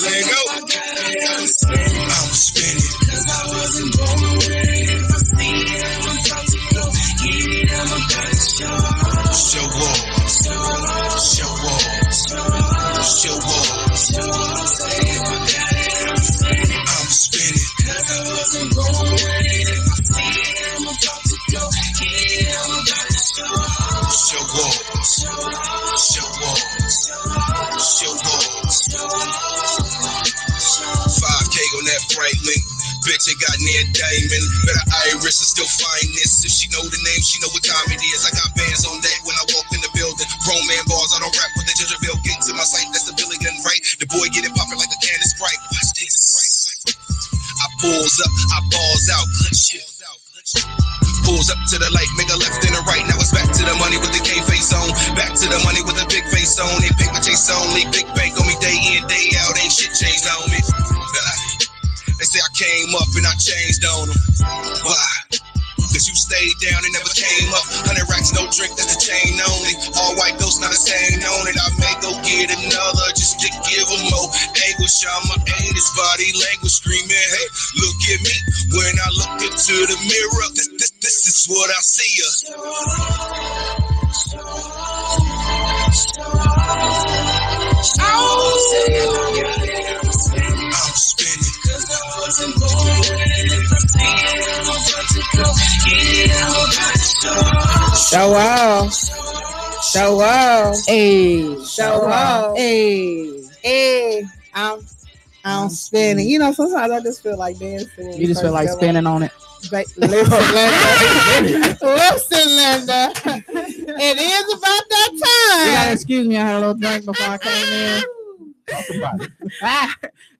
Let it go. I'm spinning. Cause I wasn't born ready. If I see it, I'm about to go. Get it, I'm about to show. Show off. Show off. Show off. Say if I got it, I'm spinning. I'm spinning. Cause I wasn't born ready. If I see it, I'm about to go. Get it, I'm about to show. Show off. Show off. Show off. 5K on that bright link. Bitch ain't got near diamond. Better iris and still find this. If she know the name, she know what time it is. I got bands on that when I walked in the building. Grown man bars, I don't rap with the Gingerville gang to my sight. That's the Billigan, right? The boy get it poppin' like a can of Sprite. Watch this. I pulls up, I balls out. Good shit. Pulls up to the light, make a left and a right. Now it's back to the money with the K face on. Back to the money with the big face on. They paper chase only. Big bank on me day in, day out. Ain't shit changed on me. They say I came up and I changed on them. Why? Cause you stayed down and never came up. 100 racks, no drink, that's the chain only. All white ghost, not a stain on it. I may go get another just to give them more anguish. I'ma aim this body language screaming, hey, look at me. When I look into the mirror, this is what I see ya. I'm spinning. Cause I wasn't born ready. If I see it, I'm about to go. Get it, I'm about to show off. Show off. Hey. Show off. Hey. Hey. I'm spinning. You know, sometimes I just feel like dancing. You just feel like spinning on it. Listen, Linda. Listen, Linda. It is about that time. You gotta excuse me. I had a little drink before I came in.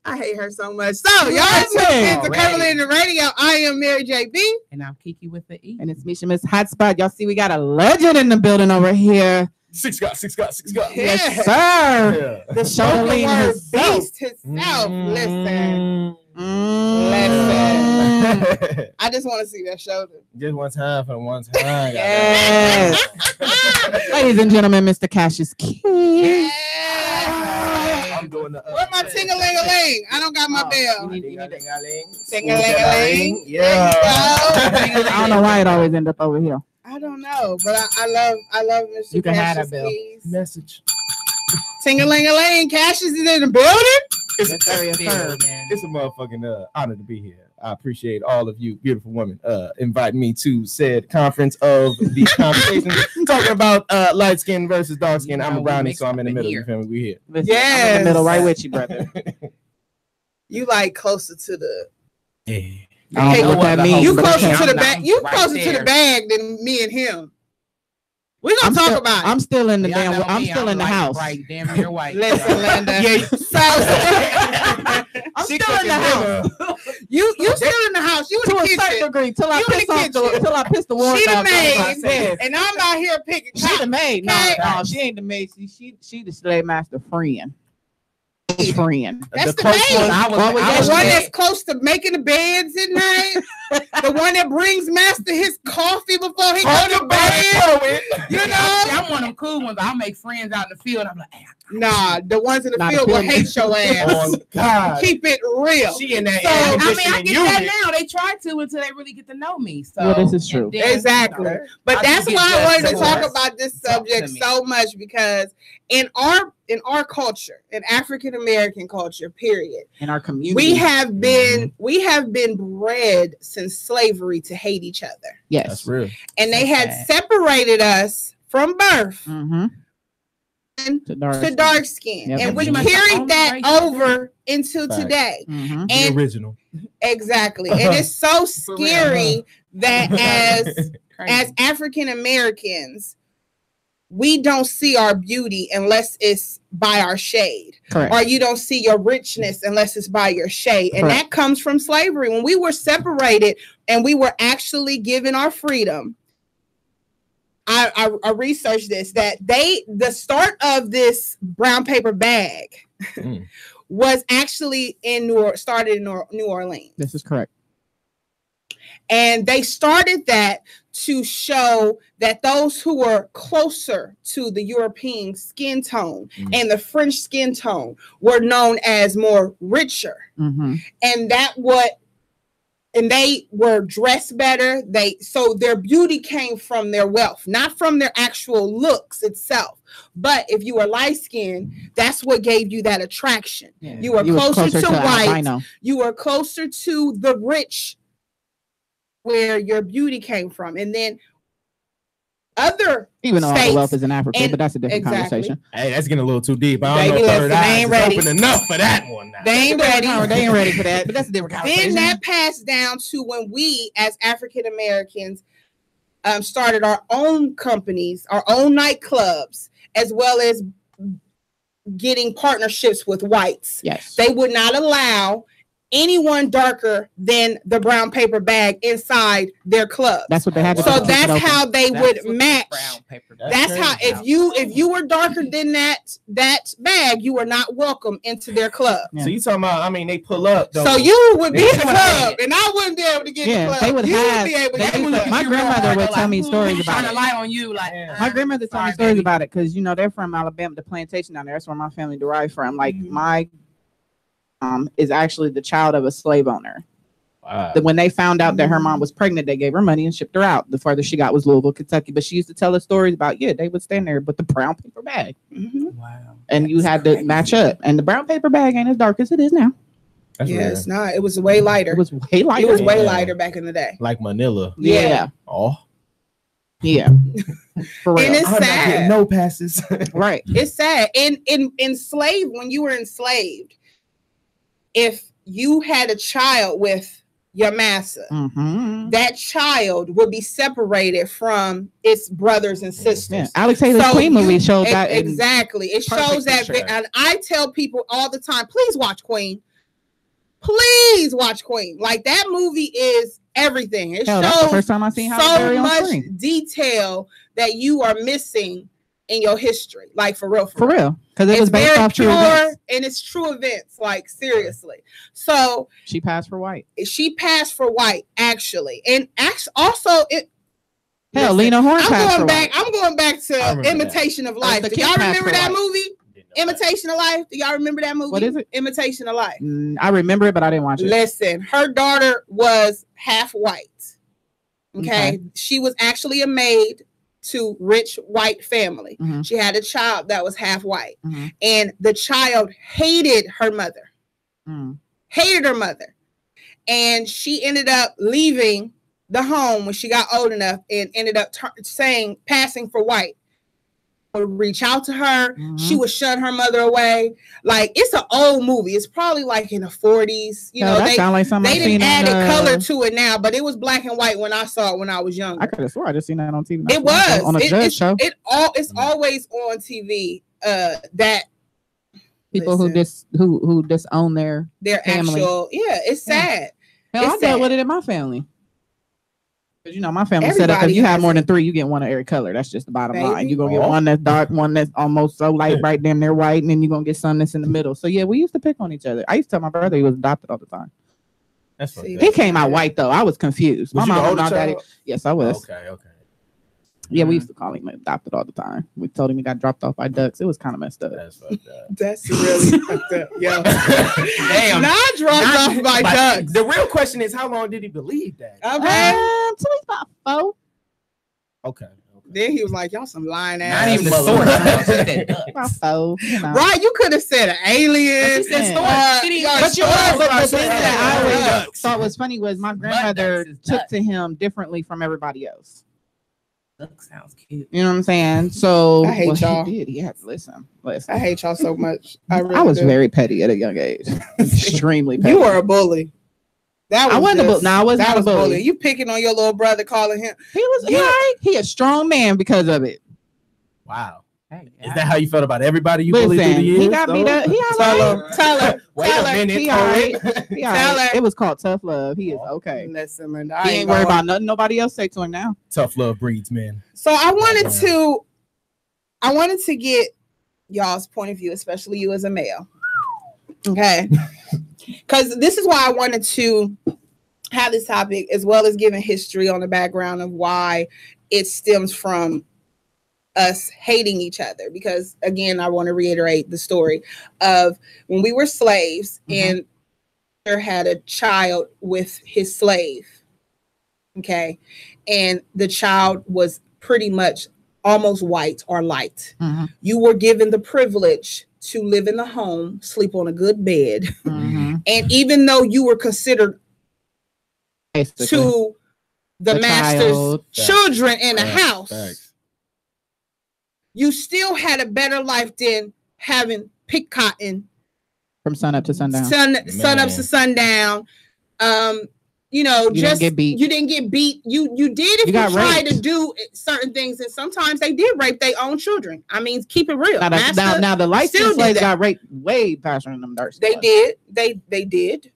I hate her so much. So, y'all tuned into Curvilinear Radio. I am Mary JB. And I'm Kiki with the E. And it's Misha Miss Hotspot. Y'all see, we got a legend in the building over here. Six God. Yes, sir. Yeah. The spoken word beast himself. Listen. I just want to see that shoulder. Just one time for one time. Yes. Ladies and gentlemen, Mr. Cassius Key. Yeah. I'm doing the. Where's my ting-a-ling-a-ling? I don't got my bell. Ting-a-ling-a-ling. Yeah. I don't know why it always ends up over here. I don't know, but I love Mr. You can Cassius have that bell. Keys. Message. Ting-a-ling-a-ling. Cassius is in the building. It's a motherfucking honor to be here. I appreciate all of you beautiful women inviting me to said conference of the conversation talking about light skin versus dark skin. I'm a brownie, so I'm in the middle. You feel me? We here. Yeah, I'm in the middle, right with you, brother. You like closer to the. Yeah. I don't know what that means. You closer to the bag. You closer to the bag than me and him. We're gonna talk about it. I'm still in the damn. I'm still in the house. Right, damn near white. Listen, Linda. I'm still in the house. You still in the house. You in the kitchen. To a certain degree, till I piss the water. She the maid, and I'm out here picking. She the maid. No, she ain't the maid. She the slave master friend. Friend. That's the maid. The one that's close to making the beds at night. The one that brings master his coffee before he go to bed. You know, I'm one of them cool ones. I'll make friends out in the field. I'm like, nah, the ones in the field will hate your ass. Oh, God. Keep it real. She in that. So, I get that now. They try to until they really get to know me. So well, this is true. Exactly. But that's why I wanted to talk about this subject so much, because in our culture, in African American culture, period, in our community, we have been bred since slavery to hate each other. Yes, that's real. And they had separated us from birth to dark skin, and we carried that over into today. And the original, exactly. And it's so scary that as African Americans, we don't see our beauty unless it's by our shade. Correct. Or you don't see your richness unless it's by your shade. And that comes from slavery. When we were separated and we were actually given our freedom, I researched this, that the start of this brown paper bag was actually started in New Orleans. This is correct. And they started that to show that those who were closer to the European skin tone and the French skin tone were known as more richer. And they were dressed better. So their beauty came from their wealth, not from their actual looks itself. But if you were light skinned, that's what gave you that attraction. Yeah. You were closer to white. Albino. You were closer to the rich, where your beauty came from. And then other even though all the wealth is in Africa, but that's a different conversation. Hey, that's getting a little too deep. I don't know. Third eye is open enough for that one. Now. They ain't ready for that. But that's a different conversation. Then that passed down to when we, as African Americans, started our own companies, our own nightclubs, as well as getting partnerships with whites. Yes, they would not allow anyone darker than the brown paper bag inside their club. That's what they had to do. So that's how they would match. That's how if you were darker than that bag, you were not welcome into their club. Yeah. So you talking about? I mean, they pull up. Though. So you would be in the club, and I wouldn't be able to get in the club. They would my grandmother would tell me stories about it. Lie on you, my grandmother told me stories about it because they're from Alabama, the plantation down there. That's where my family derived from. Like my is actually the child of a slave owner. Wow. When they found out that her mom was pregnant, they gave her money and shipped her out. The furthest she got was Louisville, Kentucky. But she used to tell us stories about, they would stand there with the brown paper bag. Wow. And you had to match up. And the brown paper bag ain't as dark as it is now. That's rare. It's not. It was way lighter. It was way lighter back in the day. Like Manila. Yeah. Oh. Yeah. For real. And it's sad. No passes. Right. It's sad. And enslaved, when you were enslaved, if you had a child with your master, that child would be separated from its brothers and sisters. Yeah. Alex Haley's Queen movie showed that. Exactly. It shows that. And I tell people all the time, please watch Queen. Please watch Queen. Like, that movie is everything. It shows that's the first time I seen so much detail that you are missing in your history, like for real, because it was based off true events. And it's true events, like seriously. So she passed for white. Actually, and also Lena Horne. I'm going back to Imitation of Life. Do y'all remember that movie? Imitation of Life. Do y'all remember that movie? What is it? Imitation of Life. I remember it, but I didn't watch it. Listen, her daughter was half white. Okay. She was actually a maid to rich white family. She had a child that was half white, and the child hated her mother. And she ended up leaving the home when she got old enough and ended up passing for white. Would reach out to her. She would shun her mother away. Like, it's an old movie. It's probably like in the 40s. They didn't add color to it now, but it was black and white when I saw it when I was younger. I could have sworn I just seen that on TV. It was on a judge show. It's always on TV. That people who disown their family. Actual, it's sad. Hell, I dealt with it in my family. Because my family set up, if you have more than 3, you get one of every color. That's just the bottom line. You're going to get one that's dark, one that's almost so light, right damn near white, and then you're going to get some that's in the middle. So, we used to pick on each other. I used to tell my brother he was adopted all the time. He came out white, though. I was confused. My mom was not that. Yes, I was. Okay. Yeah, we used to call him adopted all the time. We told him he got dropped off by ducks. It was kind of messed up. That's fucked up. That's really fucked up. Yo. Damn. Not dropped off by ducks. The real question is, how long did he believe that? Okay. Until he's about 4. Okay. Then he was like, y'all some lying ass. Not even the source. About 4. Right, you could have said an alien. But the thing that I always thought was funny was my grandmother took to him differently from everybody else. Duck sounds cute. You know what I'm saying? So I hate y'all. He had to listen. I hate y'all so much. I was very petty at a young age. Extremely petty. You were a bully. I wasn't a bully. No, I wasn't a bully. You picking on your little brother, calling him. He was he a strong man because of it. Wow. Hey, is that how you felt about everybody you bullied through the years? He got beat up. Tell her. Wait a minute. Tell her. It was called tough love. He is okay. Listen, man, he ain't worried about nothing nobody else say to him now. Tough love breeds, man. So I wanted to get y'all's point of view, especially you as a male. Okay. Because this is why I wanted to have this topic, as well as giving history on the background of why it stems from us hating each other. Because again, I want to reiterate the story of when we were slaves, and there had a child with his slave. Okay. And the child was pretty much almost white or light. You were given the privilege to live in the home, sleep on a good bed. And even though you were considered to the master's children in the house, you still had a better life than having pick cotton from sun up to sundown. Sun up to sundown. You know, you didn't get beat. You didn't get beat. You did if you tried to do certain things, and sometimes they did rape their own children. I mean, keep it real. Now the light skinned slaves got raped way faster than them dark. They did. They did.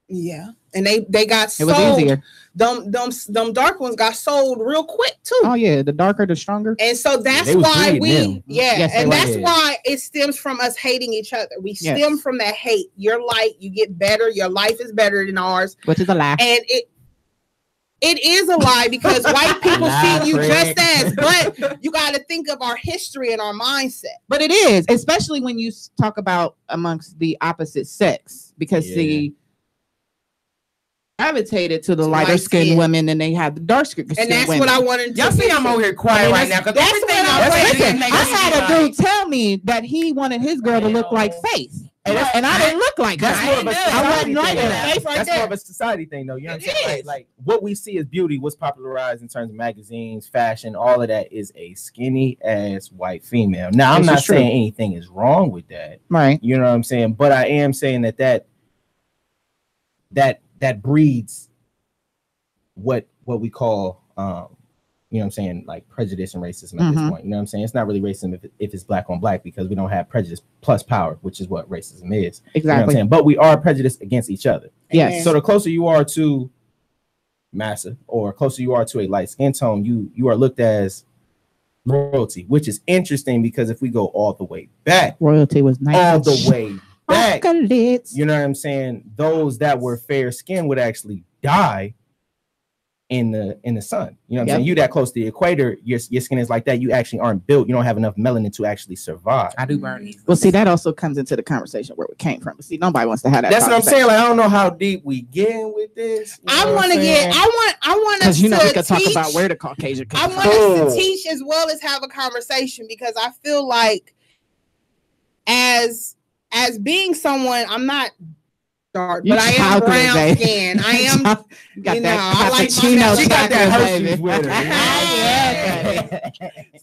Yeah, and they got sold. It was easier. Them dark ones got sold real quick too. Oh yeah, the darker the stronger. And so that's why that's why it stems from us hating each other. We stem from that hate. You're light, you get better, your life is better than ours, which is a lie. And it is a lie because white people see you just as, but you got to think of our history and our mindset. But it is, especially when you talk about amongst the opposite sex, because gravitated to the lighter skinned women, and they had the dark skinned and that's women. what I wanted to y'all see. I'm over here quiet right now because I had a dude tell me that he wanted his girl to look like Faith, and I didn't look like that's her. More of a society thing. That's there. More of a society thing, though. You know what I'm saying? Like what we see as beauty, what's popularized in terms of magazines, fashion, all of that is a skinny ass white female. Now, I'm not saying anything is wrong with that, right? You know what I'm saying? But I am saying that breeds what we call you know what I'm saying, like prejudice and racism at this point. You know what I'm saying? It's not really racism if it's black on black, because we don't have prejudice plus power, which is what racism is. Exactly. You know what I'm saying? But we are prejudiced against each other. Yes. So the closer you are to massa, or closer you are to a light skin tone, you are looked as royalty, which is interesting because if we go all the way back, royalty was nice. All the way back, you know what I'm saying? Those that were fair skinned would actually die in the sun. You know what I'm saying? You that close to the equator, your skin is like that. You actually aren't built. You don't have enough melanin to actually survive. I do burn these. Well, see, that also comes into the conversation where we came from. See, nobody wants to have that. That's what I'm saying. Like, I don't know how deep we get in with this. I want us to we can talk about where the Caucasian comes from. I want us to teach as well as have a conversation, because I feel like as being someone, I'm not dark, but I am brown skin. I am, I like my she got that Hershey's with her.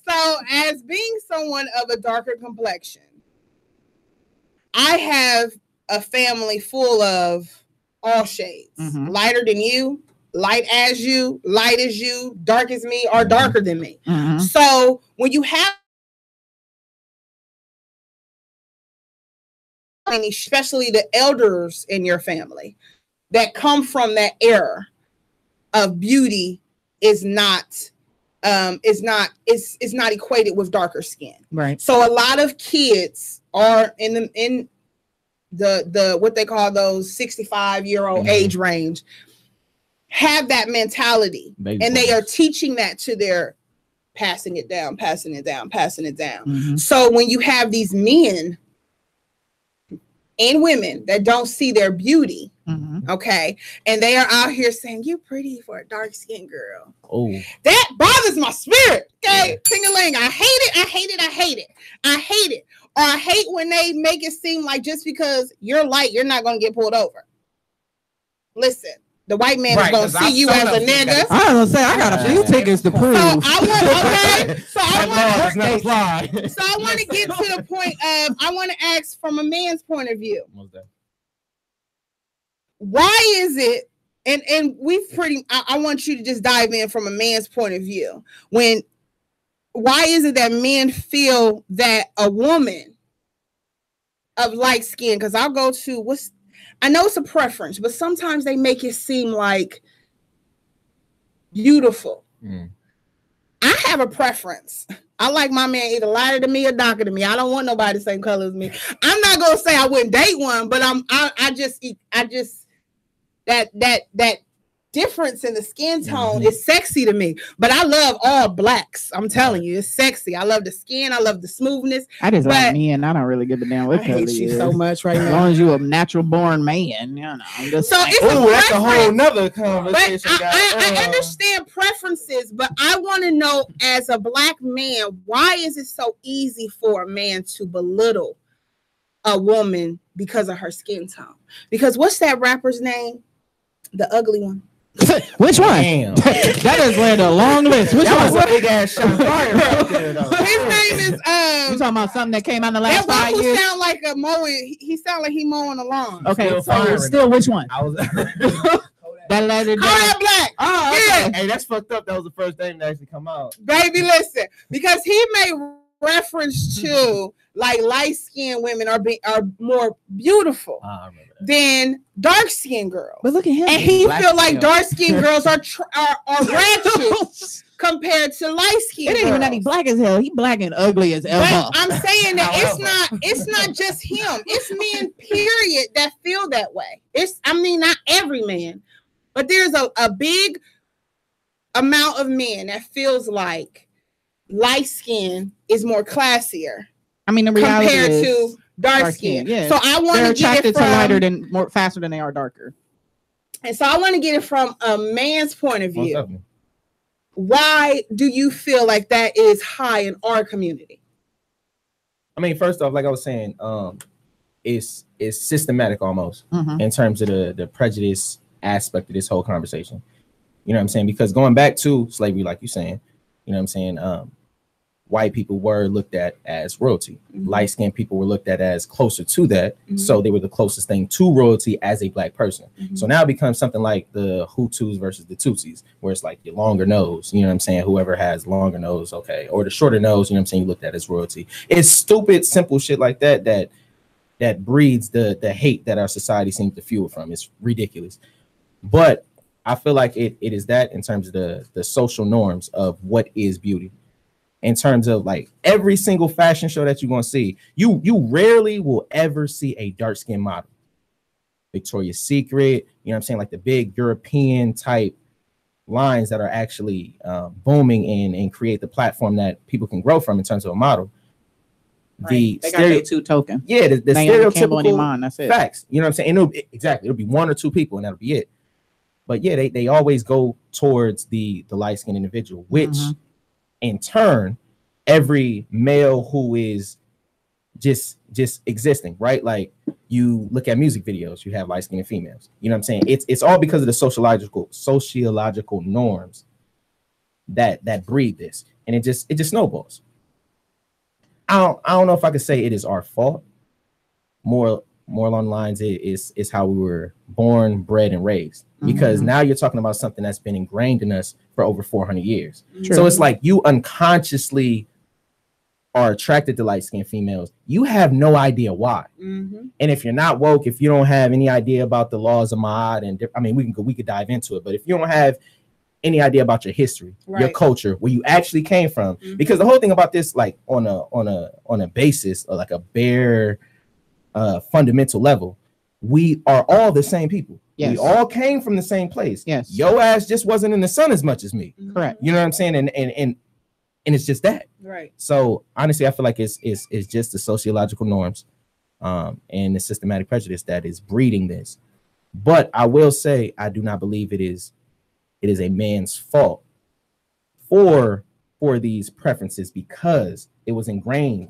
So as being someone of a darker complexion, I have a family full of all shades, lighter than you, light as you, light as you, dark as me, or darker than me. So when you have, especially the elders in your family that come from that era of beauty, is not equated with darker skin. Right. So a lot of kids are in the what they call those 65-year-old age range, have that mentality, and they are teaching that to their passing it down. So when you have these men and women that don't see their beauty, okay, and they are out here saying, "You're pretty for a dark-skinned girl." Oh, that bothers my spirit. Okay, ting-a-ling. I hate it. Or I hate when they make it seem like just because you're light, you're not gonna get pulled over. Listen, the white man is gonna see you as a nigga. I was gonna say I got a few tickets to prove. So I want to get to the point of, I want to ask from a man's point of view. Why is it? And I want you to just dive in from a man's point of view. Why is it that men feel that a woman of light skin? Because I'll go to I know it's a preference, but sometimes they make it seem like beautiful. I have a preference. I like my man either lighter than me or darker than me. I don't want nobody the same color as me. I'm not gonna say I wouldn't date one, but that difference in the skin tone is sexy to me. But I love all blacks. I'm telling you, it's sexy. I love the skin. I love the smoothness. I just like me, and I don't really give a damn what color hate you so much right now. As long as you're a natural born man, you know. It's that's a whole nother conversation. I understand preferences, but I want to know, as a black man, why is it so easy for a man to belittle a woman because of her skin tone? Because what's that rapper's name? The ugly one. Which one? Damn. That is like a long list. Which that one? Was a big ass shot fire right there, though. His name is You talking about something that came out in the last that 5 years? Sound like a mowing. He sound like he mowing the lawn. Okay, so still which one? I was that lady. Kodak Black. Oh, okay. Yeah. Hey, that's fucked up. That was the first thing that actually come out. Baby, listen, because he made reference to like light-skinned women are more beautiful than dark-skinned girls. But look at him. And he feel like dark-skinned girls are ratchet compared to light-skinned girls. It ain't even that he black as hell. He black and ugly as hell. I'm saying that it's not just him. It's men, period, that feel that way. Not every man, but there's a big amount of men that feels like light skin is more classier. I mean, the reality compared is to dark skin. Yeah. So I want to get it from lighter than more faster than they are darker. And so I want to get it from a man's point of view. Why do you feel like that is high in our community? I mean, first off, like I was saying, it's systematic almost in terms of the prejudice aspect of this whole conversation. You know what I'm saying? Because going back to slavery, like you're saying, you know what I'm saying? White people were looked at as royalty. Light-skinned people were looked at as closer to that. So they were the closest thing to royalty as a black person. So now it becomes something like the Hutus versus the Tutsis, where it's like your longer nose, you know what I'm saying? Whoever has longer nose, okay. Or the shorter nose, you know what I'm saying? You looked at as royalty. It's stupid, simple shit like that breeds the hate that our society seems to fuel from. It's ridiculous. But I feel like it is that in terms of the social norms of what is beauty. In terms of like every single fashion show that you're going to see, you rarely will ever see a dark skinned model. Victoria's Secret, you know what I'm saying? Like the big European type lines that are actually booming and create the platform that people can grow from in terms of a model. Right. They got their two token. Yeah, the stereotypical that's it. Facts. You know what I'm saying? And it'll be one or two people and that'll be it. But yeah, they always go towards the light-skinned individual, which in turn, every male who is just existing, right? Like you look at music videos, you have light-skinned females. You know what I'm saying? It's all because of the sociological norms that breed this, and it just snowballs. I don't know if I could say it is our fault. More along the lines is how we were born, bred, and raised. Because now you're talking about something that's been ingrained in us for over 400 years. True. So it's like you unconsciously are attracted to light-skinned females. You have no idea why. And if you're not woke, if you don't have any idea about the laws of Ma'at, and I mean, we could dive into it, but if you don't have any idea about your history, your culture, where you actually came from, because the whole thing about this, like on a basis or like a bare fundamental level, we are all the same people. Yes. We all came from the same place. Yes. Your ass just wasn't in the sun as much as me. Correct. You know what I'm saying? And it's just that. Right. So honestly, I feel like it's just the sociological norms and the systematic prejudice that is breeding this. But I will say I do not believe it is a man's fault for these preferences, because it was ingrained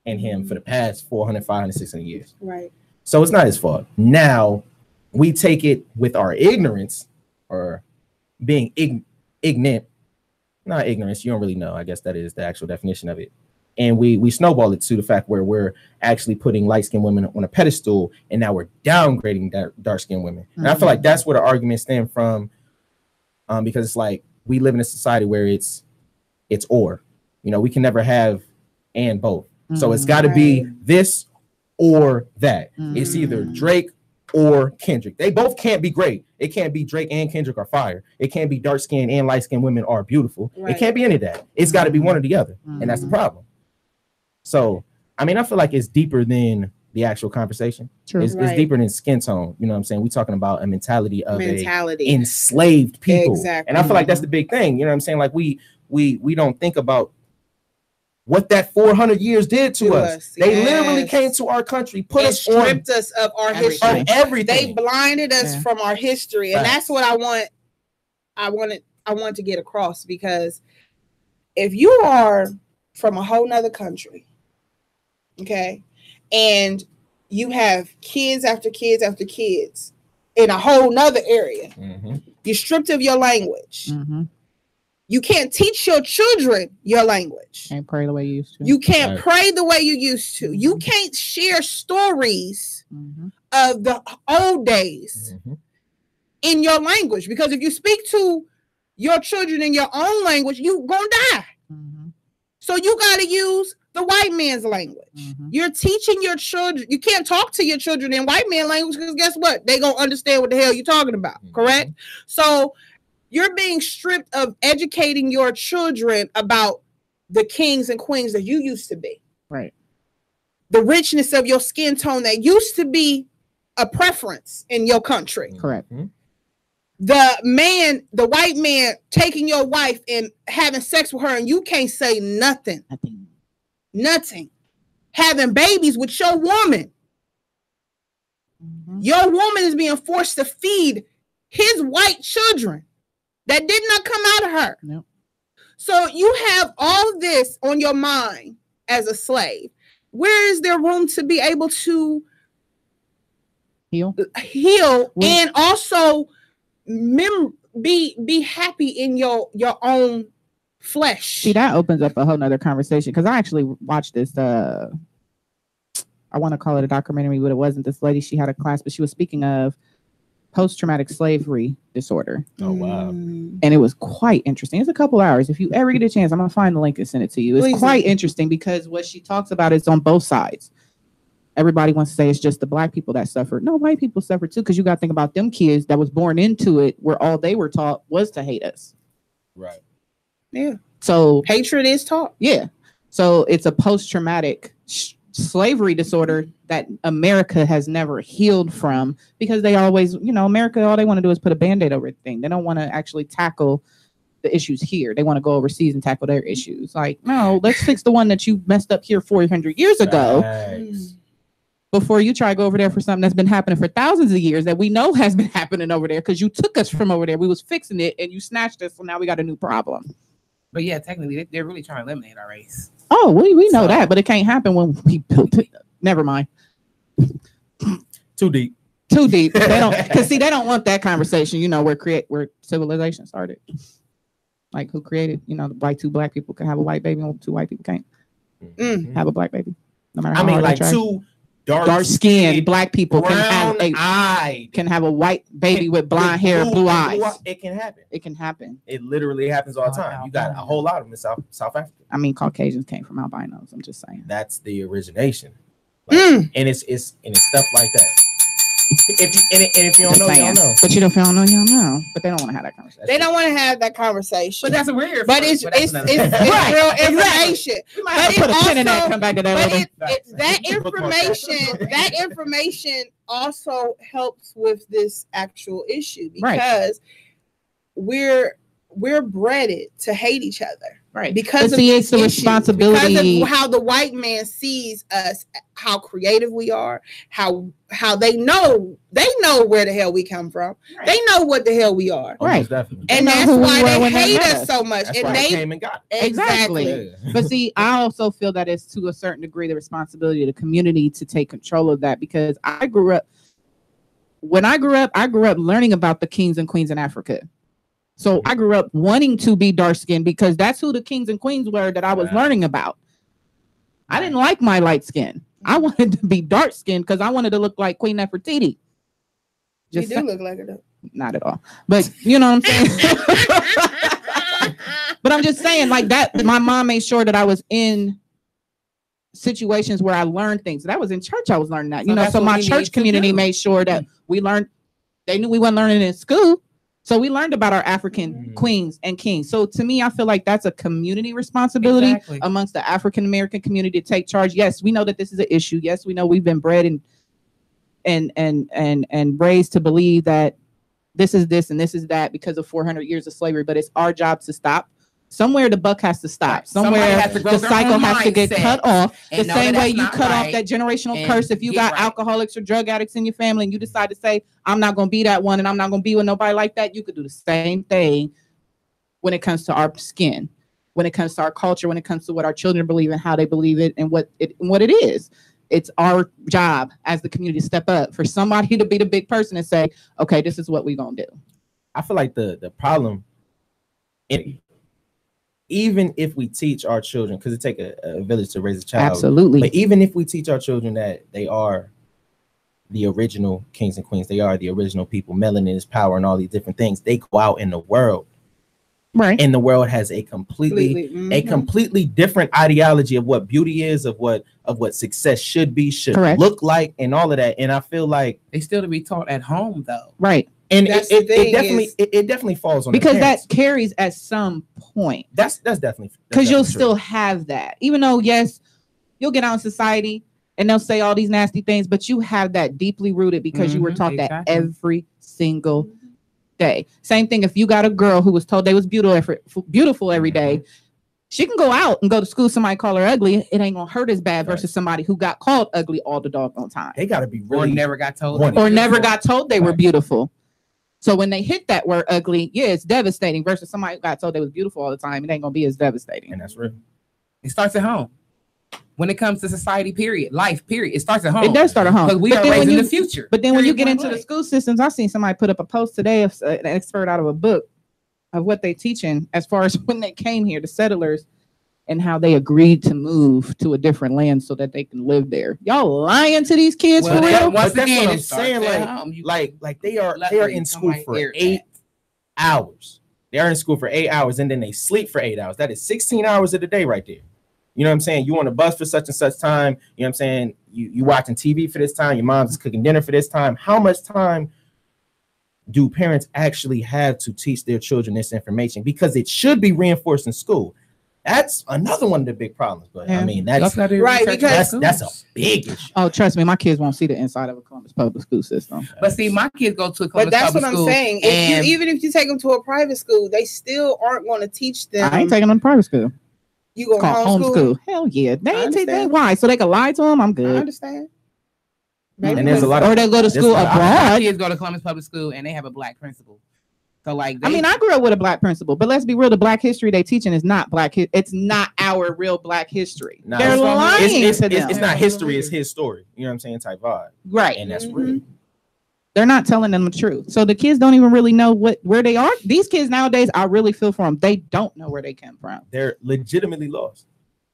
in him for the past 400, 500, 600 years. Right. So it's not his fault. Now we take it with our ignorance or being ignorant. Not ignorance, you don't really know. I guess that is the actual definition of it. And we snowball it to the fact where we're actually putting light-skinned women on a pedestal, and now we're downgrading dark-skinned women. And I feel like that's where the argument stems from, because it's like we live in a society where it's or. You know, we can never have and both. So it's got to be this or that. It's either Drake or Kendrick. They both can't be great. It can't be Drake and Kendrick are fire. It can't be dark-skinned and light-skinned women are beautiful. It can't be any of that. It's got to be one or the other. And that's the problem. So, I mean, I feel like it's deeper than the actual conversation. True. It's deeper than skin tone. You know what I'm saying? We're talking about a mentality of enslaved people. Exactly. And I feel like that's the big thing. You know what I'm saying? Like we don't think about what that 400 years did to us. They literally came to our country, stripped us of our history. Of everything. They blinded us from our history. And that's what I want to get across, because if you are from a whole nother country, okay, and you have kids after kids after kids in a whole nother area, you're stripped of your language. You can't teach your children your language. Can't pray the way you used to. You can't pray the way you used to. You can't share stories of the old days in your language, because if you speak to your children in your own language, you gonna die. So you got to use the white man's language. You're teaching your children. You can't talk to your children in white man language, because guess what? They gonna understand what the hell you're talking about. Correct? So you're being stripped of educating your children about the kings and queens that you used to be. Right. The richness of your skin tone that used to be a preference in your country. Correct. The white man taking your wife and having sex with her, and you can't say nothing. Nothing. Having babies with your woman. Your woman is being forced to feed his white children that did not come out of her. Nope. So you have all this on your mind as a slave. Where is there room to be able to heal and also be happy in your own flesh? See, that opens up a whole nother conversation, because I actually watched this I want to call it a documentary, but it wasn't. This lady, she had a class, but she was speaking of post-traumatic slavery disorder. Oh wow. And it was quite interesting. It's a couple hours. If you ever get a chance, I'm gonna find the link and send it to you. It's quite interesting, because what she talks about is on both sides. Everybody wants to say it's just the black people that suffered. No, white people suffered too, because you got to think about them kids that was born into it, where all they were taught was to hate us. Right. Yeah. So hatred is taught. Yeah. So it's a post-traumatic slavery disorder that America has never healed from, because they always, America, all they want to do is put a Band-Aid over everything. They don't want to actually tackle the issues here. They want to go overseas and tackle their issues. Like, no, let's fix the one that you messed up here 400 years ago. Before you try to go over there for something that's been happening for thousands of years that we know has been happening over there, because you took us from over there. We was fixing it and you snatched us. So now we got a new problem. But yeah, technically they're really trying to eliminate our race. Oh, we know that, but it can't happen when we built it. Never mind. Too deep. They don't, because see, they don't want that conversation, where civilization started. Like, who created, why two black people can have a white baby and two white people can't have a black baby. No matter how like two dark skinned black people can have a white baby with blonde hair, blue eyes. It can happen. It can happen. It literally happens all the time. You got a whole lot of them in South Africa. I mean, Caucasians came from albinos. I'm just saying. That's the origination. And it's stuff like that. If you don't know, you don't know. But if you don't know, you don't know. But they don't want to have that conversation. They don't want to have that conversation. But that's weird. But it's real information. We might have to put a pin in that and come back to that later. That information also helps with this actual issue, because we're bred to hate each other. Right. Because it's the responsibility. Because of how the white man sees us, how creative we are, how they know where the hell we come from. Right. They know what the hell we are. Right. And that's why they hate us so much. That's why they came and got it. Exactly. Yeah. But see, I also feel that it's to a certain degree the responsibility of the community to take control of that, because when I grew up learning about the kings and queens in Africa. So I grew up wanting to be dark skinned, because that's who the kings and queens were that I was learning about. I didn't like my light skin. I wanted to be dark skinned because I wanted to look like Queen Nefertiti. You do look like her though. Not at all. But you know what I'm saying? But I'm just saying, like, that my mom made sure that I was in situations where I learned things. That was in church. I was learning that. So my church community made sure that we learned. They knew we weren't learning in school. So we learned about our African queens and kings. So to me, I feel like that's a community responsibility amongst the African American community to take charge. Yes, we know that this is an issue. Yes, we know we've been bred and raised to believe that this is this and this is that because of 400 years of slavery. But it's our job to stop. Somewhere the buck has to stop. Somewhere the cycle has to get cut off. The same way you cut off that generational curse. If you got alcoholics or drug addicts in your family and you decide to say, I'm not going to be that one and I'm not going to be with nobody like that, you could do the same thing when it comes to our skin, when it comes to our culture, when it comes to what our children believe and how they believe it and what it is. It's our job as the community to step up for somebody to be the big person and say, okay, this is what we're going to do. I feel like the problem, even if we teach our children, because it takes a village to raise a child. Absolutely. But even if we teach our children that they are the original kings and queens, they are the original people, melanin is power and all these different things, they go out in the world. Right. And the world has a completely different ideology of what beauty is, of what success should be, should look like, and all of that. And I feel like they still to be taught at home though. Right. And it definitely falls on because that carries at some point. That's definitely because you'll still have that, even though yes, you'll get out in society and they'll say all these nasty things, but you have that deeply rooted because you were taught that every single day. Same thing if you got a girl who was told they was beautiful every day. She can go out and go to school. Somebody call her ugly. It ain't gonna hurt as bad versus somebody who got called ugly all the doggone time. They gotta be really or never got told they were beautiful. So when they hit that word ugly, yeah, it's devastating versus somebody who got told they was beautiful all the time. It ain't going to be as devastating. And that's real. It starts at home. When it comes to society, period, life, period, it starts at home. It does start at home. Because we are raising the future. But then when you get into the school systems, I seen somebody put up a post today of an expert out of a book of what they teaching as far as when they came here, the settlers, and how they agreed to move to a different land so that they can live there. Y'all lying to these kids for real? That's what I'm saying. Like they are in school for 8 hours. They are in school for 8 hours and then they sleep for 8 hours. That is 16 hours of the day right there. You know what I'm saying? You on a bus for such and such time. You know what I'm saying? You watching TV for this time. Your mom's cooking dinner for this time. How much time do parents actually have to teach their children this information? Because it should be reinforced in school. That's another one of the big problems, but I mean that's right because that's a big issue. Oh, trust me, my kids won't see the inside of a Columbus public school system. But see, my kids go to a Columbus public school. But that's what I'm saying. Even if you take them to a private school, they still aren't going to teach them. I ain't taking them to private school. You go homeschool? Hell yeah, they ain't take that. Why? So they can lie to them? I'm good. I understand. And there's a lot or they go to school abroad. My kids go to Columbus public school and they have a black principal. So like, I grew up with a black principal, but let's be real, the black history they teaching is not black. It's not our real black history. No, they're lying to them. It's not history, it's his story. You know what I'm saying? Type vibe. Right. And that's real. They're not telling them the truth. So the kids don't even really know where they are. These kids nowadays, I really feel for them. They don't know where they come from. They're legitimately lost.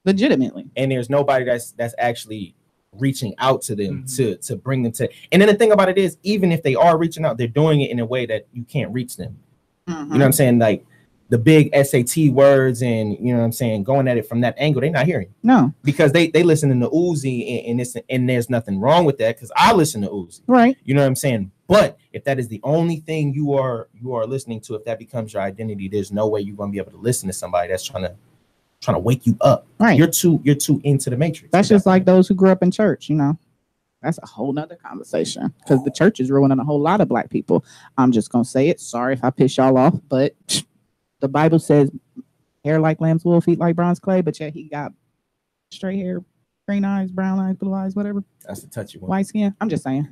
Legitimately. And there's nobody that's actually reaching out to them to bring them to. And then the thing about it is, even if they are reaching out, they're doing it in a way that you can't reach them. You know what I'm saying? Like the big SAT words and, you know what I'm saying, going at it from that angle, they're not hearing. No. Because they listen to Uzi and there's nothing wrong with that because I listen to Uzi. Right. You know what I'm saying? But if that is the only thing you are listening to, if that becomes your identity, there's no way you're going to be able to listen to somebody that's trying to wake you up. Right. You're too into the matrix. That's just like those who grew up in church, you know. That's a whole nother conversation because the church is ruining a whole lot of black people. I'm just going to say it. Sorry if I piss y'all off, but the Bible says hair like lamb's wool, feet like bronze clay, but yet he got straight hair, green eyes, brown eyes, blue eyes, whatever. That's the touchy one. White skin. I'm just saying.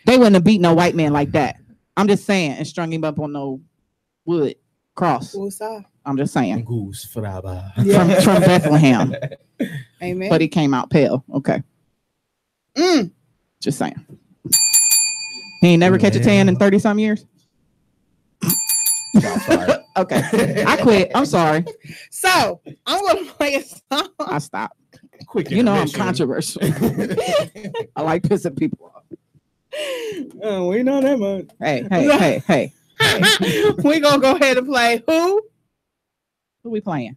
They wouldn't have beat no white man like that. I'm just saying and strung him up on no wood cross. I'm just saying. Goose from Bethlehem. Amen. But he came out pale. Okay. Just saying. He ain't never catch a tan in 30-some years. Okay. I quit. I'm sorry. So I'm gonna play a song. I stopped. Quick. You know I'm controversial. I like pissing people off. Oh, we know that much. Hey. We gonna go ahead and play who? Who we playing?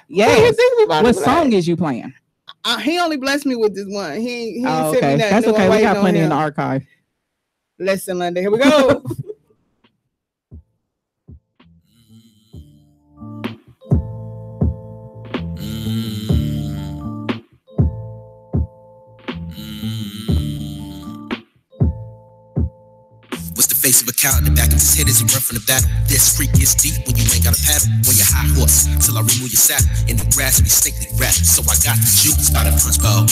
Yes. What song is you playing? He only blessed me with this one. He okay. sent me that. That's okay. We got plenty in the archive. Listen, Linda, here we go. What's the face of a cow in the back of his head as he run from the battle? This freak gets deep when you ain't got a paddle. When you're high horse, till I remove your saddle. In the grass, we stinkly rap. So I got the juice by the punch bowl.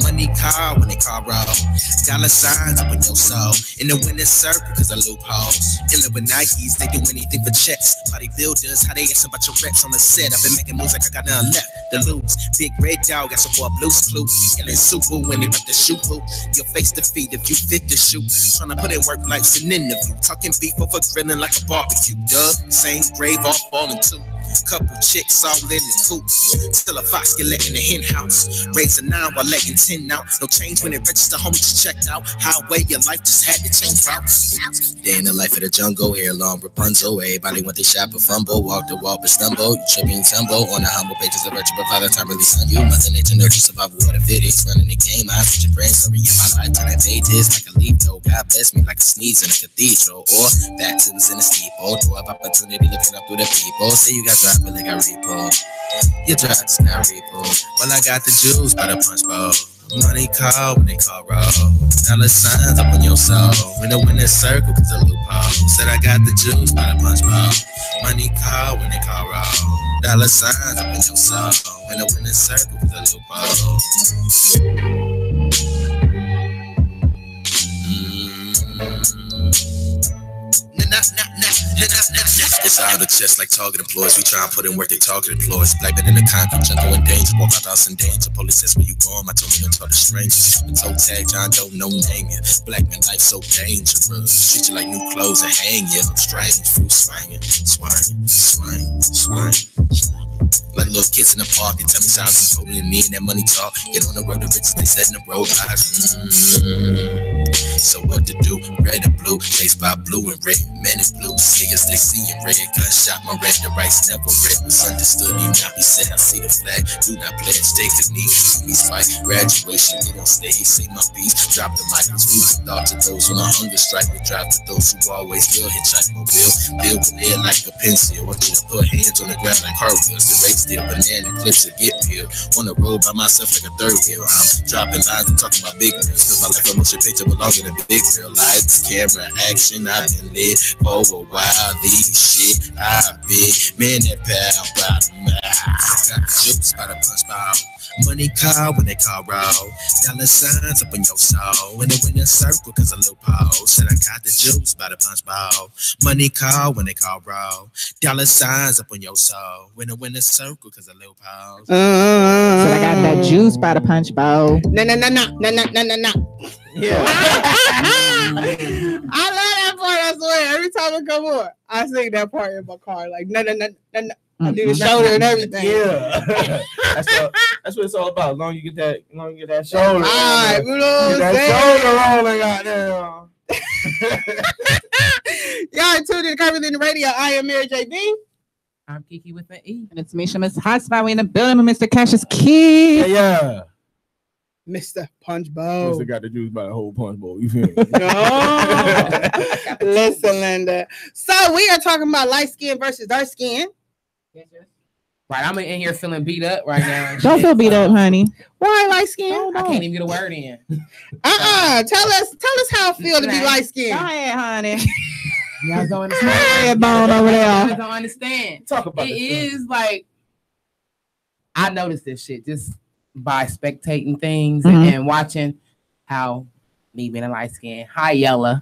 Money car when they car roll. Dollar signs up in your soul. In the winner's circle, cause I loopholes. In love with Nikes, they do anything for checks. Bodybuilders, how they ask about your reps on the set. I've been making moves like I got nothing left to lose. Big red dog, got some more blues clue. Killing super when they about to shoot boo. Your face to feed if you fit to shoot. Tryna put in work life's an interview. Talking beef over grilling like a barbecue. Duh, same grave all falling too. Couple chicks all in the coop. Still a fox skillet in the hen house. Raise a 9 while letting 10 out. No change when it register, homie just checked out. Highway, your life just had to change routes. Day in the life of the jungle, hair long Rapunzel. Everybody went to shop a fumble, walk the walk but stumble. You trip and tumble on the humble pages of virtue, but father time release on you. Mother nature nurture survival, what if it is running the game. I put your brain story in my life, turning pages like a leaf. Oh, God bless me like a sneeze in a cathedral. Or baptisms in a steeple. Door of opportunity looking up through the people. Say you got drive, but like I repo. You drive, just got repo. Well, I got the juice by the punch bowl. Money call when they call roll. Dollar signs up on your soul. When the winner's circle, cause a loophole. Said I got the juice by the punch bowl. Money call when they call roll. Dollar signs up on your soul. When the winner's circle, cause a loophole. It's out of the chest like target employees. We try and put in work, they target employees. Black men in the concrete, jungle in danger. Walk out house in danger. Police says where you going? I told me don't talk to strangers. The toe tag, John don't know name you. Black man life so dangerous. Treat you like new clothes and hang you. Strange, fruit swinging, swing. Like little kids in the park, they tell me sounds holding me and that money talk. Get on the road to riches, they set in the road lies. So what to do? Red and blue, chased by blue and red. Men in blue, singers they see in red. Gunshot, my red, the rights never read. Misunderstood, you not be said. I see the flag, do not pledge. Take the knee, me fight. Graduation, get on stage, say my piece. Drop the mic, it's food for thought to those on a hunger strike. We drive to those who always feel hitchhike mobile. Deal with air like a pencil. Want you to put hands on the ground like cartwheels. The race still banana clips to get peeled. Wanna roll by myself like a third wheel. I'm dropping lines and talking about big reels. Cause my life almost a picture belonging to big real lights, camera, action. I've been lit for a while. These shit I've been. Man, that pal by the mouth. Got the juice by the punch bowl. Money call when they call roll. Dollar signs up in your soul. In the winner's circle, cause a little pole. Said I got the juice by the punch bowl. Money call when they call roll. Dollar signs up in your soul. In the winner's circle, cause a little pole. Said I got that juice by the punch bowl. No. Yeah. I love that part. I swear. Every time I come on, I sing that part in my car. Like, no. I do the shoulder and everything. Yeah. That's what it's all about. Long you get that shoulder. All right, you know what I'm saying? Shoulder rolling goddamn. Y'all tuned in to Curvilinear Radio. I am Mary JB. I'm Kiki with an E. And it's Misha, Miss Hot Spot. We in the building with Mr. Cassius Key. Yeah. Mr. Punch Bowl. Mr. got the juice by the whole punch bowl. You feel me? No. Listen, Linda. So we are talking about light skin versus dark skin. Right, I'm in here feeling beat up right now. Don't feel beat up, honey. Why light skin? I can't even get a word in. Tell us how it feel to be light skin. Go ahead, honey. Y'all don't understand. Bone over there. Y'all don't understand. Talk about it. It is like I noticed this shit just by spectating things and watching how me being a light skin, high yellow,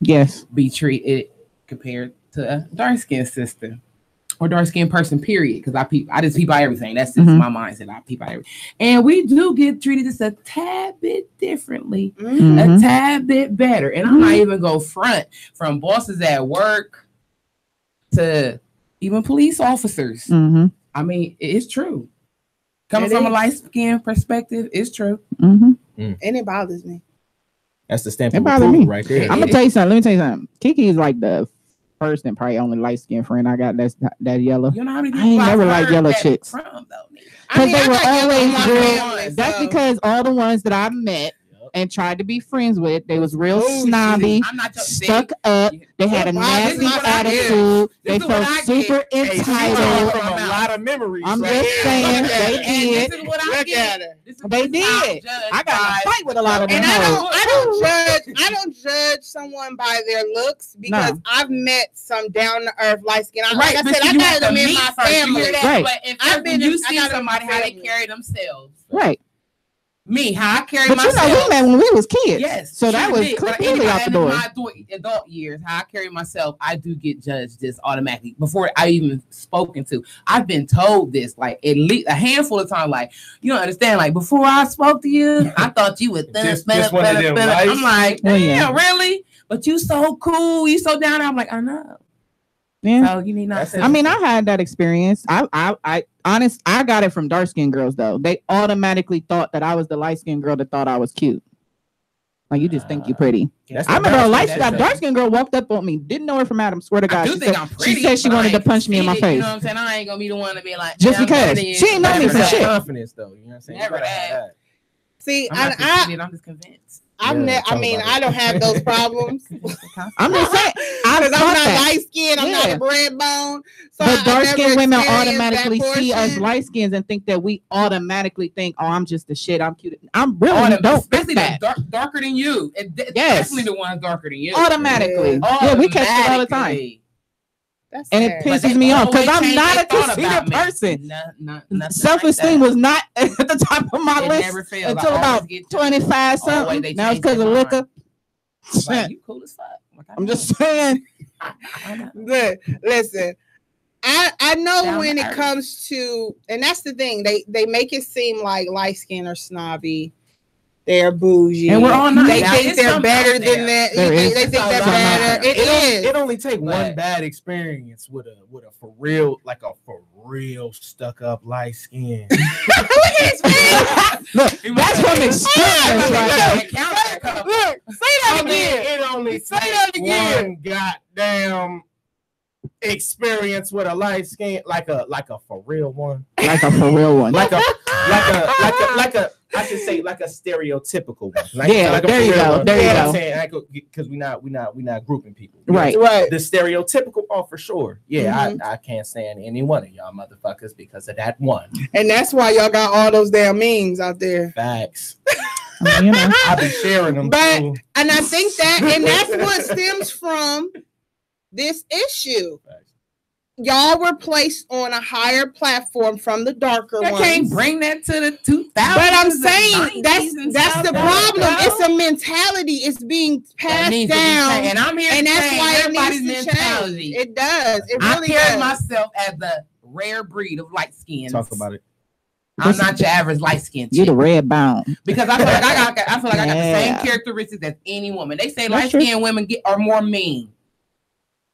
yes, be treated compared to a dark skin sister. Or dark skinned person, period. Because I just peep by everything. That's just my mindset. I peep by everything. And we do get treated just a tad bit differently, a tad bit better. And I'm not even go front from bosses at work to even police officers. I mean, it's true. Coming from a light skinned perspective, it's true. And it bothers me. That's the stamp of approval right there. I'm gonna tell you something. Let me tell you something. Kiki is like the first and probably only light skinned friend I got that yellow. You know how many I ain't never liked yellow chicks. From, though, because they were always good. That's because all the ones that I met and tried to be friends with. They was real snobby, stuck up. They had a nasty attitude. They felt super entitled. From a lot of memories. I'm just saying they did. Look at her. They did. I got in a fight with a lot of them. And I don't judge someone by their looks because I've met some down to earth light skin. Like I said, I got them in my family. Right. But you see somebody how they carry themselves. Right. Me, how I carry myself. But you know, we met when we was kids. Yes. So that was completely out the door. In my adult years, how I carry myself, I do get judged just automatically before I even spoken to. I've been told this like at least a handful of times. Like, you don't understand. Like before I spoke to you, I thought you would just I'm like, damn, really? But you so cool, you so down. I'm like, I know. Yeah. So you need not. I mean, I had that experience. I got it from dark skinned girls though. They automatically thought that I was the light skinned girl that thought I was cute. Like you just think you're pretty. I remember a dark skinned girl walked up on me, didn't know her from Adam. Swear to God, she said she wanted to punch me in my face. You know what I'm saying? I ain't gonna be the one to be like just because she ain't know me for shit. Confidence though, you know what I'm saying? Never that. See, I'm just convinced. I don't have those problems. I'm just saying, I'm not light skinned. I'm not a bread bone. So but dark skinned women automatically see us light skins and think that we automatically think, "Oh, I'm just the shit. I'm cute. I'm really especially darker than you. Definitely the one darker than you. Automatically, yeah, we catch it all the time. And it pisses me off because I'm not a conceited person. Self-esteem was not at the top of my list until about 25 something. Now it's because of liquor. You cool as fuck. I'm just saying. Good. Listen, I know when it comes to, and that's the thing, they make it seem like light skin or snobby. They're bougie, and we're all nice. They think they're better than that. They think they're better. It only take one bad experience with a for real stuck up light skin. Look, that's from experience, right? Look, say that again. It only takes one goddamn experience with a light skin, like a for real one, like a I should say like a stereotypical one. There you go. I'm saying because we're not grouping people. Right. The stereotypical, for sure. Yeah, I can't stand any one of y'all motherfuckers because of that one. And that's why y'all got all those damn memes out there. Facts. I've been sharing them too. And I think that's what stems from this issue. Facts. Y'all were placed on a higher platform from the darker ones. I can't bring that to the 2000s. But I'm saying that's the problem. It's a mentality. It's being passed down, and I'm here, and that's why everybody's it needs to mentality. Change. It does. It really I carry myself as the rare breed of light skin. Talk about it. I'm not your average light skin chick. You're the red bound. Because I feel like I got the same characteristics as any woman. They say light skinned women are more mean.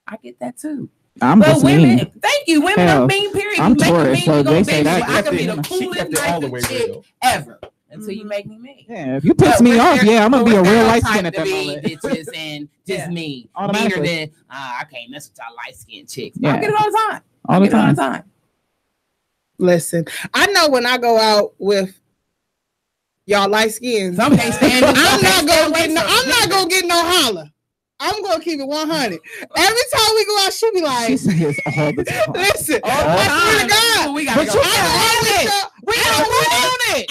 I get that too. I'm just women, mean. Thank you. Women are mean, period. I'm Taurus, so they say that. I can be the coolest, nicest chick ever until you make me mean. Yeah, if you piss me off, I'm gonna be a real light skin at that moment. Bitches and just mean. Meaner than I can't mess with y'all light skin chicks. Yeah. I get it all the time. All the time. Listen, I know when I go out with y'all light skins, some can't stand it. I'm not gonna get no holler. I'm gonna keep it 100. Every time we go out, she be like, she says all the time. Listen, I swear to God, we don't want it. I don't want it.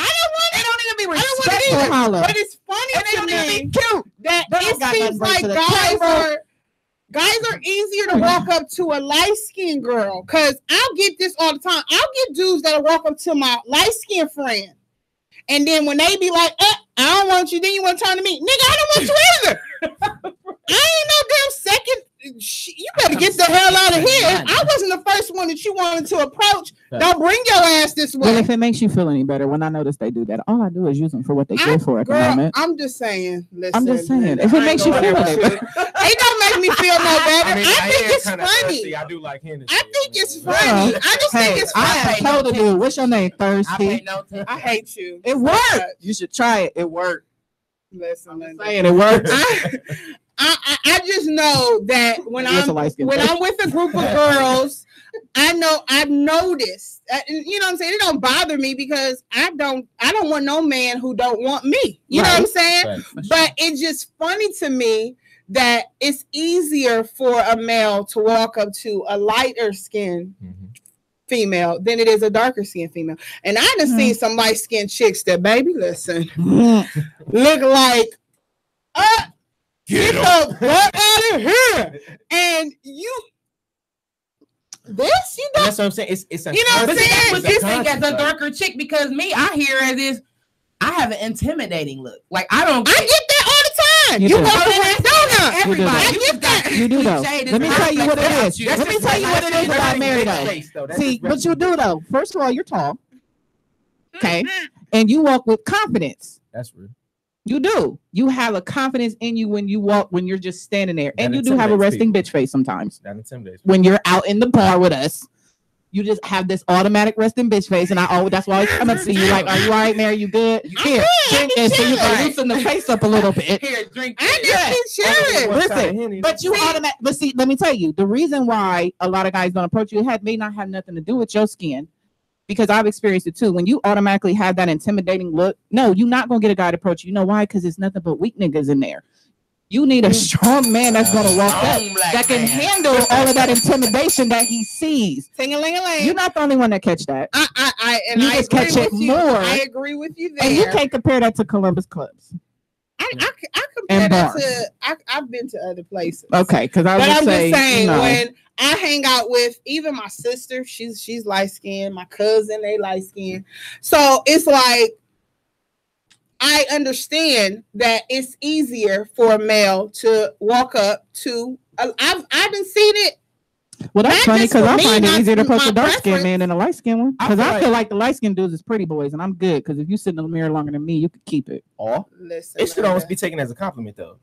It don't even be respectful holler. But it's funny to me cute that it seems like guys are easier to walk up to a light skinned girl. Cause I'll get this all the time. I'll get dudes that'll walk up to my light skinned friend, and then when they be like, I don't want you, then you want to turn to me, nigga, I don't want you either. I ain't no damn second. You better get the hell out of here. I wasn't the first one that you wanted to approach. Don't bring your ass this way. Well, if it makes you feel any better, when I notice they do that, all I do is use them for what they good for at the moment. I'm just saying. Listen, I'm just saying. If it makes you feel any better, it don't make me feel no better. I think it's funny. I do like Hennessy. I think it's funny. I just think it's funny. I told you. What's your name? Thirsty. I hate you. It worked. You should try it. It worked. Listen, I'm saying it works. I just know that when I'm with a group of girls, I know I've noticed, you know what I'm saying? It don't bother me because I don't want no man who don't want me. You know what I'm saying? Right. But it's just funny to me that it's easier for a male to walk up to a lighter skinned female than it is a darker skinned female. And I done seen some light skinned chicks that, baby, listen, look like, get the fuck out of here. And this, you know, that's what I'm saying. It's you know what I'm saying? But you think as a darker chick, because me, I hear as is, I have an intimidating look. Like I get that all the time. You walk around donut. Everybody, I get that. You do though. Let me tell you what it is. Let me tell you what it is about Mary though. See, what you do though. First of all, you're tall. Okay, and you walk with confidence. That's rude. You do. You have a confidence in you when you walk, when you're just standing there. And you do have a resting bitch face sometimes. That intimidates when you're out in the bar with us. You just have this automatic resting bitch face. And that's why I come up to you like, are you all right, Mary? You good? Here, drink it. So you can loosen the face up a little bit. Here, drink it. Listen, but you automatic. But see, let me tell you, the reason why a lot of guys don't approach you may not have nothing to do with your skin. Because I've experienced it too. When you automatically have that intimidating look, no, you're not gonna get a guy to approach you. You know why? Because it's nothing but weak niggas in there. You need a strong man that's gonna walk up that can handle all of that intimidation that he sees. Ting-a-ling-a-ling. You're not the only one that catch that. I just catch it more. I agree with you there. And you can't compare that to Columbus clubs. I compare that to. I've been to other places. Okay, because I'm just saying when I hang out with even my sister, she's light skinned. My cousin, they light skinned. So it's like I understand that it's easier for a male to walk up to. I've been seen it. Well, that's funny because I find it easier to approach a dark skinned man than a light skinned one. Because I feel like the light skinned dudes is pretty boys, and I'm good. Because if you sit in the mirror longer than me, you could keep it. Listen, it should almost be taken as a compliment, though.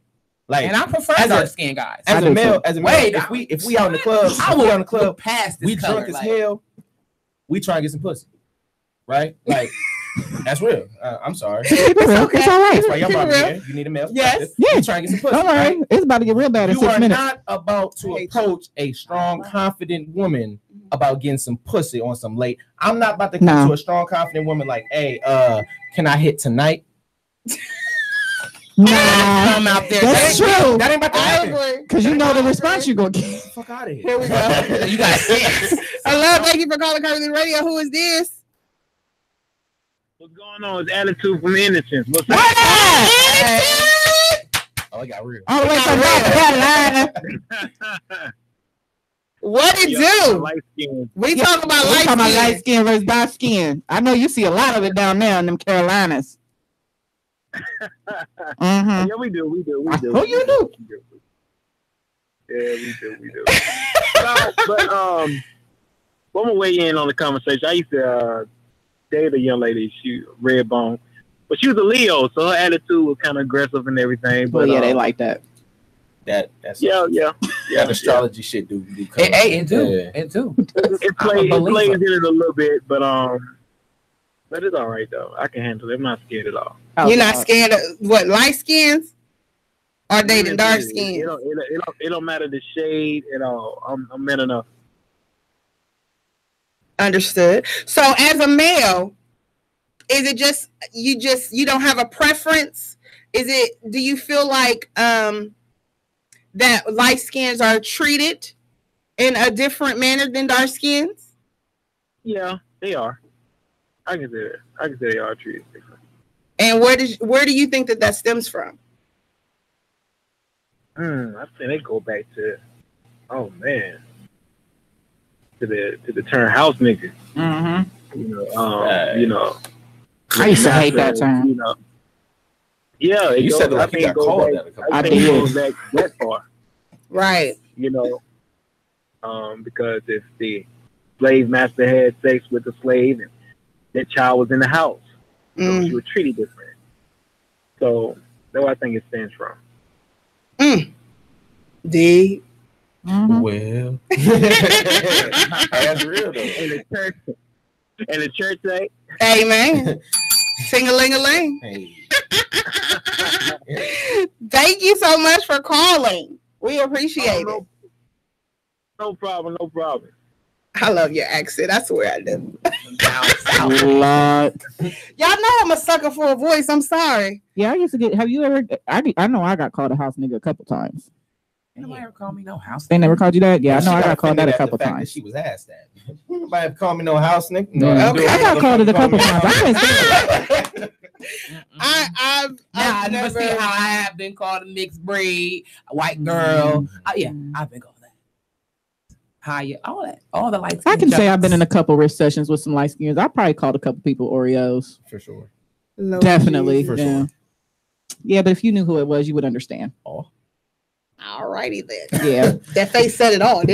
Like, and I prefer dark skinned guys. As a male, if we out in the club, we drunk as hell. We try and get some pussy, right? Like. That's real. I'm sorry. It's okay. It's all right. That's why y'all brought me here. You need a male. Yes. Yeah. Trying to get some pussy. All right. It's about to get real bad in 6 minutes. You are not about to approach a strong, confident woman about getting some pussy on some late. I'm not about to come to a strong, confident woman like, hey, can I hit tonight? Nah, come out there. That's true. That ain't about to happen. Because you know the response you're going to get. Fuck out of here. Here we go. You got it. Thank you for calling Curvilinear Radio. Who is this? What's going on? It's Attitude from Innocence. What's up? Oh, it got real. All the way from North Carolina. What it do? We talking about light skin versus dark skin. I know you see a lot of it down there in them Carolinas. Yeah, we do. Oh, you do? Yeah, we do. But I'm gonna weigh in on the conversation. I used to date a young lady, she red bone, but she was a Leo, so her attitude was kind of aggressive and everything. But yeah, they like that. That's that astrology shit do come. It do. It plays in it a little bit, but it's all right though. I can handle it. I'm not scared at all. You're not scared of what, light skins or dating dark skins? It don't matter the shade at all. I'm man enough. Understood. So as a male, is it just you don't have a preference? Do you feel like that light skins are treated in a different manner than dark skins? Yeah, they are. I can say they are treated different. And where do you think that stems from? I think they go back to, oh man, to the term house niggas. Mm-hmm. You know. I used to hate that term. You know. Yeah, you said that like you got called that. I think it goes back that far. Right. You know, because if the slave master had sex with the slave and that child was in the house, you were treated different. So that's what I think it stands from. D. Mm-hmm. Well, that's real though. And the church say, amen. Sing-a-ling-a-ling. Hey. Thank you so much for calling. We appreciate it. No problem. I love your accent. I swear I do. Y'all know I'm a sucker for a voice. I'm sorry. Yeah, I used to get. Have you ever? I know I got called a house nigga a couple times. Nobody ever called me no house. They never called you that? Yeah, I know I got called that a couple times. She was asked that. Nobody ever called me no house nigga. No, okay. I got called it a couple times. I've never see how I have been called a mixed breed, a white girl. Yeah, I've been called that. How you? All the lights. I can say I've been in a couple recessions with some light skins. I probably called a couple people Oreos for sure. Definitely, for sure. Yeah, but if you knew who it was, you would understand. Oh. All righty then. Yeah. That face said it all. Ain't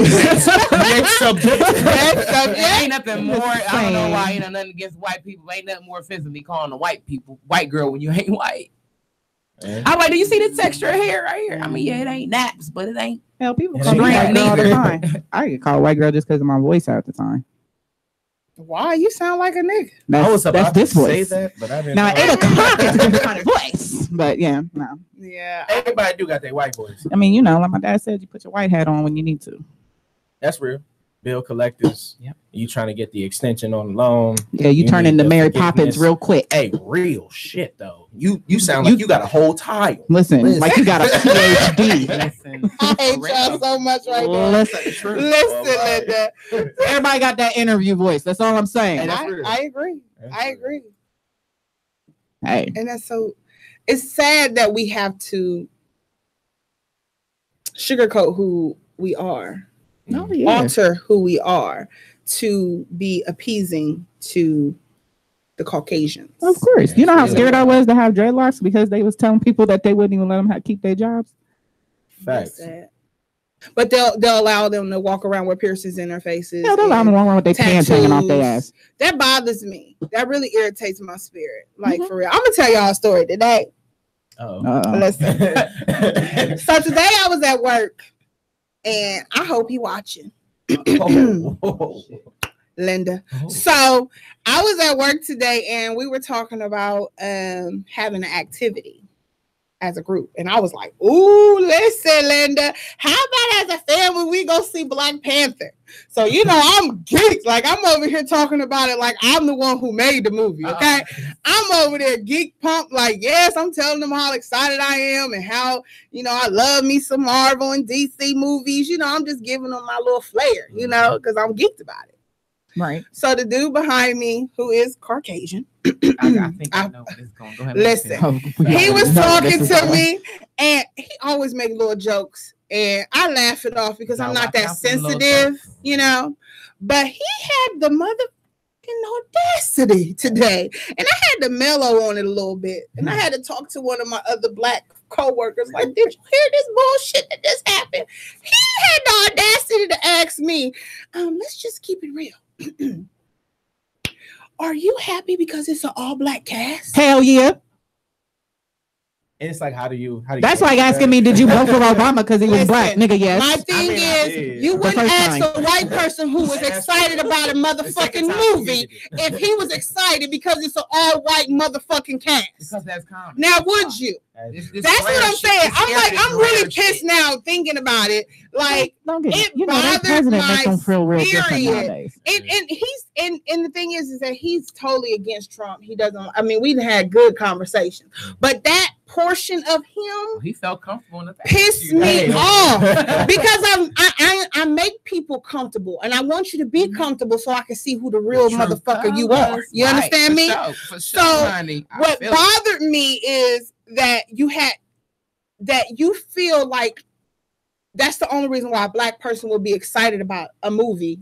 nothing more. I don't know why. Ain't nothing against white people. Ain't nothing more offensive than calling a white girl when you ain't white. I'm like, do you see the texture of hair right here? I mean, yeah, it ain't naps, but it ain't. Hell, people call me white girl all the time. I get called white girl just because of my voice at the time. Why? You sound like a nigga. That's this voice. Say that, but I didn't. Now, 8 o'clock is a different kind of voice. But yeah, no. Yeah. Everybody do got their white voice. I mean, like my dad said, you put your white hat on when you need to. That's real. Bill collectors. Yep. You trying to get the extension on the loan. Yeah, you turn into Mary Poppins real quick. Hey, real shit though. You sound like you got a whole title. Listen, like you got a PhD. Listen, I hate y'all so much right now. Listen, Linda. Everybody got that interview voice. That's all I'm saying. And I agree. I agree. Hey, and that's so. It's sad that we have to sugarcoat who we are. Alter who we are to be appeasing to the Caucasians. Of course. You know how scared I was to have dreadlocks because they was telling people that they wouldn't even let them keep their jobs. Facts. But they'll allow them to walk around with piercings in their faces. Yeah, they'll allow them to walk around with their pants hanging off their ass. That bothers me. That really irritates my spirit. Like for real. I'm gonna tell y'all a story today. Listen. So today I was at work. And I hope you watching. Linda. So I was at work today and we were talking about having an activity as a group. And I was like, ooh, listen, Linda, how about as a family we go see Black Panther? So, I'm geeked. Like, I'm over here talking about it like I'm the one who made the movie, okay? I'm over there geek pumped, like, yes, I'm telling them how excited I am and how, I love me some Marvel and DC movies. I'm just giving them my little flair, because I'm geeked about it. Right. So the dude behind me, who is Caucasian, I think I know where this is going. Go ahead. Listen, he was talking to me, and he always make little jokes, and I laugh it off because I'm not that sensitive, But he had the motherfucking audacity today, and I had to mellow on it a little bit, and I had to talk to one of my other Black co-workers, like, did you hear this bullshit that just happened? He had the audacity to ask me, let's just keep it real. Are you happy because it's an all-Black cast? Hell yeah. And it's like, how do you That's like asking me, did you vote for Obama because he was Black? Nigga, yes. My thing is, you wouldn't ask a white person who was excited about a motherfucking movie if he was excited because it's an all-white motherfucking cast. Because that's common. Now, would you? That's what I'm saying. I'm really pissed now thinking about it. Like, it bothers my spirit. And the thing is that he's totally against Trump. He doesn't. I mean, we've had good conversations, but that portion of him, he felt comfortable in the pissed me off because I make people comfortable, and I want you to be comfortable so I can see who the real motherfucker you are. You understand me? For sure, so honey, what bothered me is that you feel like that's the only reason why a Black person would be excited about a movie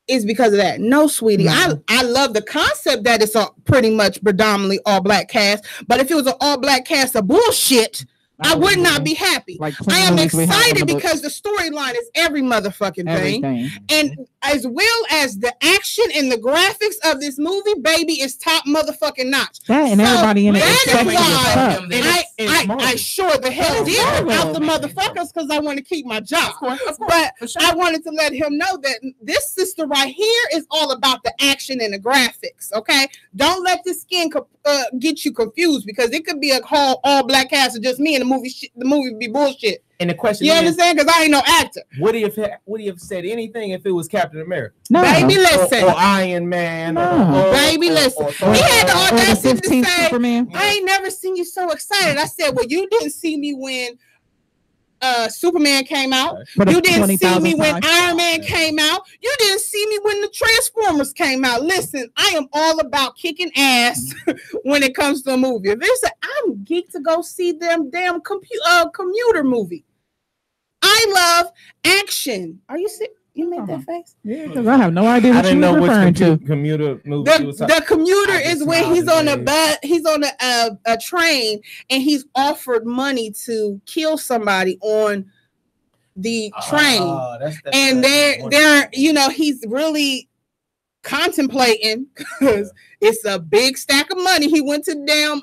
is because of that. No, sweetie. I love the concept that it's a pretty much predominantly all Black cast, but if it was an all Black cast of bullshit, I would not be happy. I am excited because the storyline is every motherfucking thing. And as well as the action and the graphics of this movie, baby, is top motherfucking notch. And everybody in it. That is why I sure the hell did out the motherfuckers because I want to keep my job. Of course. But I wanted to let him know that this sister right here is all about the action and the graphics, okay? Don't let the skin get you confused because it could be a whole all Black cast of just me in the movie the movie would be bullshit. And the question you understand? Because I ain't no actor. Would he have said anything if it was Captain America? No. Baby, listen. Or Iron Man. Baby, listen. He had the audacity to say, Superman. I ain't never seen you so excited. I said, well, you didn't see me when Superman came out. You didn't see me when Iron Man came out. You didn't see me when the Transformers came out. Listen, I am all about kicking ass when it comes to a movie. If it's I'm geeked to go see them damn commuter movie. I love action. Are you sick? You made that face? Yeah, because I have no idea what you were referring to. Commuter movie. The commuter is when he's on a bus, he's on a train, and he's offered money to kill somebody on the train. And they're he's really contemplating because it's a big stack of money. He went to the damn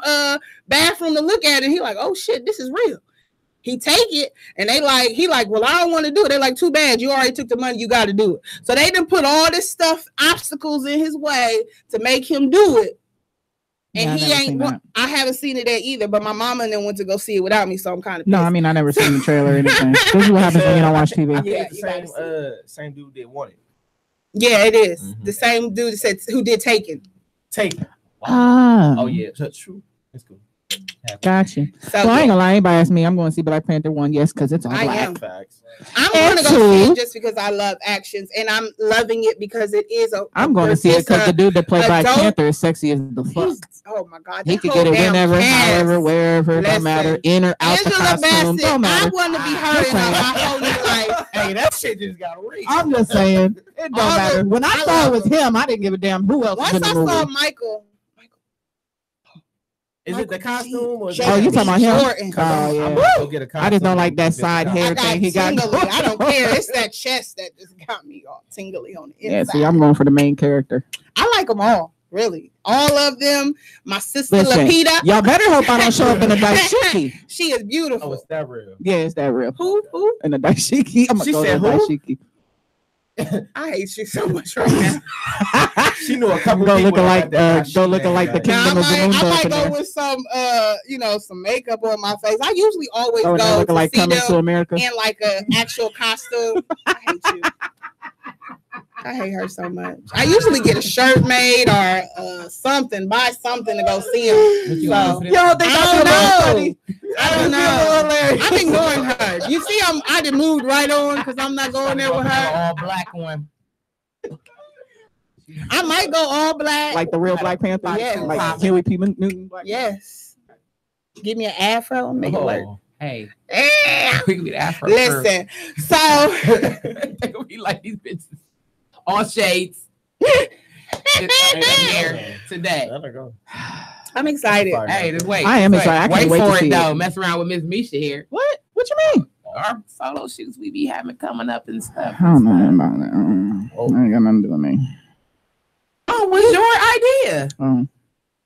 bathroom to look at it. He like, oh shit, this is real. He take it and he like, well, I don't want to do it. They're like, too bad. You already took the money. You got to do it. So they done put all this stuff, obstacles in his way to make him do it. And he ain't. I haven't seen it there either. But my mama and then went to go see it without me, so I'm kind of. No, I mean I never seen the trailer or anything. This is what happens when you don't watch TV. Yeah, same dude did Want It. Yeah, it is the same dude that said who did Taken. Wow. Oh yeah, that's true. That's cool. Gotcha. So I ain't gonna lie, anybody ask me, I'm going to see Black Panther 1, yes, because it's all black. Facts. I'm going to go see it just because I love actions, and I'm loving it because it is I'm going to see it because the dude that played Black Panther is sexy as the fuck. Oh my god, he could get it whenever, however, wherever, no matter, in or out the costume, don't matter. I want to be heard my whole life. Hey, that shit just got real. I'm just saying, it don't matter. When I saw it was him, I didn't give a damn who else was in the movie. Once I saw Michael. Is it the costume? Or you talking about him? Oh yeah. I just don't like that side hair thing he got. I don't care. It's that chest that just got me all tingly on the inside. Yeah, see, I'm going for the main character. I like them all, really. All of them. My sister Lapita. Y'all better hope I don't show up in a dashiki. She is beautiful. Oh, is that real? Yeah, it's that real. Who? In the dashiki. I'm gonna go to dashiki. I hate you so much right now. She knew a couple don't people looking like the Kingdom of Zamunda. I might go with some some makeup on my face. I usually always go looking like Coming to America in like an actual costume. I hate you. I hate her so much. I usually get a shirt made or something, buy something to go see him. So, I don't know. I've been ignoring her. You see, I done moved right on because I'm not going there with her. All black one. I might go all black, like the real Black Panther. Yeah, like Huey P. Newton. Yes. Give me an afro and make it work. Hey, we can be the afro. Listen, so they gonna be like these bitches. All shades. Here today. I'm excited. Hey, just wait. I am excited. I can't wait for to see it though. it. Mess around with Miss Misha here. What you mean? Our solo shoots we be having coming up and stuff. I don't know about that. I ain't got nothing to do with me. Oh, what's your idea?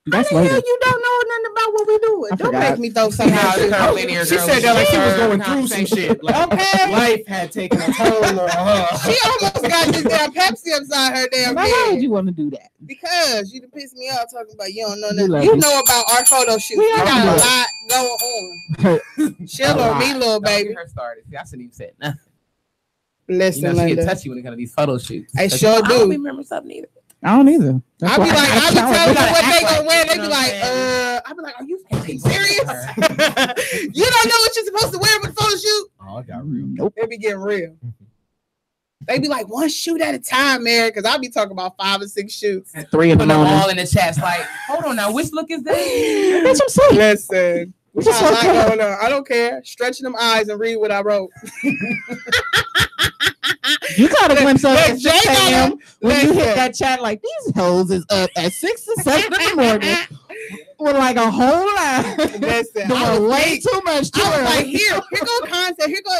That's how the hell you don't know nothing about what we doing? Don't make me throw something out. She said that like she was going through some shit. Like, okay. Life had taken a toll on her. She almost got this damn Pepsi upside her damn head. Why would you want to do that? Because you done pissed me off talking about you don't know nothing. You know about our photo shoot. We got a lot going on. Chill on me, little baby. Her started. See, I shouldn't even say nothing. Listen, she get touchy when it comes to these photo shoots. I sure do. I don't remember something either. I don't either. I be telling them what they gonna wear. They be like, I be like, are you fucking serious? You don't know what you're supposed to wear for the photo shoot? Oh, I got real. Nope. They be getting real. They be like, one shoot at a time, man. Because I'll be talking about 5 or 6 shoots. 3 in the morning. All in the chats. Like, hold on now, which look is that? That's what I'm saying. Listen, I don't care. Stretching them eyes and read what I wrote. You caught a glimpse of it, Sam, when you hit that chat like these hoes is up at 6 or 7 in the morning with like a whole line. Listen, doing way too much. I was like, here go concept. Here go.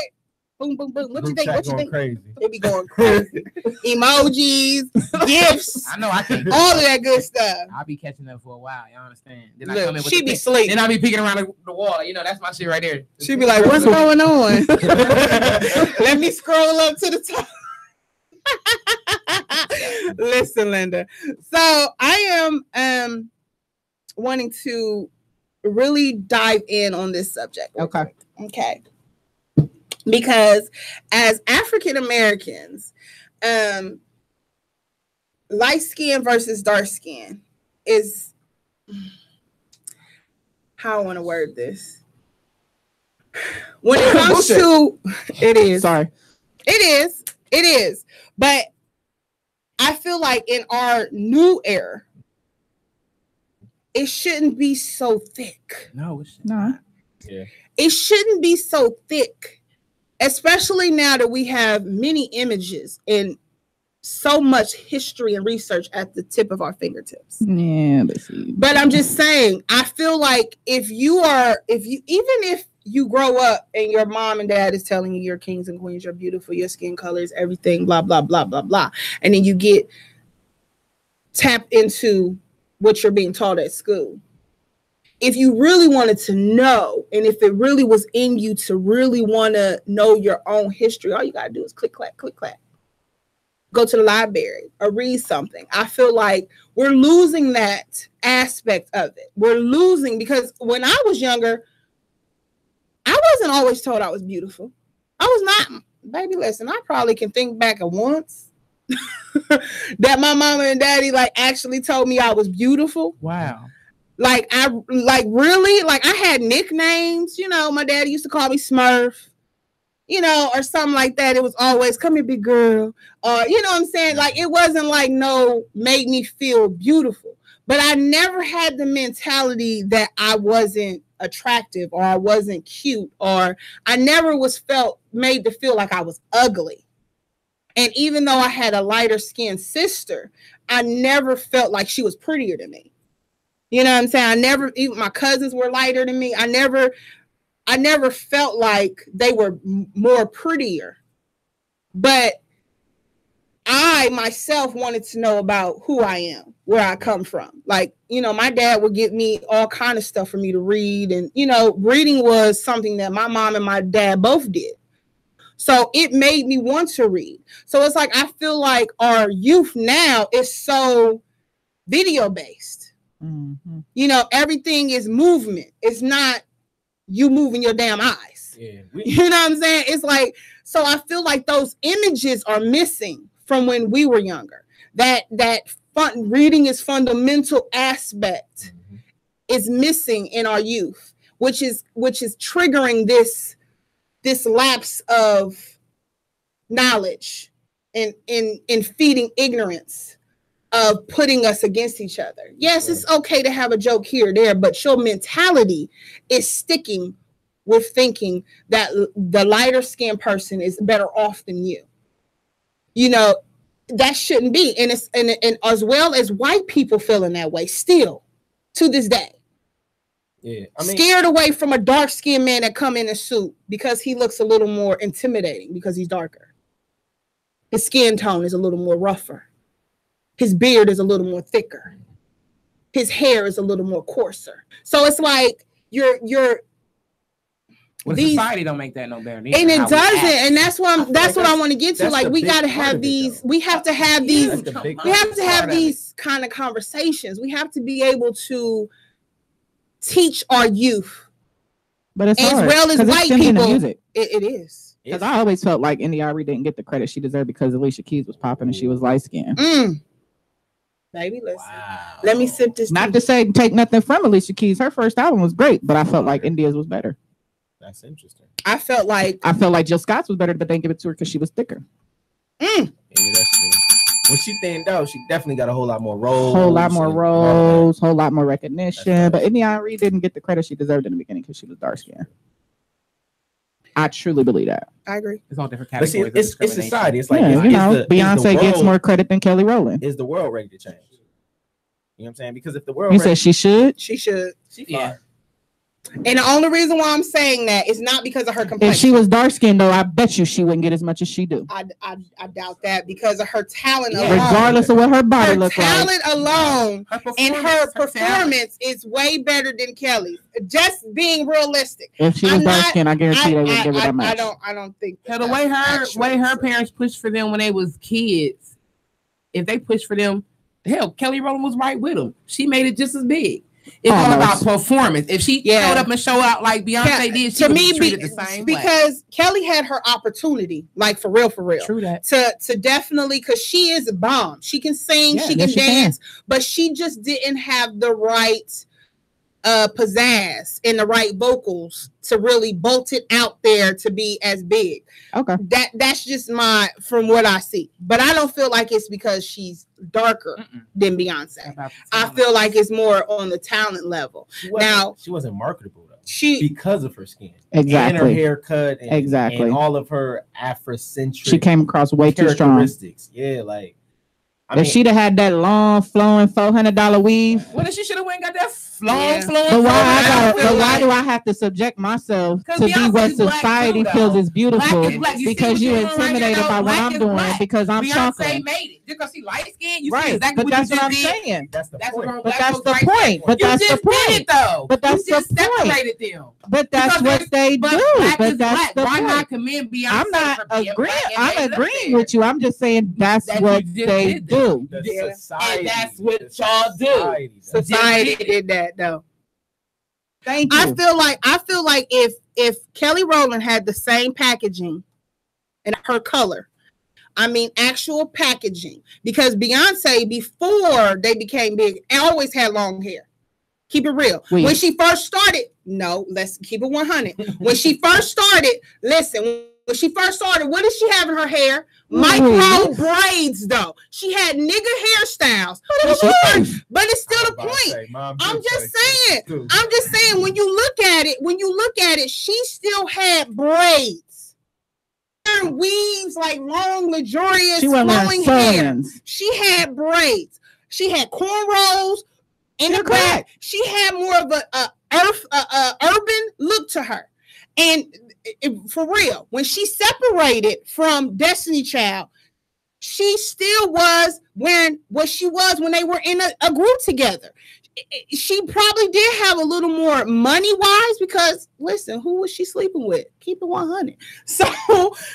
Boom, boom, boom. What you think? What you think? Crazy. They be going crazy. Emojis, gifts. I know I can. All of that good stuff. I'll be catching up for a while. You understand? Then Look, I come in with she be sleep. Then I'll be peeking around the wall. You know, that's my shit right there. She be like, what's going on? Let me scroll up to the top. Listen, Linda. So I am wanting to really dive in on this subject. Okay. Because as African Americans, light skin versus dark skin is how I want to word this. When it comes to it is. But I feel like in our new era, it shouldn't be so thick. No, it's not. Yeah. It shouldn't be so thick, especially now that we have many images and so much history and research at the tip of our fingertips. Yeah, but I'm just saying, I feel like if you grow up and your mom and dad is telling you you're kings and queens, you're beautiful, your skin color is everything, blah, blah, blah, blah, blah. And then you get tapped into what you're being taught at school. If you really wanted to know, and if it really was in you to really want to know your own history, all you got to do is click, clack, click, clack. Go to the library or read something. I feel like we're losing that aspect of it. We're losing because when I was younger, I wasn't always told I was beautiful. I was not. Baby, listen, I probably can think back at once that my mama and daddy actually told me I was beautiful. Wow. I had nicknames, my daddy used to call me Smurf, or something like that. It was always, come here, big girl. Or, you know what I'm saying? It wasn't made me feel beautiful, but I never had the mentality that I wasn't attractive or I wasn't cute, or I never was made to feel like I was ugly. And even though I had a lighter skinned sister, I never felt like she was prettier than me. You know what I'm saying? Even my cousins were lighter than me. I never felt like they were more prettier. But I myself wanted to know about who I am, where I come from. My dad would give me all kind of stuff for me to read. And, reading was something that my mom and my dad both did. So it made me want to read. So it's I feel like our youth now is so video based. Mm-hmm. Everything is movement. It's not you moving your damn eyes. Yeah, you know what I'm saying? It's so I feel like those images are missing from when we were younger. That reading is fundamental aspect is missing in our youth, which is triggering this lapse of knowledge and in feeding ignorance of putting us against each other. Yes, it's okay to have a joke here or there, but your mentality is sticking with thinking that the lighter skinned person is better off than you. That shouldn't be. And it's and as well as white people feeling that way still to this day. Yeah, scared away from a dark skinned man that come in a suit because he looks a little more intimidating because he's darker. His skin tone is a little more rougher. His beard is a little more thicker. His hair is a little more coarser. So it's society don't make that no better. And it doesn't. And that's what I want to get to. We got to have these. We have to have these. We have to have these kind of conversations. We have to be able to teach our youth, but it's as hard, well as white people. It is. Because I always felt like India Ari didn't get the credit she deserved because Alicia Keys was popping and she was light skinned. Baby, listen. Wow. Let me sip this. Not to say take nothing from Alicia Keys. Her first album was great, but I felt like India's was better. That's interesting. I felt like Jill Scott's was better, but they didn't give it to her because she was thicker. Yeah, that's true. When she thinned out, she definitely got a whole lot more roles. Whole lot more recognition. But India Ari didn't get the credit she deserved in the beginning because she was dark skinned. I truly believe that. I agree. It's all different categories. It's society. It's Beyonce gets more credit than Kelly Rowland. Is the world ready to change? You know what I'm saying? Because if the world, you said she should. She should. Yeah. And the only reason why I'm saying that is not because of her complexion. If she was dark skinned, though, I bet you she wouldn't get as much as she do. I doubt that because of her talent alone. Regardless of what her body looks like. Her talent alone and her performance is way better than Kelly's. Just being realistic. If she was dark skinned, I guarantee they wouldn't give her that much. I don't think so. The way her parents pushed for them when they was kids, if they pushed for them, hell, Kelly Rowland was right with them. She made it just as big. It's all about performance. If she showed up and show out like Beyonce did, she would be treated the same way. Because Kelly had her opportunity, like for real. True that. To definitely, because she is a bomb. She can sing, she can dance, but she just didn't have the right pizzazz and the right vocals to really bolt it out there to be as big. Okay. That's just from what I see. But I don't feel like it's because she's darker than Beyonce. I feel like it's more on the talent level. She wasn't marketable though. Because of her skin. Exactly. And her haircut and all of her Afrocentric. She came across way too strong. Yeah, like if she'd have had that long flowing $400 weave. Well, then she should have went and got that flowing. But why do I have to subject myself to be what society feels is beautiful? Because you're intimidated by what I'm doing because I'm chocolate. Beyonce made it. Just because she light skinned, you right? See exactly but that's what I'm saying. That's the point. But that's the point. But that's the point. Though. But that's the separated them. But that's what they do. But that's the point. Why not commend Beyonce? I'm not agreeing. I'm agreeing with you. I'm just saying that's what they do. And that's what y'all do. Society did that though. Thank you. I feel like if Kelly Rowland had the same packaging and her color, I mean actual packaging, because Beyonce before they became big always had long hair. Keep it real. Wait. When she first started, let's keep it 100. When she first started, when she first started, what did she have in her hair? Micro braids, though. She had nigga hairstyles. But it's still the point. I'm just saying, when you look at it, she still had braids. And weaves, like long, luxurious, flowing hair. She had braids. She had cornrows in the back. She had more of a urban look to her. And for real, when she separated from Destiny Child, she still was wearing what she was when they were in a group together. She probably did have a little more money-wise because, listen, who was she sleeping with? Keep it 100. So,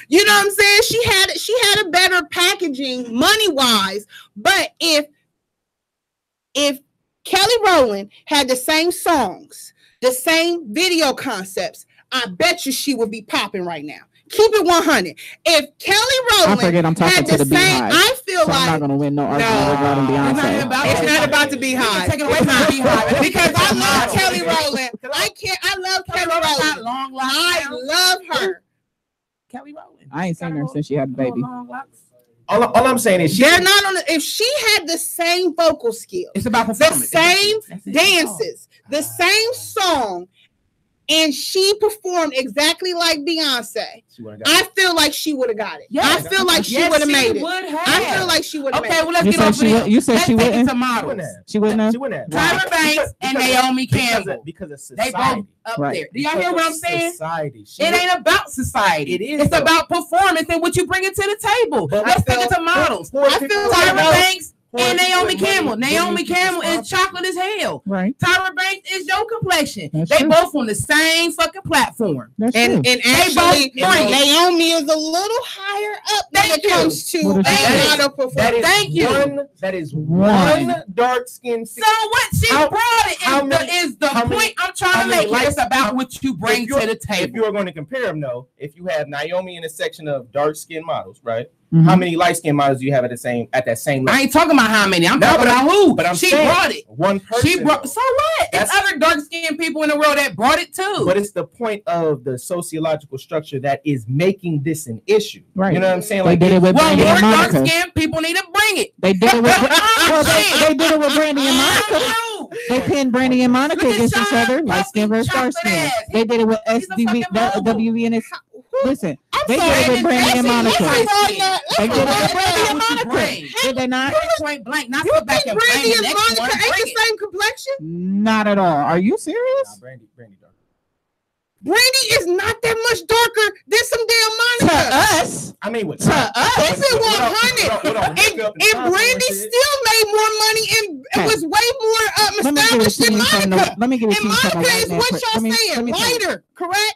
you know what I'm saying? She had a better packaging money-wise. But if Kelly Rowland had the same songs, the same video concepts, I bet you she would be popping right now. Keep it 100. If Kelly Rowland had the same, I feel like I'm not gonna win no argument regarding Beyonce. It's not about the Beehive. Take it away from the Beehive because I love Kelly Rowland. I love Kelly Rowland. I love her. Kelly Rowland. I ain't seen her since she had a baby. All I'm saying is they're not on. If she had the same vocal skills, it's about the same dances, the same song. And she performed exactly like Beyonce. I feel like she would have got it. Yes. I feel like she would have made it. I feel like she would have made it. Okay, well, let's get off of it. You said she wouldn't? She wouldn't have? She wouldn't have. Tyra Banks and Naomi Campbell. Because of society. They both up there. Do y'all hear what I'm saying? Society. It ain't about society. It is. It's about performance and what you bring it to the table. Let's take it to models. I feel Tyra Banks and Naomi Campbell. Naomi Campbell is chocolate as hell. Right. Tyra Banks is your complexion. They both on the same fucking platform. And actually, Naomi is a little higher up when it comes to model performance. Thank you. That is one dark skin. So what she brought is the point I'm trying to make. It's about what you bring to the table. If you are going to compare them, though, if you have Naomi in a section of dark skin models, right? Mm-hmm. How many light skin models do you have at that same level? I ain't talking about how many. I'm talking about who. But she brought it. One person. She brought. So what? There's other dark skinned people in the world that brought it too. But it's the point of the sociological structure that is making this an issue. Right. You know what I'm saying? They did it with Brandy and Monica. Dark skinned people need to bring it. They did it with. They did it with Brandy and Monica. They pinned Brandy and Monica against each other, light skin versus dark skin. They did it with WV and its. Listen, they did it with Brandy and Monica. They did it with Brandy and Monica. Did they not? Point blank. Not you think Brandy and Monica ain't the same complexion? Not at all. Are you serious? Brandy dark. Brandy is not that much darker than some damn Monica. To us. I mean, to us. Keep it 100. If Brandy still made more money and was way more established than Monica. Let me give you and Monica is what y'all saying, lighter, correct?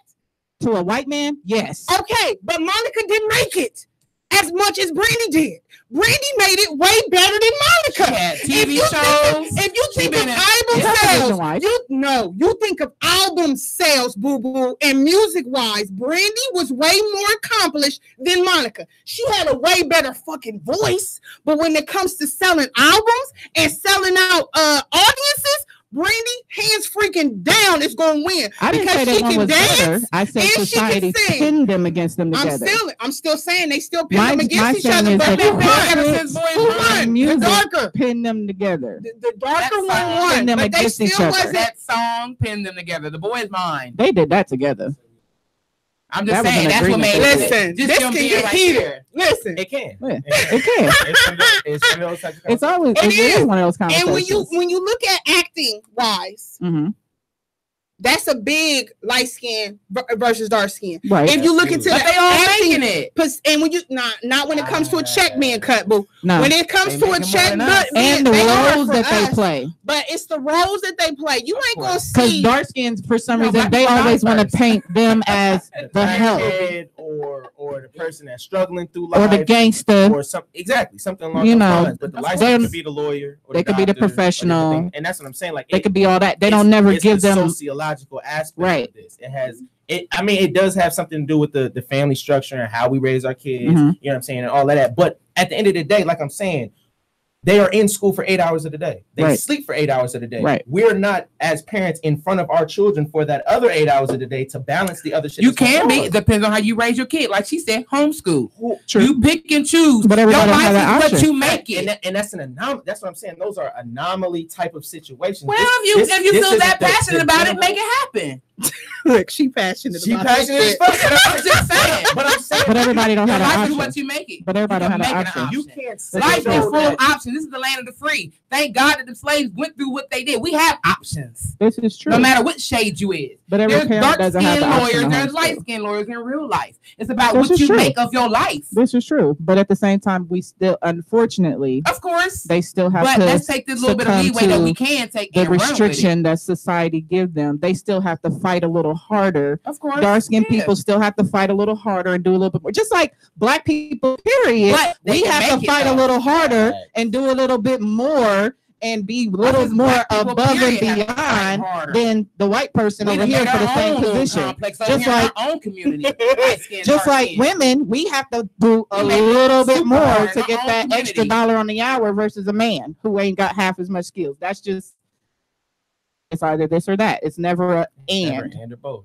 To a white man, yes. Okay, but Monica didn't make it. as much as Brandy did. Brandy made it way better than Monica. Yeah, TV shows. If you think of album sales, you think of album sales, boo boo, and music wise, Brandy was way more accomplished than Monica. She had a way better fucking voice, but when it comes to selling albums and selling out audiences, Brandy, hands freaking down, is gonna win. I didn't say that one was better. I said society pinned them against them together. I'm still saying they still pin them against each other. But who won? The darker pin them together. The darker one won, them but they against each still other. wasn't. That song pinned them together. The Boy Is Mine. They did that together. I'm just saying that's what made it. Listen, this can get heated. Listen, it can. Yeah, it can. It's one of those types of it's always it is one of those conversations. And when you look at acting wise, that's a big light skin versus dark skin. Right. If you look into but they all making it. And when you not when it comes to a check man cut, boo. No. When it comes to a check man, and the roles that they play. But it's the roles that they play. You ain't gonna see because dark skins for some reason they always want to paint them as the help or the person that's struggling through life, or the gangster, or something along those lines. But the life could be the lawyer, or they could be the professional, and that's what I'm saying. Like they could be all that. They don't never give them sociological aspect of this. It has it does have something to do with the family structure and how we raise our kids. You know what I'm saying, and all of that. But at the end of the day, like I'm saying, they are in school for 8 hours of the day. They sleep for 8 hours of the day. Right. We're not, as parents, in front of our children for that other 8 hours of the day to balance the other shit. You can be. It depends on how you raise your kid. Like she said, homeschool. True. You pick and choose. But everybody has that option. What you make it. And that's an anomaly. That's what I'm saying. Those are anomaly type of situations. Well, if you feel that passionate about it, make it happen. Look, she passionate. She passionate as fuck. I'm just saying. But everybody don't have an option. What you make it. But everybody don't have an option. You can't. Life is full of options. This is the land of the free. Thank God that the slaves went through what they did. We have options. This is true. No matter what shade you is. But there's dark-skinned lawyers. There's light-skinned lawyers in real life. It's about what you make of your life. This is true. But at the same time, we still, unfortunately, of course, they still have but to. Let's take this little bit of leeway that we can take. The restriction that society give them, they still have to fight a little harder. Of course, dark-skinned people still have to fight a little harder and do a little bit more. Just like black people, period. We have to fight a little harder and do a little bit more. And be a little more above and beyond than the white person over here for the same position. Just like our own community, just like women, we have to do a little bit more to get that extra dollar on the hour versus a man who ain't got half as much skills. That's just, it's either this or that. It's never and or both.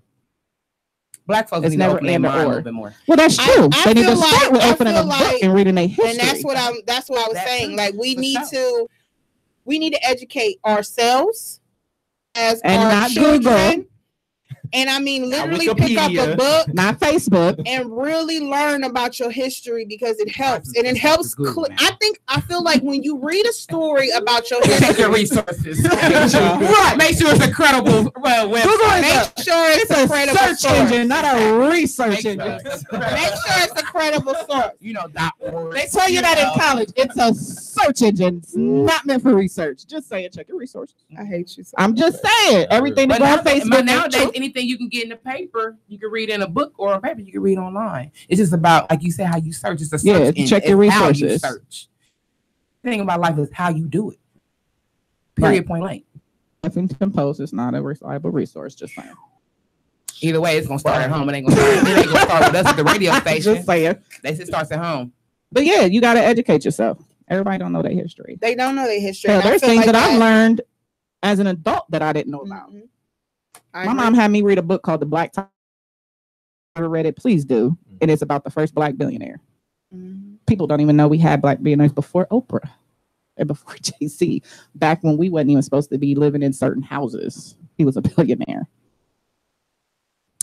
Black folks need to open their mind a little bit more. Well, that's true. They need to start with opening a book and reading their history. And that's what I was saying. Like we need to educate ourselves as our children. Google. And I mean, literally pick up a book, not Facebook, and really learn about your history because it helps. And it helps. I feel like when you read a story about your history, check your resources. Right. Make sure it's a credible website. Make sure it's a credible search engine, not a research engine. Make sure it's a credible source. You know that. They tell you that in college. It's a search engine. It's not meant for research. Just say it. Check your resources. I hate you. I'm just saying everything that's on Facebook nowadays. Anything you can get in the paper, you can read in a book, or a paper you can read online. It's just about, like you said, how you search. It's a search engine. Check your resources. How you search. The thing about life is how you do it. Period. Point blank. Huffington Post is not a reliable resource. Just saying. Either way, it's gonna start at home. It ain't gonna start with us at the radio station. Just saying. They say it starts at home. But yeah, you got to educate yourself. Everybody don't know their history. They don't know their history. Yeah, there's things that I've learned as an adult that I didn't know about. My mom had me read a book called The Black Tiger. Never read it. Please do. And it's about the first black billionaire. People don't even know we had black billionaires before Oprah and before Jay-Z. Back when we wasn't even supposed to be living in certain houses, he was a billionaire.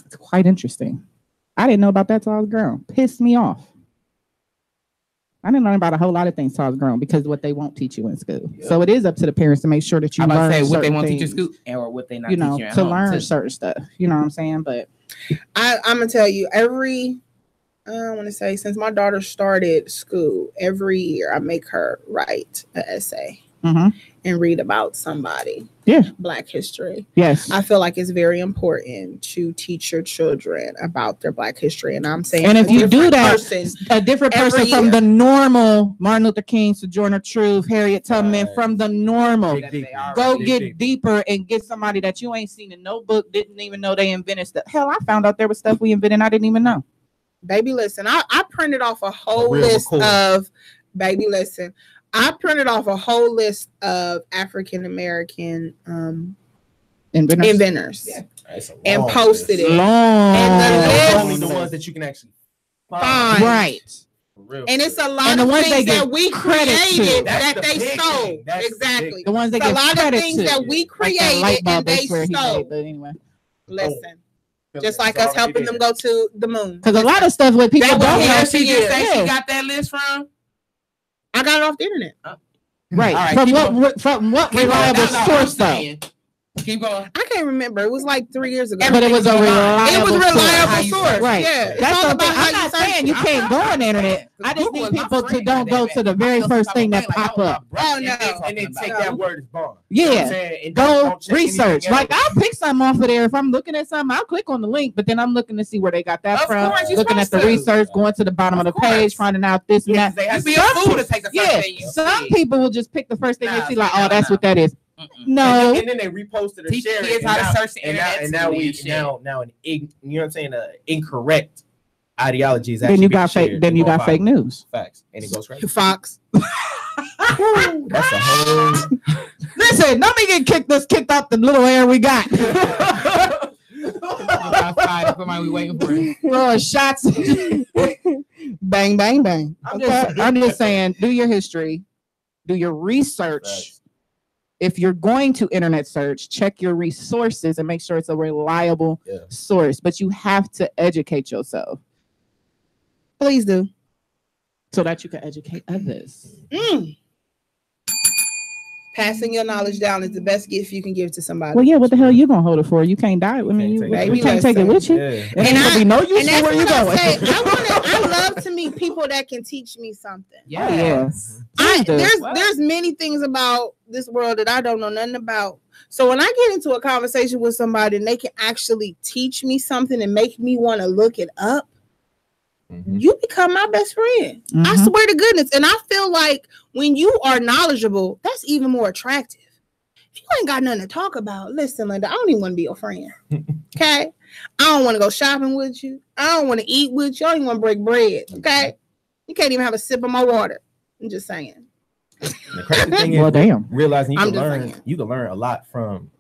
It's quite interesting. I didn't know about that till I was grown. Pissed me off. I didn't learn about a whole lot of things till I was grown because of what they won't teach you in school. Yeah. So it is up to the parents to make sure that you learn what they won't teach you in school or what they not teach you at to home learn certain stuff. You know what I'm saying? But I'm gonna tell you, I want to say since my daughter started school, every year I make her write an essay and read about somebody. Yeah. Black history. Yes. I feel like it's very important to teach your children about their Black history. And I'm saying, and if you do that, a different every person from year. the normal Martin Luther King, Sojourner Truth, Harriet Tubman, from the normal, go get deeper and get somebody that you ain't seen in no book, didn't even know they invented stuff. Hell, I found out there was stuff we invented I didn't even know. Baby, listen, I printed off a whole list of, baby, listen, I printed off a whole list of African American inventors Yeah. and posted it. And only the ones that you can actually find. Right. And it's a lot of things that we created that they stole. Exactly. The ones that a lot of things that we created and they stole. Anyway. Listen. Just like us helping them go to the moon. Because a lot of stuff with people don't know. She just say she got that list from? I got it off the internet. Right. Right. From what reliable source though? Keep going. I can't remember. It was like 3 years ago. But it was a reliable source. Right. Yeah. That's all about. I'm not saying you can't go on the internet. I just need people to don't go to the very first thing that pop up. Oh no. And then take that word as bond. Yeah. Go research. Like I'll pick something off of there. If I'm looking at something, I'll click on the link, but then I'm looking to see where they got that from. Looking at the research, going to the bottom of the page, finding out this and that. Some people will just pick the first thing they see, like, oh, that's what that is. No, and then they reposted or shared it. How to search the internet. And now you know what I'm saying? Incorrect ideology is actually then you got fake news. Facts, and it goes right. Fox. That's a whole. Listen, don't be getting kicked out the little air we got. We waiting for it. Throwing shots. Bang, bang, bang. I'm just saying, do your history, do your research. Right. If you're going to internet search, check your resources and make sure it's a reliable source. But you have to educate yourself. Please do. So that you can educate others. Passing your knowledge down is the best gift you can give to somebody. Well, yeah, what the hell you gonna hold it for? You can't die. I mean, you can't take it with you. Yeah. And there'll be no use for where you going. I love to meet people that can teach me something. Yes. There's many things about this world that I don't know nothing about. So when I get into a conversation with somebody and they can actually teach me something and make me want to look it up, you become my best friend. I swear to goodness. And I feel like when you are knowledgeable, that's even more attractive. If you ain't got nothing to talk about, listen, Linda, I don't even want to be your friend. Okay? I don't want to go shopping with you. I don't want to eat with you. I don't even want to break bread. Okay? You can't even have a sip of my water. I'm just saying. The crazy thing is, realizing you can learn a lot from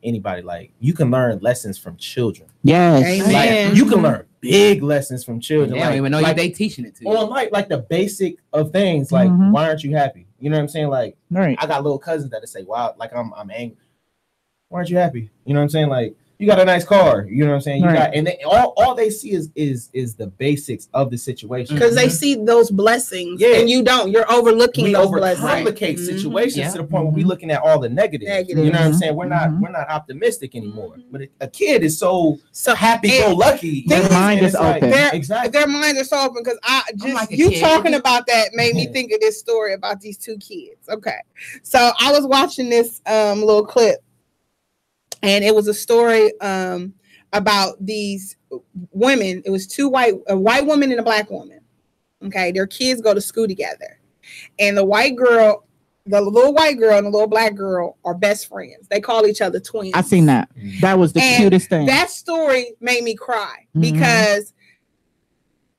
anybody. Like you can learn lessons from children. Yes. Like, you can learn big lessons from children. They don't even know they teaching it to you. On like the basic of things. Like why aren't you happy? You know what I'm saying? Like I got little cousins that say, wow, like I'm angry. Why aren't you happy? You know what I'm saying? Like you got a nice car. You know what I'm saying? You got, and all they see is the basics of the situation because they see those blessings, and you don't. You're overlooking those blessings. Complicate situations to the point where we're looking at all the negatives. You know what I'm saying? We're not optimistic anymore. But a kid is so happy-go-lucky. Their mind is open. Their mind is so open because you talking about that made me think of this story about these two kids. Okay, so I was watching this little clip. And it was a story about these women. It was a white woman and a black woman. Okay, their kids go to school together. And the little white girl and the little black girl are best friends. They call each other twins. I seen that. That was the cutest thing. That story made me cry because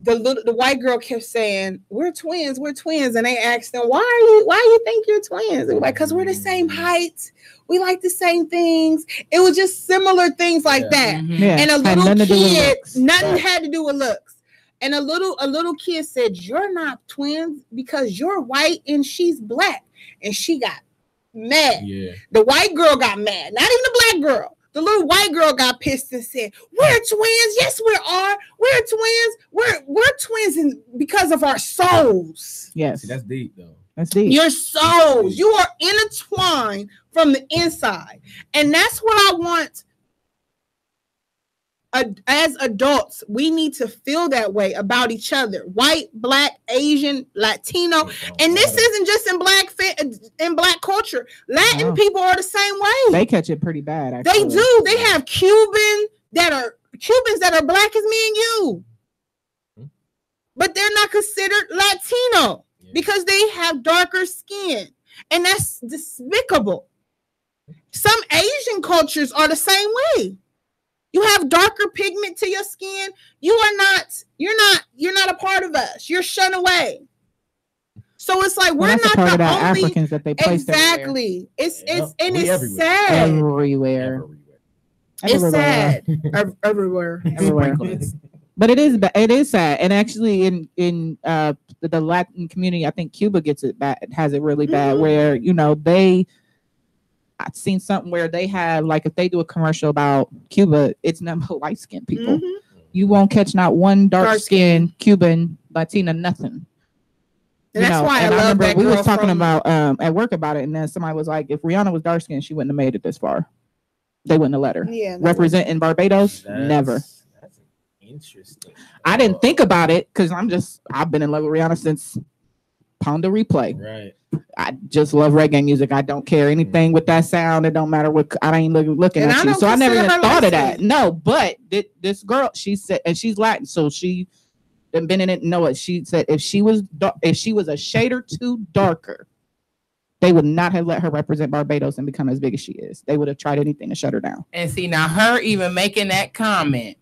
the white girl kept saying, we're twins. And they asked them, why you think you're twins? They were like, because we're the same height. We like the same things. It was just similar things like that. Yeah. And a little kid, nothing had to do with looks. And a little kid said, you're not twins because you're white and she's black. And she got mad. Yeah. The white girl got mad. Not even the black girl. The little white girl got pissed and said, we're twins. Yes, we are. We're twins. We're twins because of our souls. Yes. See, that's deep, though. That's deep. Your souls. You are intertwined from the inside. And that's what I want as adults, we need to feel that way about each other. White, black, Asian, Latino, and this isn't just in black culture. Latin people are the same way. They catch it pretty bad. Actually. They do. They have Cubans that are black as me and you, but they're not considered Latino because they have darker skin, and that's despicable. Some Asian cultures are the same way. You have darker pigment to your skin. You're not a part of us. You're shunned away. So it's like we're not part the of that only Africans that they place exactly. It's everywhere. sad. Everywhere. It's sad. Everywhere. But it is sad. And actually in the Latin community, I think Cuba gets it bad, has it really bad, where I've seen something where they have, like, if they do a commercial about Cuba, it's not light skinned people. You won't catch not one dark skinned Cuban, Latina, nothing. And that's why I love remember that we girl was talking about at work about it, and then somebody was like, if Rihanna was dark skinned, she wouldn't have made it this far. They wouldn't have let her. Yeah, representing Barbados, never. That's interesting. I didn't think about it because I've been in love with Rihanna since Pound to Replay. Right. I just love reggae music. I don't care anything with that sound. It don't matter what. I ain't looking at you. So I never even thought of that. No, but this girl, she said, and she's Latin, so she been in it. Know it. She said if she was a shade or two darker, they would not have let her represent Barbados and become as big as she is. They would have tried anything to shut her down. And see, now her even making that comment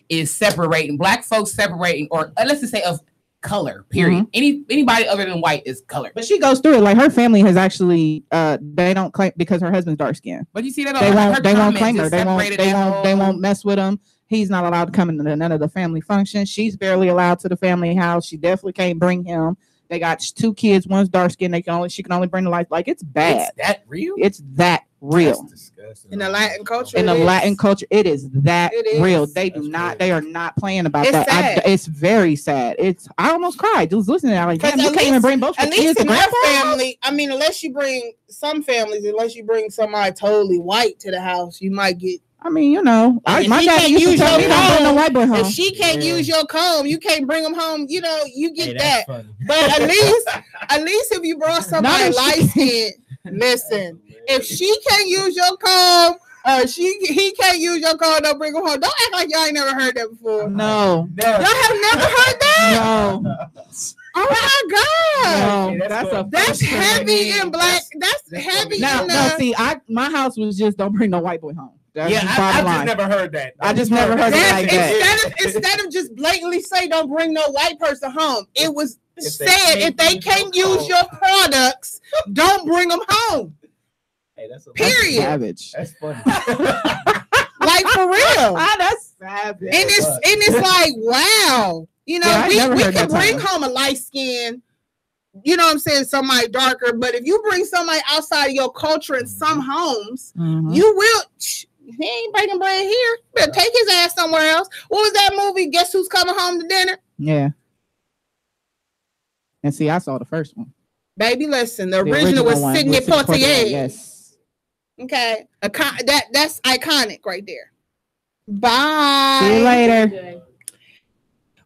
is separating black folks, or let's just say of color, period. Anybody other than white is color. But she goes through it. Like, her family has actually they don't claim, because her husband's dark skinned. But you see that they won't claim her. They won't mess with him. He's not allowed to come into none of the family functions. She's barely allowed to the family house. She definitely can't bring him. They got 2 kids. One's dark skinned. She can only bring to life. Like, it's bad. It's that real? It's that real. That's disgusting. In the Latin culture. Latin culture, it is that real. They do not. They are not playing about that. Sad. It's very sad. I almost cried just listening to that. Like, damn, you can't even bring both your kids to grandpa. Family. I mean, unless you bring somebody totally white to the house, you might get. I mean, my dad used to tell me don't bring no white boy home. If she can't use your comb, you can't bring them home. You get that. Funny. But at least if you brought somebody light skinned, listen. If she can't use your comb, he can't use your comb, don't bring him home. Don't act like y'all ain't never heard that before. No. Y'all have never heard that? No. Oh my God! No, that's heavy in black. That's heavy. No, see, my house was just don't bring no white boy home. That's I just never heard that. I just never heard it like that. Instead of just blatantly say don't bring no white person home, it was said if they can't use your products, don't bring them home. Hey, that's period. Savage. That's funny. Like, for real. That's savage. And it's like, wow. We can bring home a light skin, somebody darker, but if you bring somebody outside of your culture in some homes, you will. He ain't breaking bread here. Better take his ass somewhere else. What was that movie? Guess Who's Coming Home to Dinner? Yeah. And see, I saw the first one. Baby, listen, the original was Sidney Poitier. Yes. Okay. That's iconic right there. Bye. See you later.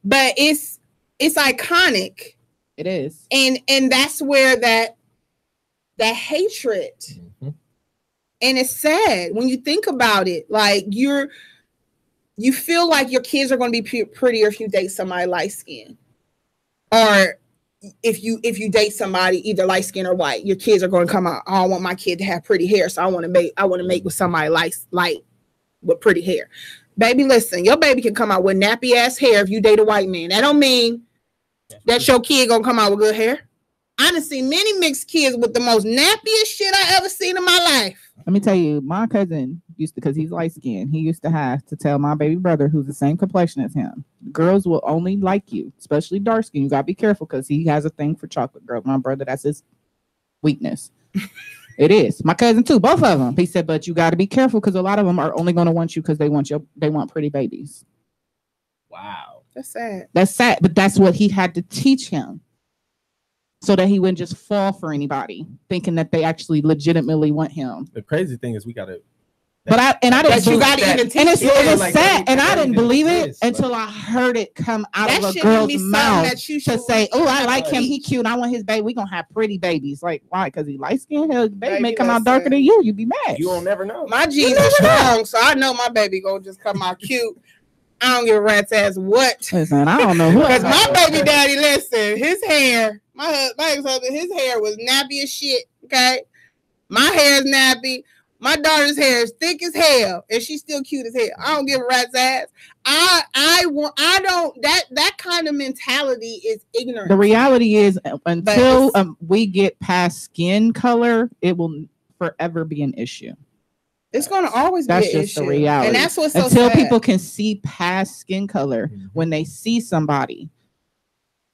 But it's iconic. It is. And that's where that hatred. And it's sad when you think about it. Like, you feel like your kids are going to be prettier if you date somebody light skinned, or if you date somebody either light skinned or white, your kids are going to come out. Oh, I want my kid to have pretty hair, so I want to make with somebody light with pretty hair. Baby, listen, your baby can come out with nappy ass hair if you date a white man. That don't mean that your kid gonna come out with good hair. I done seen many mixed kids with the most nappiest shit I ever seen in my life. Let me tell you, my cousin because he's light skinned, he used to have to tell my baby brother, who's the same complexion as him, girls will only like you, especially dark skin. You gotta be careful because he has a thing for chocolate girls. My brother, that's his weakness. It is. My cousin too, both of them. He said, but you got to be careful because a lot of them are only going to want you because they want pretty babies. Wow. That's sad. That's sad, but that's what he had to teach him so that he wouldn't just fall for anybody thinking that they actually legitimately want him. The crazy thing is we got to But I didn't. You got to even teach. And it's like sad, and I didn't believe it until I heard it come out of a girl's mouth to say, "Oh, I like him. He cute. I want his baby. We gonna have pretty babies." Like, why? Because he light skinned. His baby may come out darker than you. You be mad. You won't never know. My genes are strong, so I know my baby gonna just come out cute. I don't give a rat's ass what. Listen, I don't know who. Because my baby daddy, listen, his hair, my ex-husband, his hair was nappy as shit. Okay, my hair is nappy. My daughter's hair is thick as hell, and she's still cute as hell. I don't give a rat's ass. I don't. That kind of mentality is ignorant. The reality is, until we get past skin color, it will forever be an issue. It's going to always be an issue. That's just the reality. And that's what's so until sad. People can see past skin color, when they see somebody,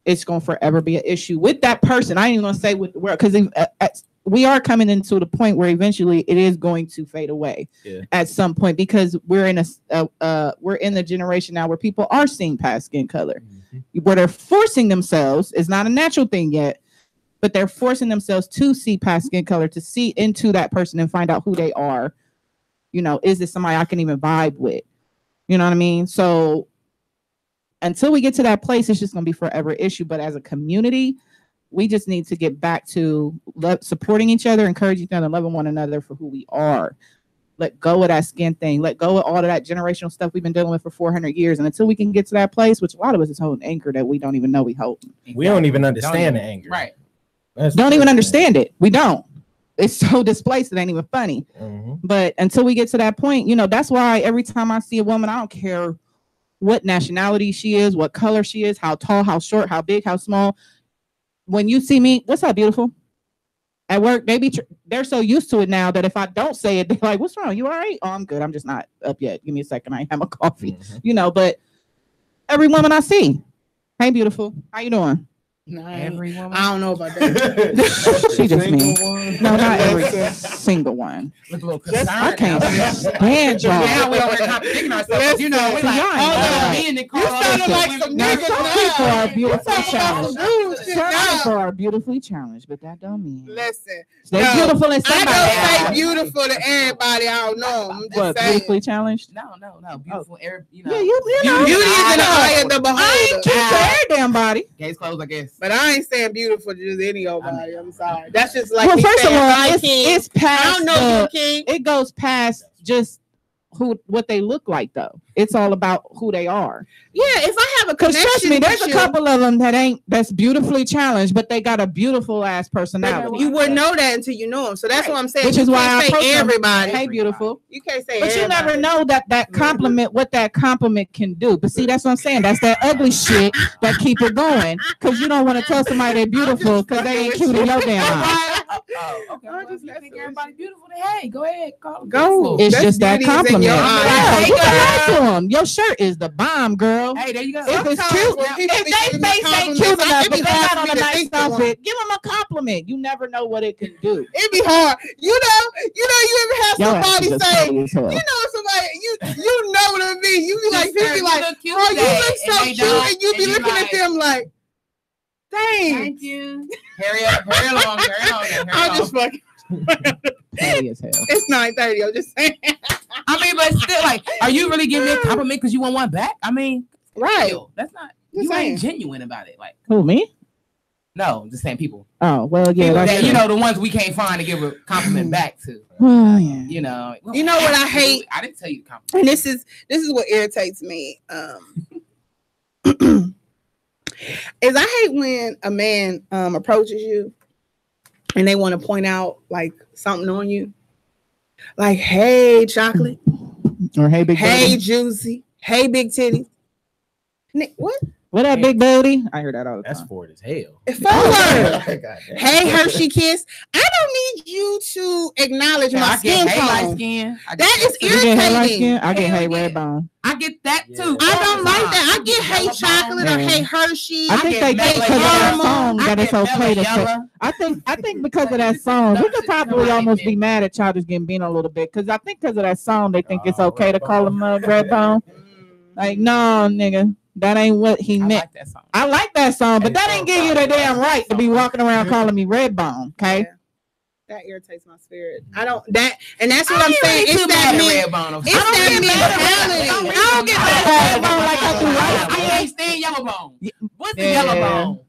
it's going to forever be an issue with that person. I ain't even going to say with the world, because we are coming into the point where eventually it is going to fade away at some point, because we're in the generation now where people are seeing past skin color, where they're forcing themselves. It's not a natural thing yet, but they're forcing themselves to see past skin color, to see into that person and find out who they are. You know, is this somebody I can even vibe with? You know what I mean? So until we get to that place, it's just going to be forever issue. But as a community, we just need to get back to supporting each other, encouraging each other, loving one another for who we are. Let go of that skin thing. Let go of all of that generational stuff we've been dealing with for 400 years. And until we can get to that place, which a lot of us is holding anchor that we don't even know we hold. We don't even understand the anger. Right. Don't even understand it. We don't. It's so displaced, it ain't even funny. But until we get to that point, you know, that's why every time I see a woman, I don't care what nationality she is, what color she is, how tall, how short, how big, how small. When you see me, what's up, beautiful? At work, they're so used to it now that if I don't say it, they're like, what's wrong? You all right? Oh, I'm good. I'm just not up yet. Give me a second. I ain't have my coffee. You know, but every woman I see, hey, beautiful, how you doing? Every woman. I don't know about that. She just mean. No, not every single one. With a little concern. I can't stand y'all. Now we over here contradicting ourselves. You know, we like, me and Nicole. You sounded like some niggas. Some people are beautifully challenged. Some people are beautifully challenged, but that don't mean. Listen, they're beautiful in somebody. I don't say beautiful to everybody. I don't know. I'm just saying. Beautifully challenged? No. Beautiful. You know. Yeah, you know. Beauty is in the eye of the beholder. I ain't cute to every damn body. Case closed, I guess. But I ain't saying beautiful to just any old body. I'm sorry. That's just like. Well, first of all, it's past. I don't know, King. It goes past just what they look like, though. It's all about who they are. Yeah, if I have a connection, trust me, there's a couple of them that's beautifully challenged, but they got a beautiful ass personality. You wouldn't know that until you know them. So that's what I'm saying. Which is why I say everybody. Hey, beautiful. You can't say. But you never know that compliment, what that compliment can do. But see, that's what I'm saying. That's that ugly shit that keep it going, because you don't want to tell somebody they're beautiful because they ain't cute in your damn eye. Okay, well, if you think everybody's beautiful, then hey, go ahead, go. It's just that compliment. You can lie to them. Your shirt is the bomb, girl. Hey, there you go. If it's cute, if they face ain't cute enough, but they got on a nice outfit, give them a compliment. You never know what it can do. It'd be hard. You ever have somebody say, somebody, you know what I mean? You be like, people be like, oh, you look so cute, and you be looking at them like, thanks. Thank you. Hurry up, hurry along. I'm just fucking. It's 9:30. I'm just saying. I mean, but still, like, are you really giving me a compliment because you want one back? I mean, right? That's not. You ain't genuine about it. Like, who, me? No, just saying people. Oh well, yeah. That, you know, the ones we can't find to give a compliment back to. Well, yeah. You know. Well, you know what I hate? I didn't tell you compliment. And this is what irritates me. Is I hate when a man approaches you and they want to point out like something on you, like, hey, chocolate, or hey, big, hey, juicy, hey, big titties. What up, big booty? I hear that all the time. That's forward as hell. Hey, Hershey kiss. I don't need you to acknowledge my skin tone. That is irritating. I get hey red bone. I get that too. I don't like that. I get hey chocolate or hey Hershey. I think they think because of that song that it's okay to say. I think because of that song, we could probably almost be mad at Childish Gambino a little bit, because I think because of that song they think it's okay to call him red bone. Like, no, nigga. That ain't what he meant. I like that song, but that ain't give you the damn right to be walking around calling me red bone, okay? That irritates my spirit. I don't and that's what I'm saying. It's that mentality. I don't get red bone like I ain't staying yellow bone. What's the yellow bone?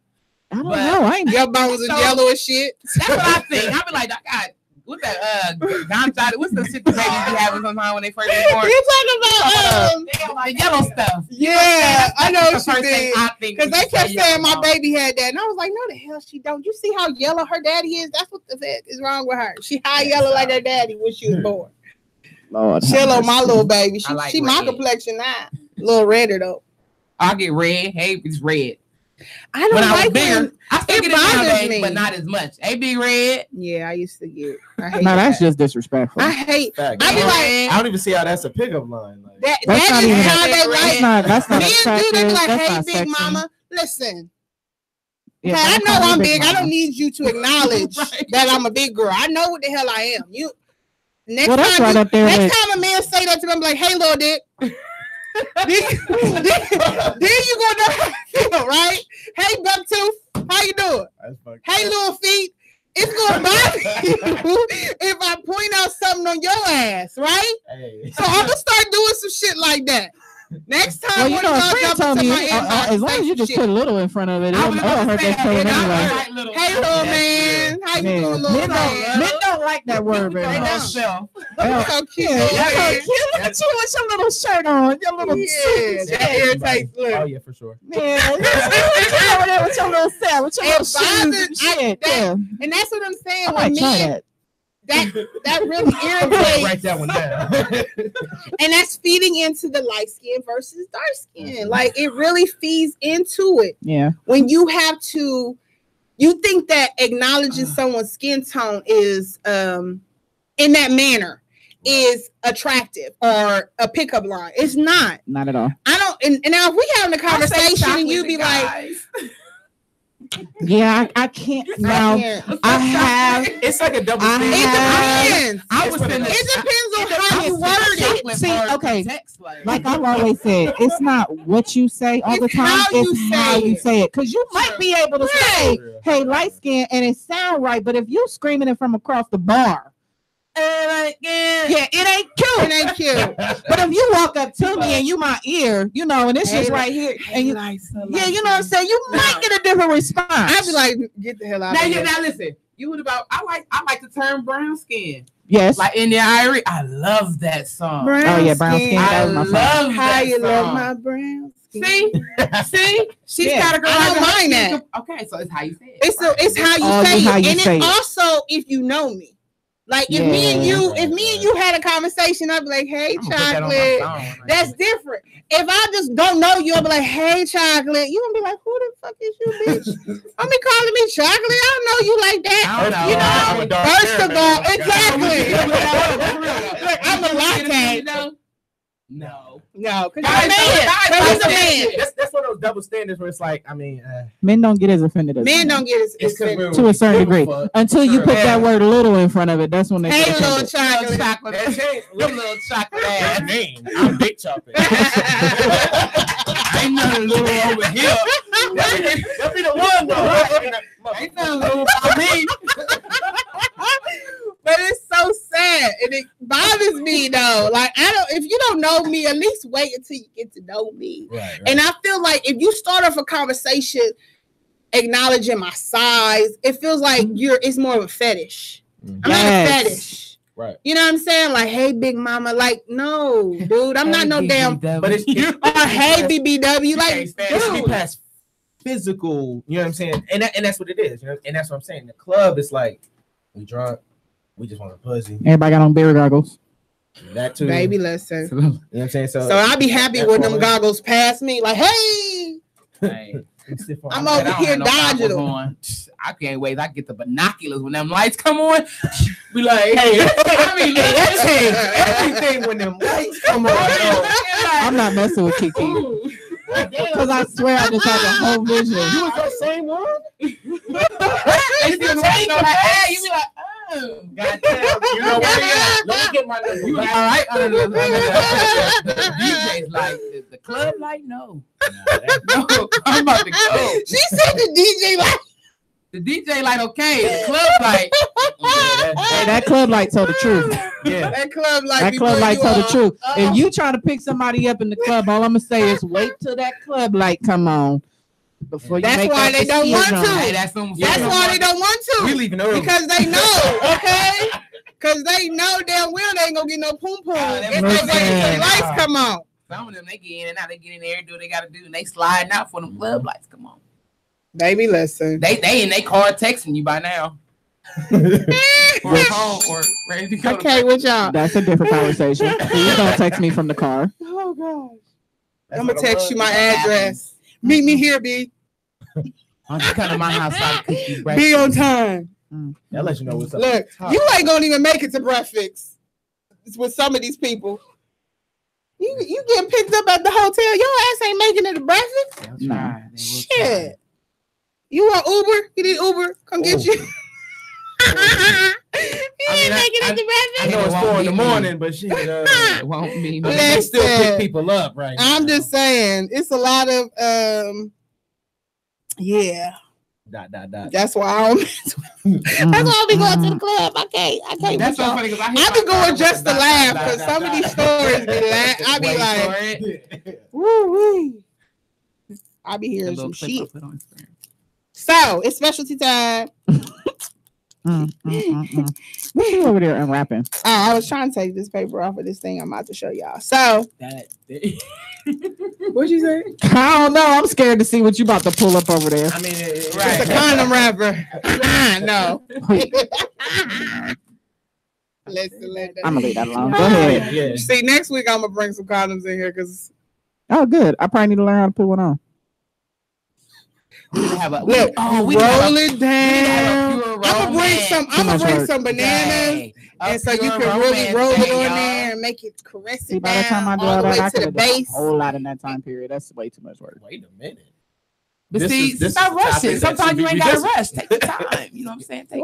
I don't know. I ain't your bones are yellow as shit. That's what I think. I be like, God, what's that? What's the shit the babies be having sometimes when they first get born? You talking about the yellow stuff? Yeah, I know what you mean. Because they kept saying my baby had that, and I was like, no, the hell she don't. You see how yellow her daddy is? That's what the heck is wrong with her. She high yellow like her daddy when she was born. Lord, chill on my little baby. She like my complexion now. A little redder though. I get red. Hey, it's red. I don't when like I was bigger. I still get it nowadays, me. but not as much. Hey, big red. Yeah, I used to get. I hate no, that's just disrespectful. I hate. I be like, I don't even see how that's a pickup line. Like, that's not even how they like. That's not men do. They be like, that's hey, big sexy. Mama, listen. Yeah, I know I'm big. Mama. I don't need you to acknowledge that I'm a big girl. I know what the hell I am. You. Next time a man say that to me, I'm like, hey, little dick. then you gonna know how I feel, right? Hey, Bucktooth, how you doing? Hey, little feet. It's gonna bother you if I point out something on your ass, right? Hey. So I'm gonna start doing some shit like that. Next time, well, a friend told me as long as you just put little in front of it, it'll hurt that feeling anyway. Hey, little man, how you doing, little man? Men don't like that word very much. So cute. Look at you with your little shirt on, your little suit. That irritates. Oh yeah, for sure. Man, over there with your little set, with your little shoes and shit. And that's what I'm saying. I might try that. That really irritates. Write that one down. And that's feeding into the light skin versus dark skin. Like it really feeds into it. Yeah. When you have to, you think that acknowledging someone's skin tone is in that manner is attractive or a pickup line. It's not. Not at all. I don't. And now if we having a conversation and you be like. Yeah, I can't now. I have. It's like a double standard. It depends on how you word it. See, okay, like I've always said, it's not what you say all the time. It's how you say it. Because you might be able to say, "Hey, light skin," and it sound right, but if you screaming it from across the bar. Yeah, it ain't cute. It ain't cute. But if you walk up to me and you my ear, you know, and it's just right here, and you, yeah, you know what I'm saying, you might get a different response. I'd be like, get the hell out of here. Now listen, you would about. I like the term brown skin. Yes, like in the Irie. I love that song. Brown brown skin. I love how you song. love my brown skin. See, she's categorized. I don't mind that. Okay, so it's how you say it. It's how you say it, and it's also if you know me. Like if me and you had a conversation, I'd be like, "Hey, chocolate." That's different. If I just don't know you, I'll be like, "Hey, chocolate." You gonna be like, "Who the fuck is you, bitch?" I mean, calling me chocolate. I don't know you like that. You know. First of all, exactly. Look, I'm a latte. No, because he's a man. That's one of those double standards where it's like, I mean, men don't get as offended as men don't get as offended to a certain degree until you put that word "little" in front of it. That's when they hey, little chocolate, little chocolate ass. I'm big chocolate. Ain't nothing little over here. That be the one though. Ain't nothing little for me. But it's so sad, and it bothers me though. Like if you don't know me, at least wait until you get to know me. Right. And I feel like if you start off a conversation acknowledging my size, it feels like it's more of a fetish. I'm not a fetish. Right. You know what I'm saying? Like, hey, big mama. Like, no, dude, I'm not no damn. But it's or hey, BBW. Like, dude, past physical. You know what I'm saying? And that's what it is. You know, and that's what I'm saying. The club is like, we drunk. We just want a pussy. Everybody got on beer goggles. That too. Baby, listen. You know what I'm saying? So I'll be happy when them goggles pass me. Like, hey. I'm over here dodging them. I can't wait. I get the binoculars when them lights come on. Be like, hey, I mean, everything when them lights come on. I'm not messing with Kiki. Because I swear I just had the whole vision. You was that same one? They still waiting on her head. You be like, oh, goddamn. You know where you at? Let me get my number. You all right? The DJ's like, the club like, no. No, I'm about to go. She said the DJ like. The DJ light okay. The club light. Hey, that club light told the truth. Yeah. That club light. That club light told the truth. If you try to pick somebody up in the club, all I'm gonna say is wait till that club light come on before you. That's why they don't want to. Hey, that's why they don't want to. We leaving early because they know. Okay. Because they know damn well they ain't gonna get no poom poom if they wait until the lights come on. Some of them they get in and out, they get in there, do what they gotta do, and they sliding out for them club lights. Come on. Baby, listen. They in their car texting you by now. Or home or ready to go. Okay, with y'all. That's a different conversation. Please don't text me from the car. Oh gosh. I'm gonna text you my address. Meet me here, B. I'm just come to my house so I can cook you breakfast. Be on time. I'll let you know what's up. Look, you ain't gonna even make it to breakfast with some of these people. You getting picked up at the hotel. Your ass ain't making it to breakfast. Nah. Shit. You want Uber? You need Uber? Come get you. You ain't making it to breakfast. I know it's 4 in the morning, but shit, it won't be. But they still pick people up, right? I'm just saying, it's a lot of yeah. That's why I don't. That's why I'll be going to the club. I can't. That's so funny because I be going just to laugh because some of these stories be I be like, woo wee. I be hearing some shit. So it's specialty time. What you over there unwrapping? I was trying to take this paper off of this thing I'm about to show y'all. So what'd you say? I don't know. I'm scared to see what you about to pull up over there. I mean, it's a condom wrapper. No. I'm gonna leave that alone. Go ahead. Yeah. See, next week I'm gonna bring some condoms in here because. Oh, good. I probably need to learn how to put one on. We have a roll it down. I'm gonna bring some bananas, and so you can really roll it on there and make it caress it by the time I down do all all the way that, I to the could have done base. a whole lot in that time period. That's way too much work. Wait a minute. But see, stop rushing. Sometimes you ain't gotta rush. Take your time. You know what I'm saying? Take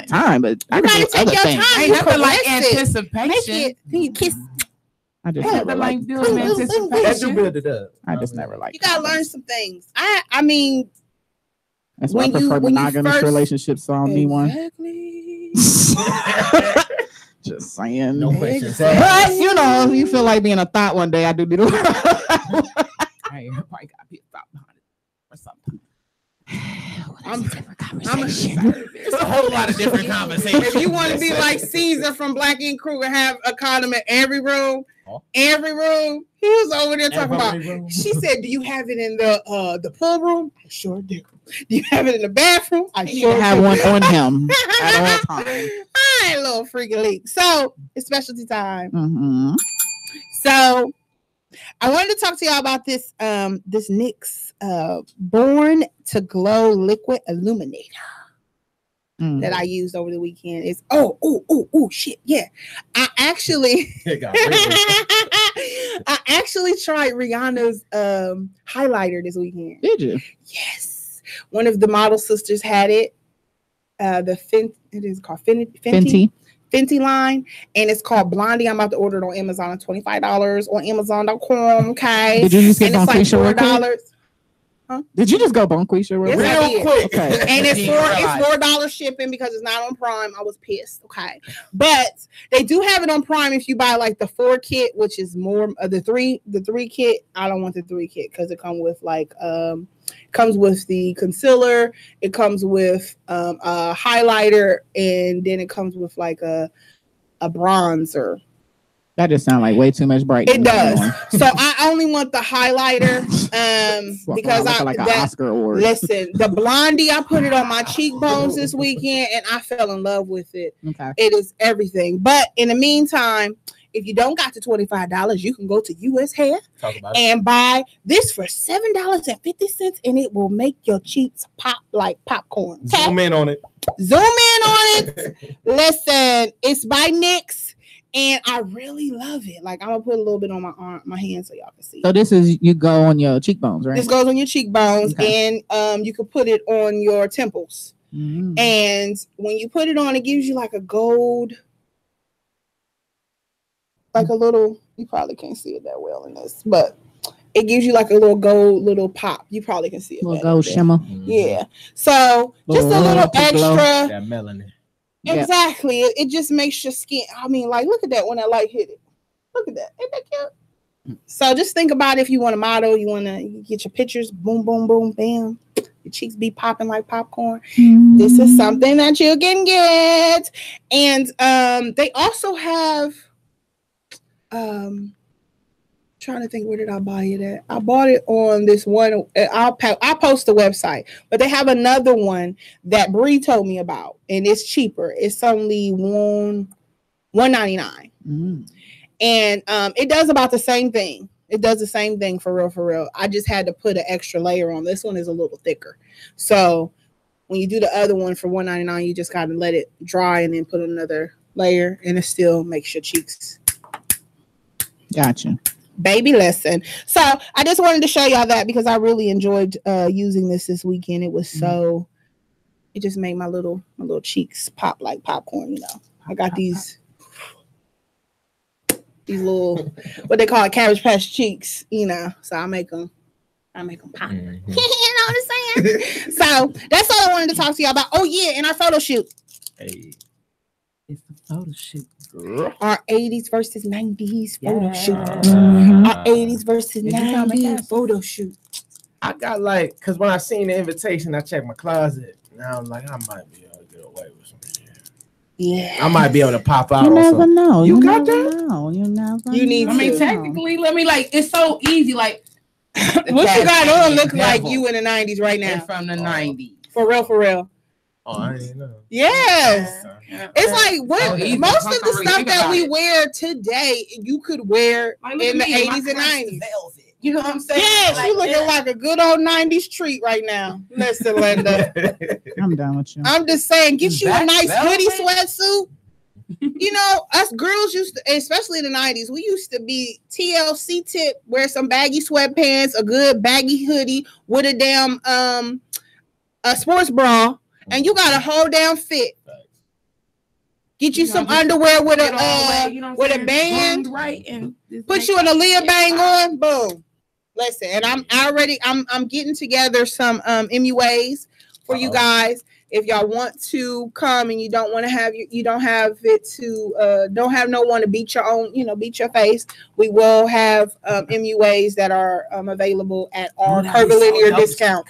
time, but I you can gotta take your time. Ain't nothing like anticipation. Make it. I just never like doing anticipation. Build it up. I just never like. You gotta learn some things. I mean. That's why I prefer monogamous relationships, so I don't need one. Just saying. No questions. But you know, you feel like being a thought one day. I do need a Hey, everybody got to be a thought behind it or something. It's a whole lot of different conversations. If you want to be like Caesar from Black Ink Crew and have a condom in every room, he was over there talking about. She said, "Do you have it in the pool room?" I sure do. Do you have it in the bathroom? I sure have one on him at all times. All right, little freaky leak. So it's specialty time. Mm-hmm. So I wanted to talk to y'all about this this NYX Born to Glow Liquid Illuminator that I used over the weekend. Is shit, yeah. I actually tried Rihanna's highlighter this weekend. Did you? Yes. One of the model sisters had it. It is called Fenty line, and it's called Blondie. I'm about to order it on Amazon at $25 on Amazon.com. Okay. Did you just get $4? Huh? Did you just go Bonquisha real quick? Okay. And it's $4 shipping because it's not on Prime. I was pissed. Okay. But they do have it on Prime if you buy like the 4 kit, which is more of the 3 kit. I don't want the 3 kit because it comes with like comes with the concealer, it comes with a highlighter, and then it comes with like a bronzer. That just sounds like way too much brightness. It does. So I only want the highlighter because I like an Oscar award. Listen, the Blondie, I put it on my cheekbones this weekend and I fell in love with it. Okay. It is everything. But in the meantime, if you don't got the $25, you can go to US Hair and buy this for $7.50, and it will make your cheeks pop like popcorn. Okay? Zoom in on it. Listen, it's by NYX. And I really love it. Like, I'm gonna put a little bit on my arm, my hand, so y'all can see. So this is you go on your cheekbones, right? This goes on your cheekbones, and you can put it on your temples. Mm-hmm. And when you put it on, it gives you like a gold, like a little. You probably can't see it that well in this, but it gives you like a little gold little pop. You probably can see it. Little gold shimmer. Yeah. So just a little extra. That melanin. Exactly. It just makes your skin. I mean, like, look at that when that light hit it. Look at that. Ain't that cute? So just think about if you want to model, you want to get your pictures, boom, boom, boom, bam. Your cheeks be popping like popcorn. This is something that you can get. And they also have trying to think, where did I buy it at? I bought it on this one. I'll post the website, but they have another one that Bree told me about, and it's cheaper. It's only $1.99, and it does about the same thing. It does the same thing for real. I just had to put an extra layer on. This one is a little thicker, so when you do the other one for $1.99, you just gotta let it dry and then put another layer, and it still makes your cheeks. Gotcha. Baby lesson. So I just wanted to show y'all that because I really enjoyed using this weekend. It was so, it just made my little cheeks pop like popcorn. You know, I got these little, what they call it, Cabbage Patch cheeks. You know, so I make them pop. You know what I'm saying? So that's all I wanted to talk to y'all about. Oh yeah, and our photo shoot. Hey, it's the photo shoot. Our 80s versus 90s photo shoot. Our 80s versus 90s photo shoot. I got like, because when I seen the invitation, I checked my closet. And I was like, I might be able to get away with some shit. Yeah. I might be able to pop out. You never know. You got that? Know. You never You need know. I mean, technically, let me like, it's so easy. Like, what you got on look like you in the 90s right now. From the 90s. For real. Oh, I didn't know. Yes. It's like what most of the stuff that we it. wear today, you could wear Like, in the me, 80s and 90s. Velvet. You know what I'm saying? Yes, like, you looking like a good old 90s treat right now. Listen, Linda. I'm done with you. I'm just saying, get you a nice velvet? hoodie sweatsuit. You know, us girls used to, especially in the 90s, we used to be TLC tip, wear some baggy sweatpants, a good baggy hoodie with a damn a sports bra, and you got a whole damn fit. Get you some underwear with a band, right? And put you in a Leah bang on, boom. Listen, and I'm getting together some MUAs for you guys. If y'all want to come and you don't want to have don't have no one to beat your face, we will have MUAs that are available at our Curvilinear discount.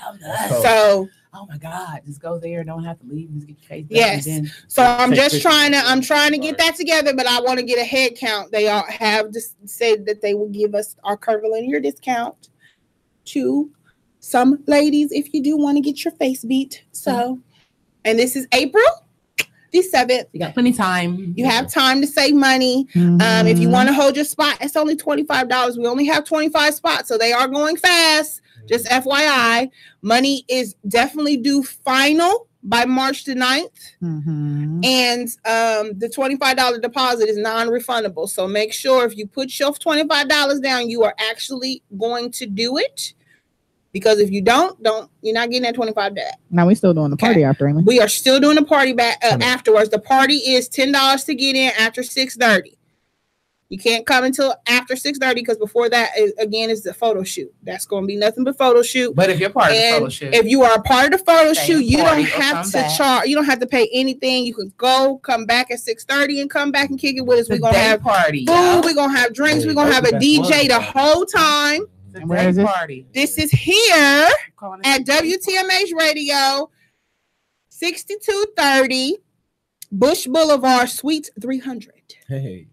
So. Oh my God! Just go there. Don't have to leave. Just get your face. Yes. So I'm trying to get that together, but I want to get a head count. They all have just said that they will give us our Curvilinear discount to some ladies if you do want to get your face beat. So, and this is April the 7th. You got plenty of time. You have time to save money. If you want to hold your spot, it's only $25. We only have 25 spots, so they are going fast. Just FYI, money is definitely due final by March the 9th. And the $25 deposit is non-refundable. So make sure if you put your $25 down, you are actually going to do it. Because if you don't, you're not getting that $25 back. Now we still doing the party after, ain't we? We are still doing the party back afterwards. The party is $10 to get in after 6:30. You can't come until after 6:30 because before that is the photo shoot. That's going to be nothing but photo shoot. But if you're part of the photo shoot, if you are a part of the photo shoot, you don't have to charge. You don't have to pay anything. You can come back at 6:30 and come back and kick it with us. We're gonna have party, food. We're gonna have drinks. We're gonna have a DJ the whole time. And where is this? Party. This is here at WTMH Radio, 6230 Bush Boulevard, Suite 300. Hey.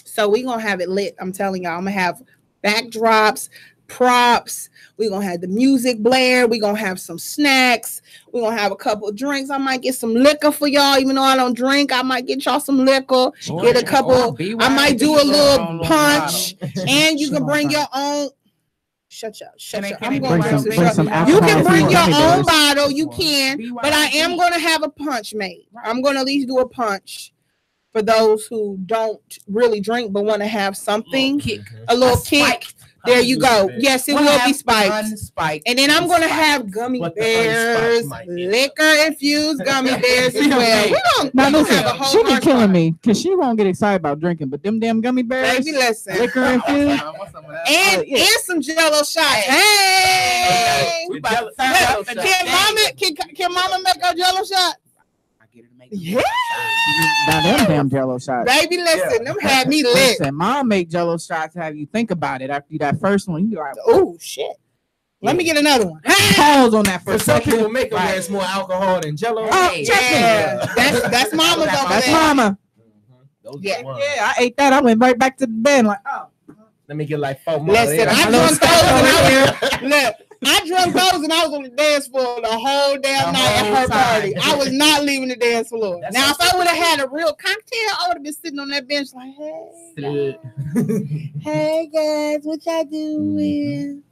So we're going to have it lit. I'm telling y'all, I'm going to have backdrops, props. We're going to have the music blare. We're going to have some snacks. We're going to have a couple of drinks. I might get some liquor for y'all. Even though I don't drink, I might get y'all some liquor. Get a couple. I might do a little punch. And you can bring your own. Shut up. I'm going to you can bring your own bottle. You can. But I am going to have a punch made. I'm going to at least do a punch. For those who don't really drink but want to have something, a little kick, There you go. Yes, it will be spiked. Unspiked. And then I'm gonna have gummy bears, liquor infused gummy bears as well. Now listen, she be killing me because she won't get excited about drinking, but them damn gummy bears, baby, listen, liquor infused, and some Jello shots. Hey, can mama make a Jello shot? Yeah, now them damn Jello shots, baby. Listen, them had me lit. Listen, mom make Jello shots. Have you think about it after that first one? You be like, oh shit. Let me get another one. Pause on that for some people make them there's more alcohol than Jello. Yeah, that's mama. That's mama. Yeah, I ate that. I went right back to the bed. Like, oh, let me get like 4 more. Listen, I drunk those and I was on the dance floor the whole damn night at her party. I was not leaving the dance floor. Now, if I would have had a real cocktail, I would have been sitting on that bench like, hey, hey guys, what y'all doing?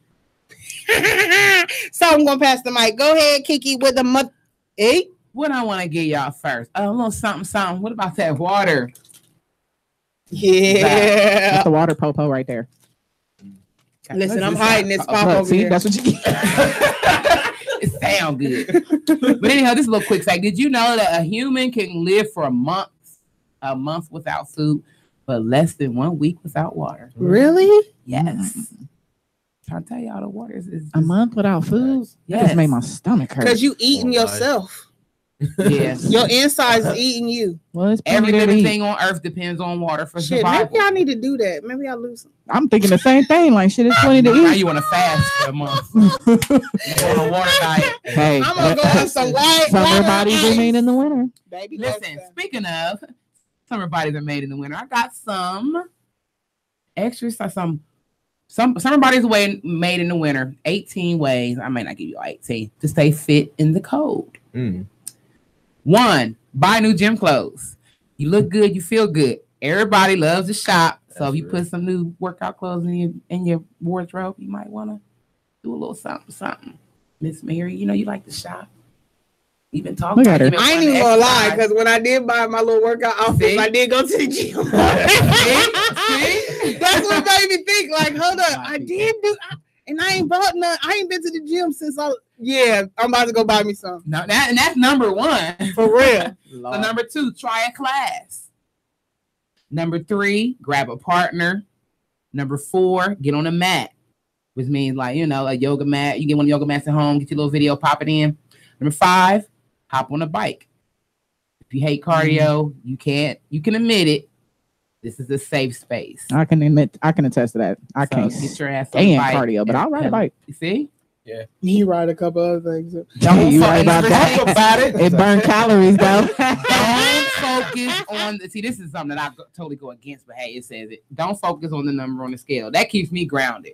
So I'm gonna pass the mic. Go ahead, Kiki, with the mother. Hey, what I want to get y'all first? A little something. What about that water? Yeah, that's the water popo right there. Listen, I'm hiding this pop over here. That's what you get. It sounds good. But anyhow, this is a little quick fact. Did you know that a human can live for a month without food, but less than 1 week without water? Really? Yes. Trying to tell y'all the water is a month without food. Yes. That just made my stomach hurt. Because you eating yourself. Yes. Your insides eating you. Well, it's every living thing on earth depends on water for survival. Maybe I need to do that. Maybe I'll lose some. I'm thinking the same thing. Like, shit, it's plenty to eat. Now you want to fast for a month. You on a water diet. Hey, I'm gonna go on some white. Summer bodies are made in the winter. Baby, listen. Speaking of summer bodies are made in the winter, I got some extras. Some summer bodies made in the winter. 18 ways. I might not give you 18 to stay fit in the cold. 1, buy new gym clothes. You look good, you feel good. Everybody loves to shop. So if you put some new workout clothes in your wardrobe, you might want to do a little something. Miss Mary, you know you like to shop. You've been talking. I ain't even gonna lie, because when I did buy my little workout outfit, I did go to the gym. See? That's what made me think. Like, hold up, I did do, and I ain't bought none. I ain't been to the gym since I'm about to go buy me some. No, that's number 1 for real. So number 2, try a class. Number 3, grab a partner. Number 4, get on a mat, which means like, a yoga mat. You get one of the yoga mats at home, get your little video, pop it in. Number 5, hop on a bike. If you hate cardio, you can admit it. This is a safe space. I can attest to that. I can't get your ass on bike cardio, but I'll ride a bike. You see? Yeah. He ride a couple other things. You right about that. It burn calories though. Don't focus on this is something that I totally go against, but hey, it says it. Don't focus on the number on the scale. That keeps me grounded.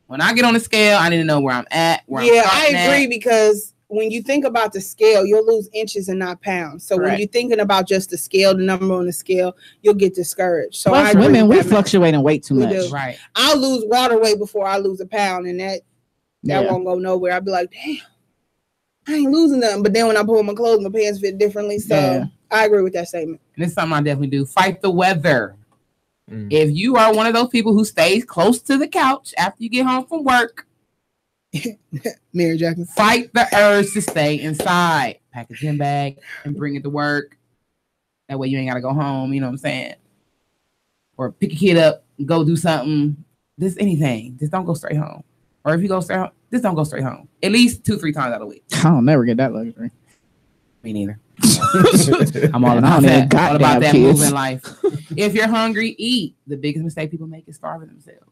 When I get on the scale, I need to know where I'm at. I agree, because when you think about the scale, you'll lose inches and not pounds. So when you're thinking about just the scale, the number on the scale, you'll get discouraged. So plus, women, we fluctuate in weight too much. Right. I'll lose water weight before I lose a pound, and that won't go nowhere. I'll be like, damn, I ain't losing nothing. But then when I pull my clothes, my pants fit differently. So I agree with that statement. And it's something I definitely do. Fight the weather. If you are one of those people who stays close to the couch after you get home from work, Mary Jackson, fight the urge to stay inside. Pack a gym bag and bring it to work. That way you ain't got to go home. You know what I'm saying? Or pick a kid up, go do something. Just anything. Just don't go straight home. Or if you go straight home, just don't go straight home. At least 2-3 times out of the week. I'll never get that luxury. Me neither. I'm all about that moving life. If you're hungry, eat. The biggest mistake people make is starving themselves.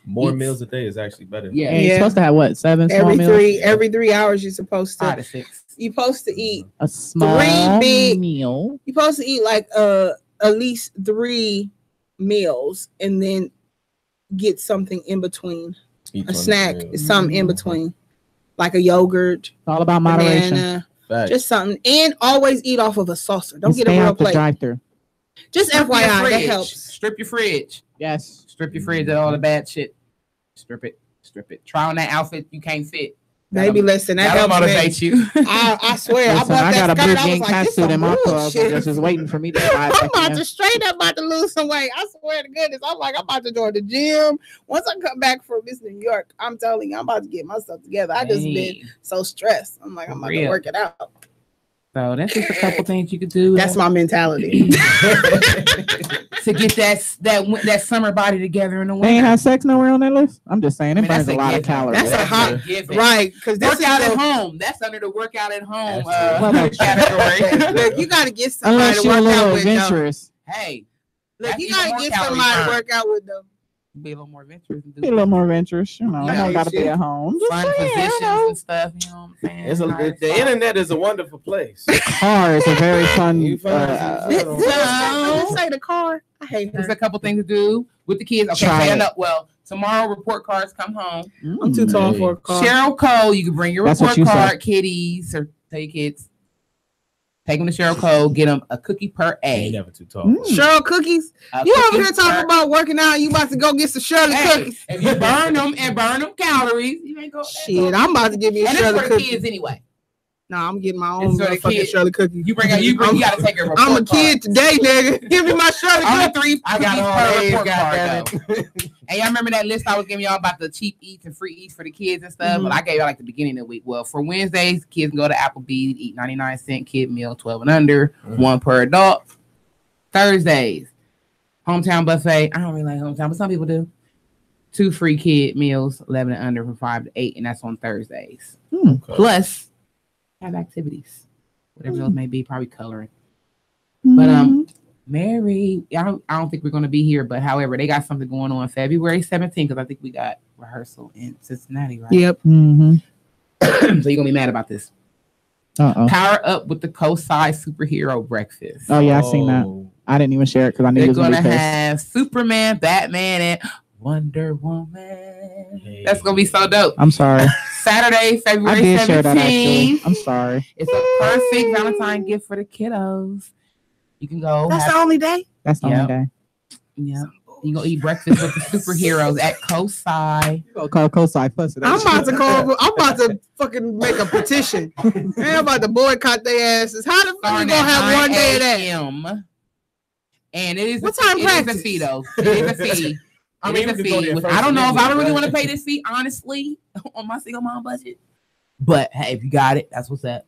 More meals a day is actually better. Yeah. You're supposed to have what? 7 small meals? Every 3 hours you're supposed to. 5 to 6. You're supposed to eat a small 3 big meal. You're supposed to eat like at least 3 meals and then get something in between. A snack is something in between. Like a yogurt. It's all about moderation. Banana, just something. And always eat off of a saucer. Don't get a real plate. Drive-through. Just FYI, that helps. Strip your fridge. Yes. Strip your fridge of all the bad shit. Strip it. Try on that outfit you can't fit. Baby, listen, that motivates you. I swear, listen, I got a blue jean like, cat suit in my club. Just waiting for me to buy I'm about to lose some weight. I swear to goodness. I'm like, I'm about to join the gym. Once I come back from Miss New York, I'm telling you, I'm about to get myself together. I just been so stressed. I'm like, I'm about to work it out. So that's just a couple things you could do. That's my mentality. To get that summer body together in the winter. They ain't have sex nowhere on that list. I'm just saying, it burns a lot of calories. That's a hot, right? Because workout at home. That's under the workout at home category. Look, you got to get somebody to work out with. Adventurous. Hey, look, you got to get somebody to work out with though. Be a little more adventurous. Be a little more adventurous, you know. I don't gotta be at home. Find positions and stuff, you know what I'm saying? The internet is a wonderful place. Car is a very fun. Did say the car? I hate her. There's a couple things to do with the kids. Okay, stand up. Well, tomorrow report cards come home. I'm too tall for a car. Cheryl Cole, you can bring your report card, kiddies, or tell your kids. Take them to Cheryl Cole, get them a cookie per A. Never too tall. Cheryl cookies? You over here talking about working out, you about to go get some Shirley cookies. If you burn them calories, you ain't go. Shit, I'm about to give me a Shirley cookie. And it's for the kids anyway. No, I'm getting my own fucking Shirley cookie. You gotta take her. I'm a kid today, nigga. Give me my Shirley cookie. I got all report card. And y'all remember that list I was giving y'all about the cheap eats and free eats for the kids and stuff? Well, I gave y'all like the beginning of the week. Well, for Wednesdays, kids can go to Applebee's, eat 99-cent kid meal, 12 and under, one per adult. Thursdays, hometown buffet. I don't really like hometown, but some people do. 2 free kid meals, 11 and under from 5 to 8, and that's on Thursdays. Okay. Plus, have activities, whatever those may be, probably coloring. But Mary, I don't think we're going to be here, but however, they got something going on February 17th because I think we got rehearsal in Cincinnati, right? Yep. So you're going to be mad about this. Power up with the Coast-Side superhero breakfast. Oh, yeah, I seen that. I didn't even share it because I knew they're it was going to have Superman, Batman, and Wonder Woman. Hey. That's going to be so dope. I'm sorry. Saturday, February 17th. I'm sorry. It's a perfect Valentine gift for the kiddos. You can go. That's the only day? That's the only day. Yeah. You go eat breakfast with the superheroes at Coast-Side. Go call Coast-Side first. I'm about to fucking make a petition. I'm about to boycott their asses. How the fuck you gonna have one day of that? And it is what time practice? It is a fee though. It is a fee. I don't know if I really want to pay this fee, honestly, on my single mom budget. But hey, if you got it, that's what's up.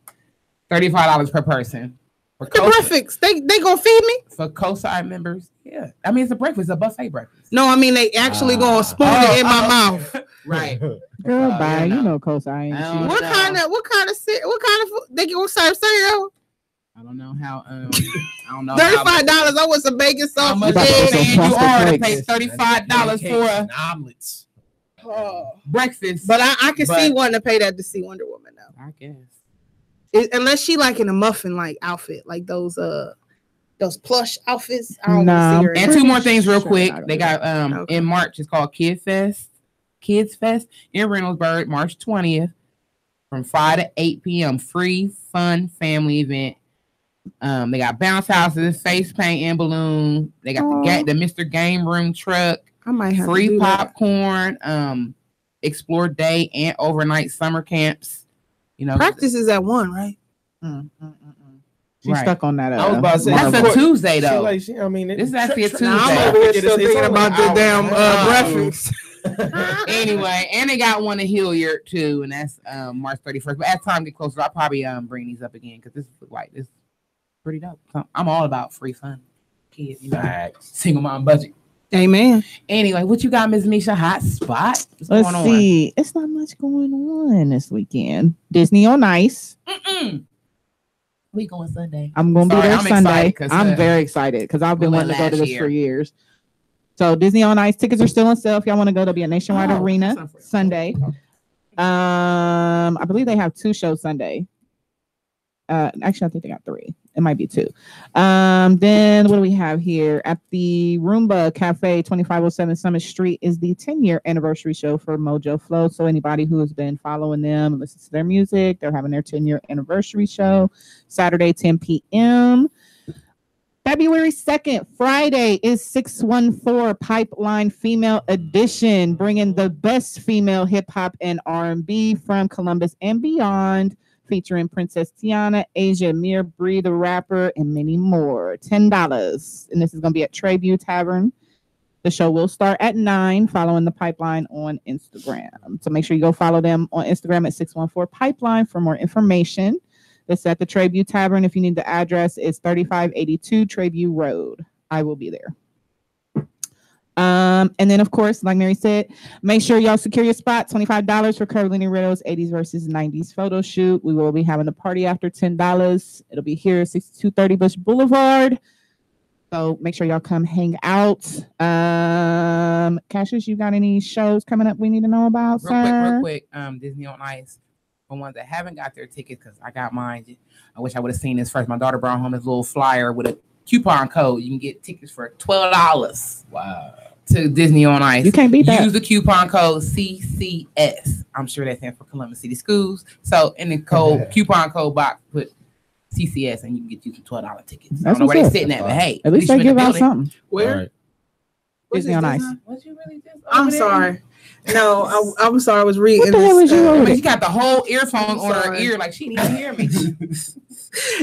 $35 per person. For the breakfast, they gonna feed me? For Coast-Side members, yeah. I mean, it's a breakfast, a buffet breakfast. No, I mean they actually gonna spoon it in my mouth. Right. Girl, bye. You know Coast-Side. What kind of food? They gonna serve cereal? I don't know how. I don't know. $35. I want some bacon sauce. How much you are to pay $35 for omelets? Breakfast. But I can see wanting to pay that to see Wonder Woman though. I guess. Unless she like in a muffin like outfit, like those plush outfits. I don't want to see her. And 2 more things real quick. They got in March. It's called Kids Fest in Reynoldsburg, March 20th, from 5 to 8 p.m. Free, fun family event. They got bounce houses, face paint and balloon. They got the Mr. Game Room truck. I might have free popcorn. Explore day and overnight summer camps. You know, practice is at 1, right? She's stuck on that. I was about to say that's a Tuesday though. This is actually a Tuesday. I'm over here still thinking about the damn breakfast. Anyway, and they got one in Hilliard too, and that's March 31st. But as time gets closer, I'll probably bring these up again because this is pretty dope. I'm all about free fun, kids. You know, single mom budget. Amen. Anyway, what you got, Ms. Misha? Hot spot? Let's see. It's not much going on this weekend. Disney on Ice. We going Sunday. I'm going to be there Sunday. I'm very excited because I've been wanting to go to this for years. So Disney on Ice tickets are still on sale. If y'all want to go, there'll be a nationwide arena Sunday. I believe they have 2 shows Sunday. Actually, I think they got 3. It might be 2. Then what do we have here? At the Roomba Cafe, 2507 Summit Street is the 10-year anniversary show for Mojo Flow. So anybody who has been following them and listens to their music, they're having their 10-year anniversary show Saturday, 10 p.m. February 2nd, Friday, is 614 Pipeline Female Edition, bringing the best female hip-hop and R&B from Columbus and beyond, featuring Princess Tiana, Asia Amir, Bree the Rapper, and many more. $10. And this is going to be at Tribute Tavern. The show will start at 9, following the Pipeline on Instagram. So make sure you go follow them on Instagram at 614 Pipeline for more information. It's at the Tribute Tavern. If you need the address, it's 3582 Tribute Road. I will be there. And then, of course, like Mary said, make sure y'all secure your spot. $25 for Curvilinear Radio's 80s versus 90s photo shoot. We will be having a party after $10. It'll be here at 6230 Bush Boulevard. So make sure y'all come hang out. Cassius, you got any shows coming up we need to know about, real quick, Disney on Ice. For ones that haven't got their tickets, because I got mine. I wish I would have seen this first. My daughter brought home this little flyer with a coupon code. You can get tickets for $12. Wow. To Disney on Ice. You can't beat that. Use the coupon code CCS. I'm sure that stands for Columbus City Schools. So in the coupon code box, put CCS and you can get you some $12 tickets. I don't know where they're sitting at, but hey. At least they give out something. Where? Right. Disney on Ice. What you really just I'm sorry. No, I'm sorry. I was reading. What the hell was you she got the whole earphone on her ear, like she didn't even hear me.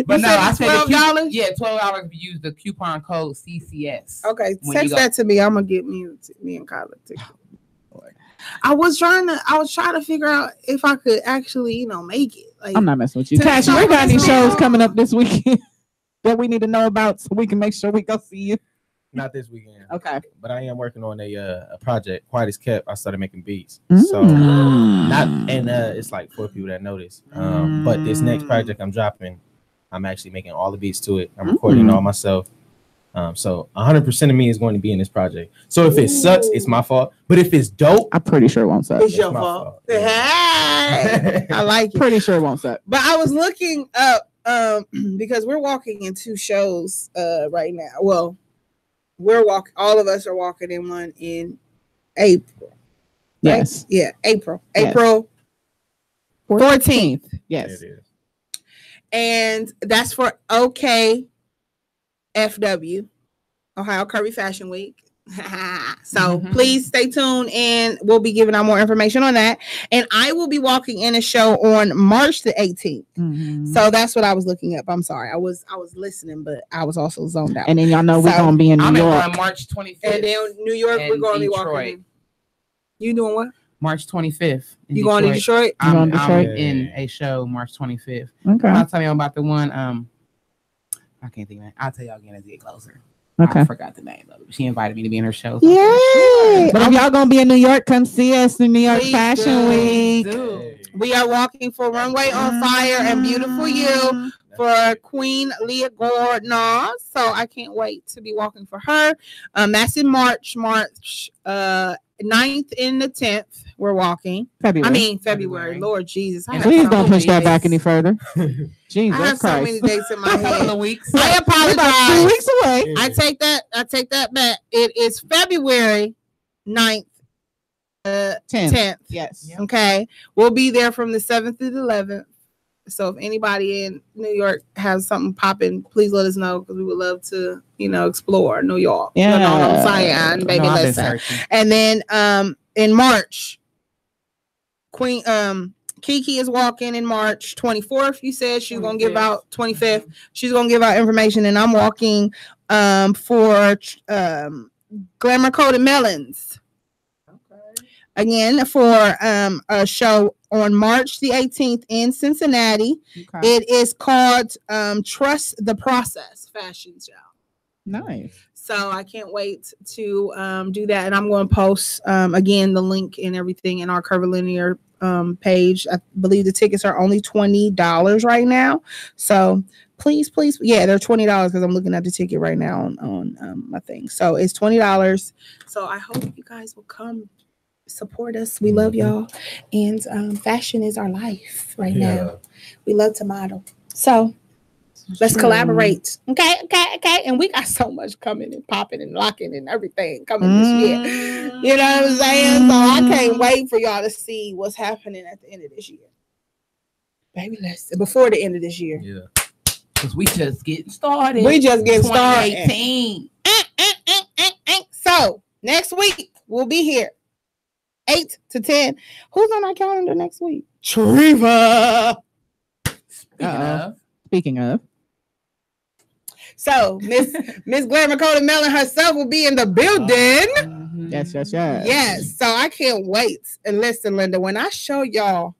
But no, I said $12. Yeah, $12 if you use the coupon code CCS. Okay, text that to me. I'm gonna get me and Kyla tickets. I was trying to figure out if I could actually, make it. Like, I'm not messing with you. Cash, you got any shows coming up this weekend that we need to know about so we can make sure we go see you? Not this weekend. Okay. But I am working on a project, Quiet as Kept. I started making beats. So it's like 4 people that know this. But this next project I'm dropping, I'm actually making all the beats to it. I'm recording it all myself. So 100% of me is going to be in this project. So if it sucks, it's my fault. But if it's dope, I'm pretty sure it won't suck. It's your fault. Hey, I like it. Pretty sure it won't suck. But I was looking up because we're walking in 2 shows right now. Well, all of us are walking in one in April. Right? Yes. Yeah, April. Yes. April 14th. Yes. it is. And that's for OKFW, Ohio Curvy Fashion Week. So please stay tuned and we'll be giving out more information on that. And I will be walking in a show on March the 18th. So that's what I was looking up. I'm sorry. I was listening, but I was also zoned out. And then y'all know we're gonna be in New York on March 25th. And then New York, we're gonna be walking in. You doing what? March 25th. You going to Detroit? I'm in a show March 25th. Okay. I'll tell you about the one. I can't think of it. I'll tell y'all again as we get closer. Okay. I forgot the name of it. She invited me to be in her show. So yay! But if y'all gonna be in New York, come see us in New York Fashion Week. We are walking for Runway on Fire and Beautiful You for Queen Leah Gordon. So I can't wait to be walking for her. That's in March 9th and the 10th. We're walking. February. Lord Jesus. Please don't push that back any further. Jesus I have Christ. so many dates in my head. Couple of weeks. I apologize. About 2 weeks away. I take that back. It is February 9th. 10th. Yes. Okay. We'll be there from the 7th to the 11th. So if anybody in New York has something popping, please let us know because we would love to, explore New York. Yeah. Zion, baby, listen. And then in March, Queen Kiki is walking in March 24th. You said she's gonna give out 25th. She's gonna give out information, and I'm walking for Glamour Coated Melons. Again, for a show on March the 18th in Cincinnati. Okay. It is called Trust the Process Fashion Show. Nice. So I can't wait to do that. And I'm going to post, again, the link and everything in our Curvilinear page. I believe the tickets are only $20 right now. So please, yeah, they're $20 because I'm looking at the ticket right now on my thing. So it's $20. So I hope you guys will come support us. We love y'all. And fashion is our life right now. We love to model. So let's collaborate. Okay. And we got so much coming and popping and locking and everything coming this year. You know what I'm saying? So I can't wait for y'all to see what's happening at the end of this year. Baby, before the end of this year. Yeah. Because we just getting started. We just getting started. 2018. So next week we'll be here 8 to 10. Who's on our calendar next week? Treva. Speaking of. So Miss Glamour Coda Melon herself will be in the building. Yes. Yes. So I can't wait. And listen, Linda, when I show y'all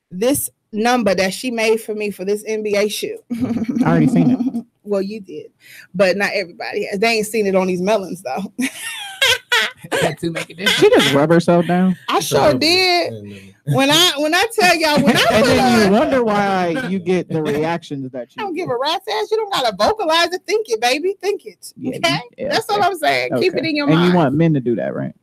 this number that she made for me for this NBA shoot. I already seen it. Well, you did, but not everybody has. They ain't seen it on these melons though. Had to make a difference. She just rub herself down. I sure did. When I tell y'all, when I and put then on, you wonder why you get the reactions that you I don't give a rat's ass. You don't gotta vocalize it. Think it, baby. Think it. Okay, that's all I'm saying. Keep it in your mind. And you want men to do that, right?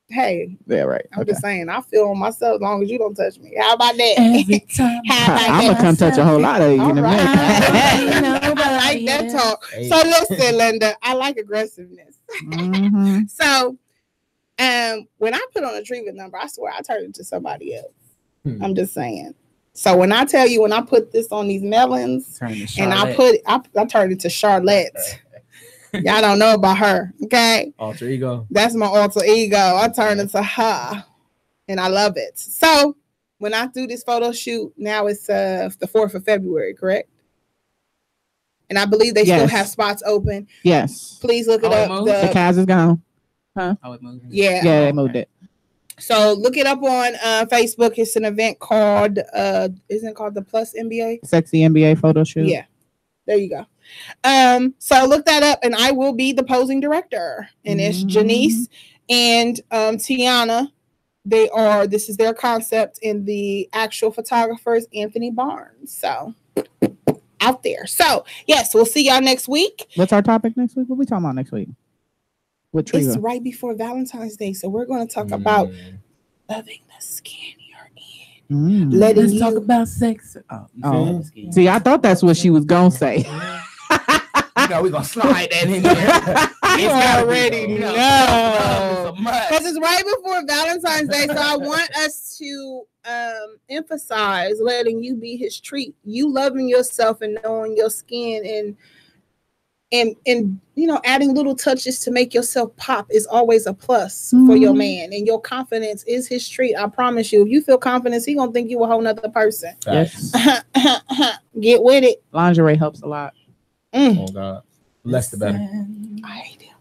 Hey, yeah, right. I'm just saying, I feel on myself as long as you don't touch me. How about that? Every time I'm gonna come touch a whole lot of you in a minute. I like that talk. Hey. So listen, Linda, I like aggressiveness. Mm-hmm. So, when I put on a treatment number, I swear I turn into somebody else. I'm just saying. So when I tell you, when I put this on these melons, and I turn into Charlotte. Y'all don't know about her, okay? Alter ego. That's my alter ego. I turn into her, and I love it. So when I do this photo shoot, now it's the 4th of February, correct? And I believe they still have spots open. Yes. Please look it up. The Kaz is gone. Huh? Oh, it moved. Yeah. Yeah, they moved it. So look it up on Facebook. It's an event called, isn't it called the Plus NBA? Sexy NBA photo shoot. Yeah. There you go. So look that up, and I will be the posing director. And it's Janice and Tiana. This is their concept, and the actual photographer is Anthony Barnes. So out there. So yes, we'll see y'all next week. What's our topic next week? What are we talking about next week? It's right before Valentine's Day, so we're going to talk about loving the skin you're in. Let's talk about sex. See, I thought that's what she was gonna say. We're gonna slide that in there. You already know. Because it's right before Valentine's Day, so I want us to emphasize letting you be his treat. You loving yourself and knowing your skin and you know, adding little touches to make yourself pop is always a plus for your man, and your confidence is his treat. I promise you, if you feel confidence, he gonna think you a whole nother person. Yes. Get with it. Lingerie helps a lot. Oh God, less the better. I hate him.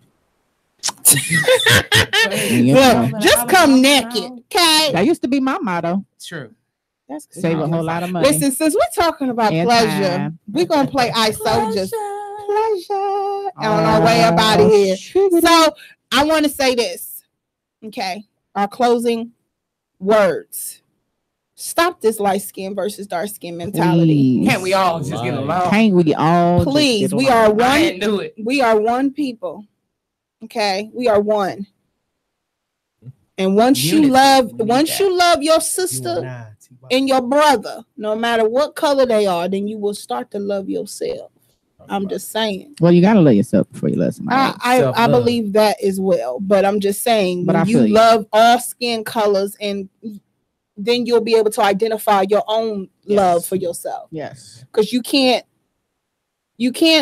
Look, just come naked, okay? That used to be my motto. True. That's good. Save a whole lot of money. Listen, since we're talking about pleasure, we're gonna play Ice Soldiers. Pleasure on our way up out of here. So I want to say this, okay? Our closing words. Stop this light skin versus dark skin mentality. Please. Can't we all just get along? Can't we all? Please, we are one. We are one people. Okay, we are one. And once you love your sister and your brother, no matter what color they are, then you will start to love yourself. I'm just saying. Well, you gotta love yourself before you love somebody. I believe that as well. But I'm just saying, when you love all skin colors, and then you'll be able to identify your own love for yourself. Yes. Because you can't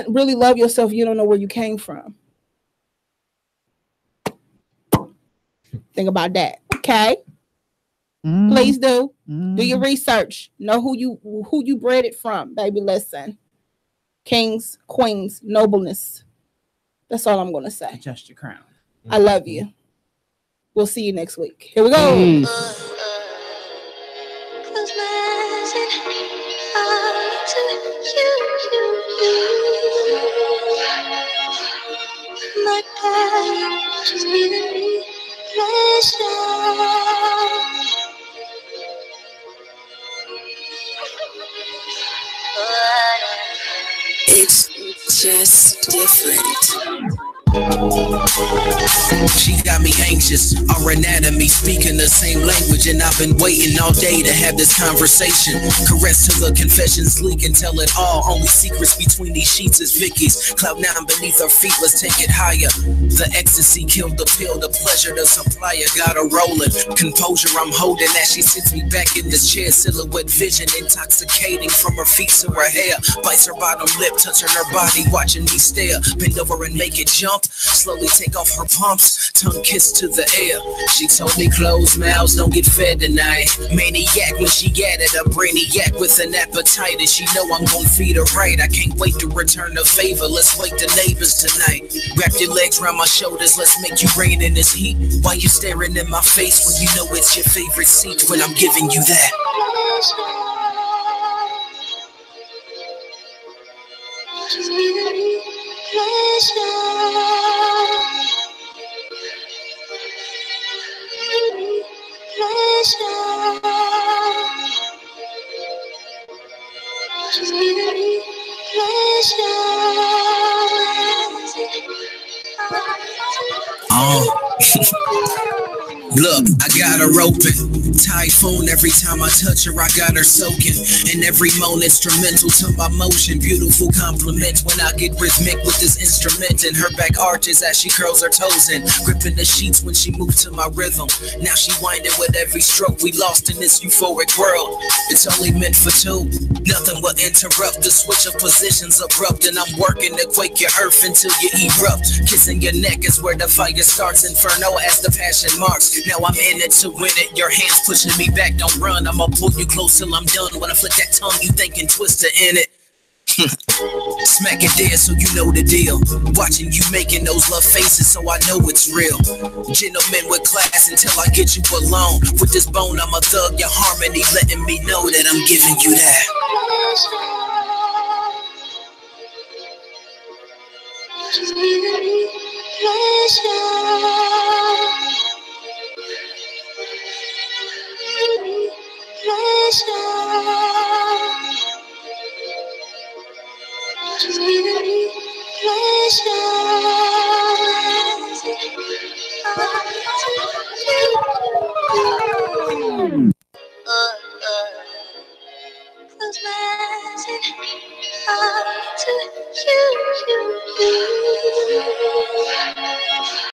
really love yourself if you don't know where you came from. Think about that. Okay. Please do. Do your research. Know who you bred it from, baby. Listen. Kings, queens, nobleness. That's all I'm going to say. Adjust your crown. I love you. We'll see you next week. Here we go. Peace. It's just different. She got me anxious, our anatomy speaking the same language, and I've been waiting all day to have this conversation. Caress till the confessions leak and tell it all. Only secrets between these sheets is Vicky's. Cloud 9 beneath her feet, let's take it higher. The ecstasy killed the pill, the pleasure, the supplier got her rolling. Composure I'm holding as she sits me back in this chair. Silhouette vision intoxicating from her feet to her hair. Bites her bottom lip, touching her body, watching me stare. Bend over and make it jump, slowly take off her pumps, tongue kiss to the air. She told me closed mouths don't get fed tonight. Maniac when she added a brainiac with an appetite, and she know I'm gon' feed her right. I can't wait to return the favor, let's wake the neighbors tonight. Wrap your legs around my shoulders, let's make you rain in this heat. Why you staring in my face when you know it's your favorite seat when I'm giving you that? Look, I got her open. Typhoon every time I touch her, I got her soaking. And every moan instrumental to my motion. Beautiful compliment when I get rhythmic with this instrument. And her back arches as she curls her toes in. Gripping the sheets when she moves to my rhythm. Now she winding with every stroke. We lost in this euphoric world. It's only meant for two. Nothing will interrupt the switch of positions abrupt. And I'm working to quake your earth until you erupt. Kissing your neck is where the fire starts. Inferno as the passion marks. Now I'm in it to win it. Your hands pushing me back, don't run. I'ma pull you close till I'm done. When I flick that tongue, you thinking Twister in it. Smack it there so you know the deal. Watching you making those love faces so I know it's real. Gentlemen with class until I get you alone. With this bone, I'm a thug, your harmony letting me know that I'm giving you that. Close my eyes and to you.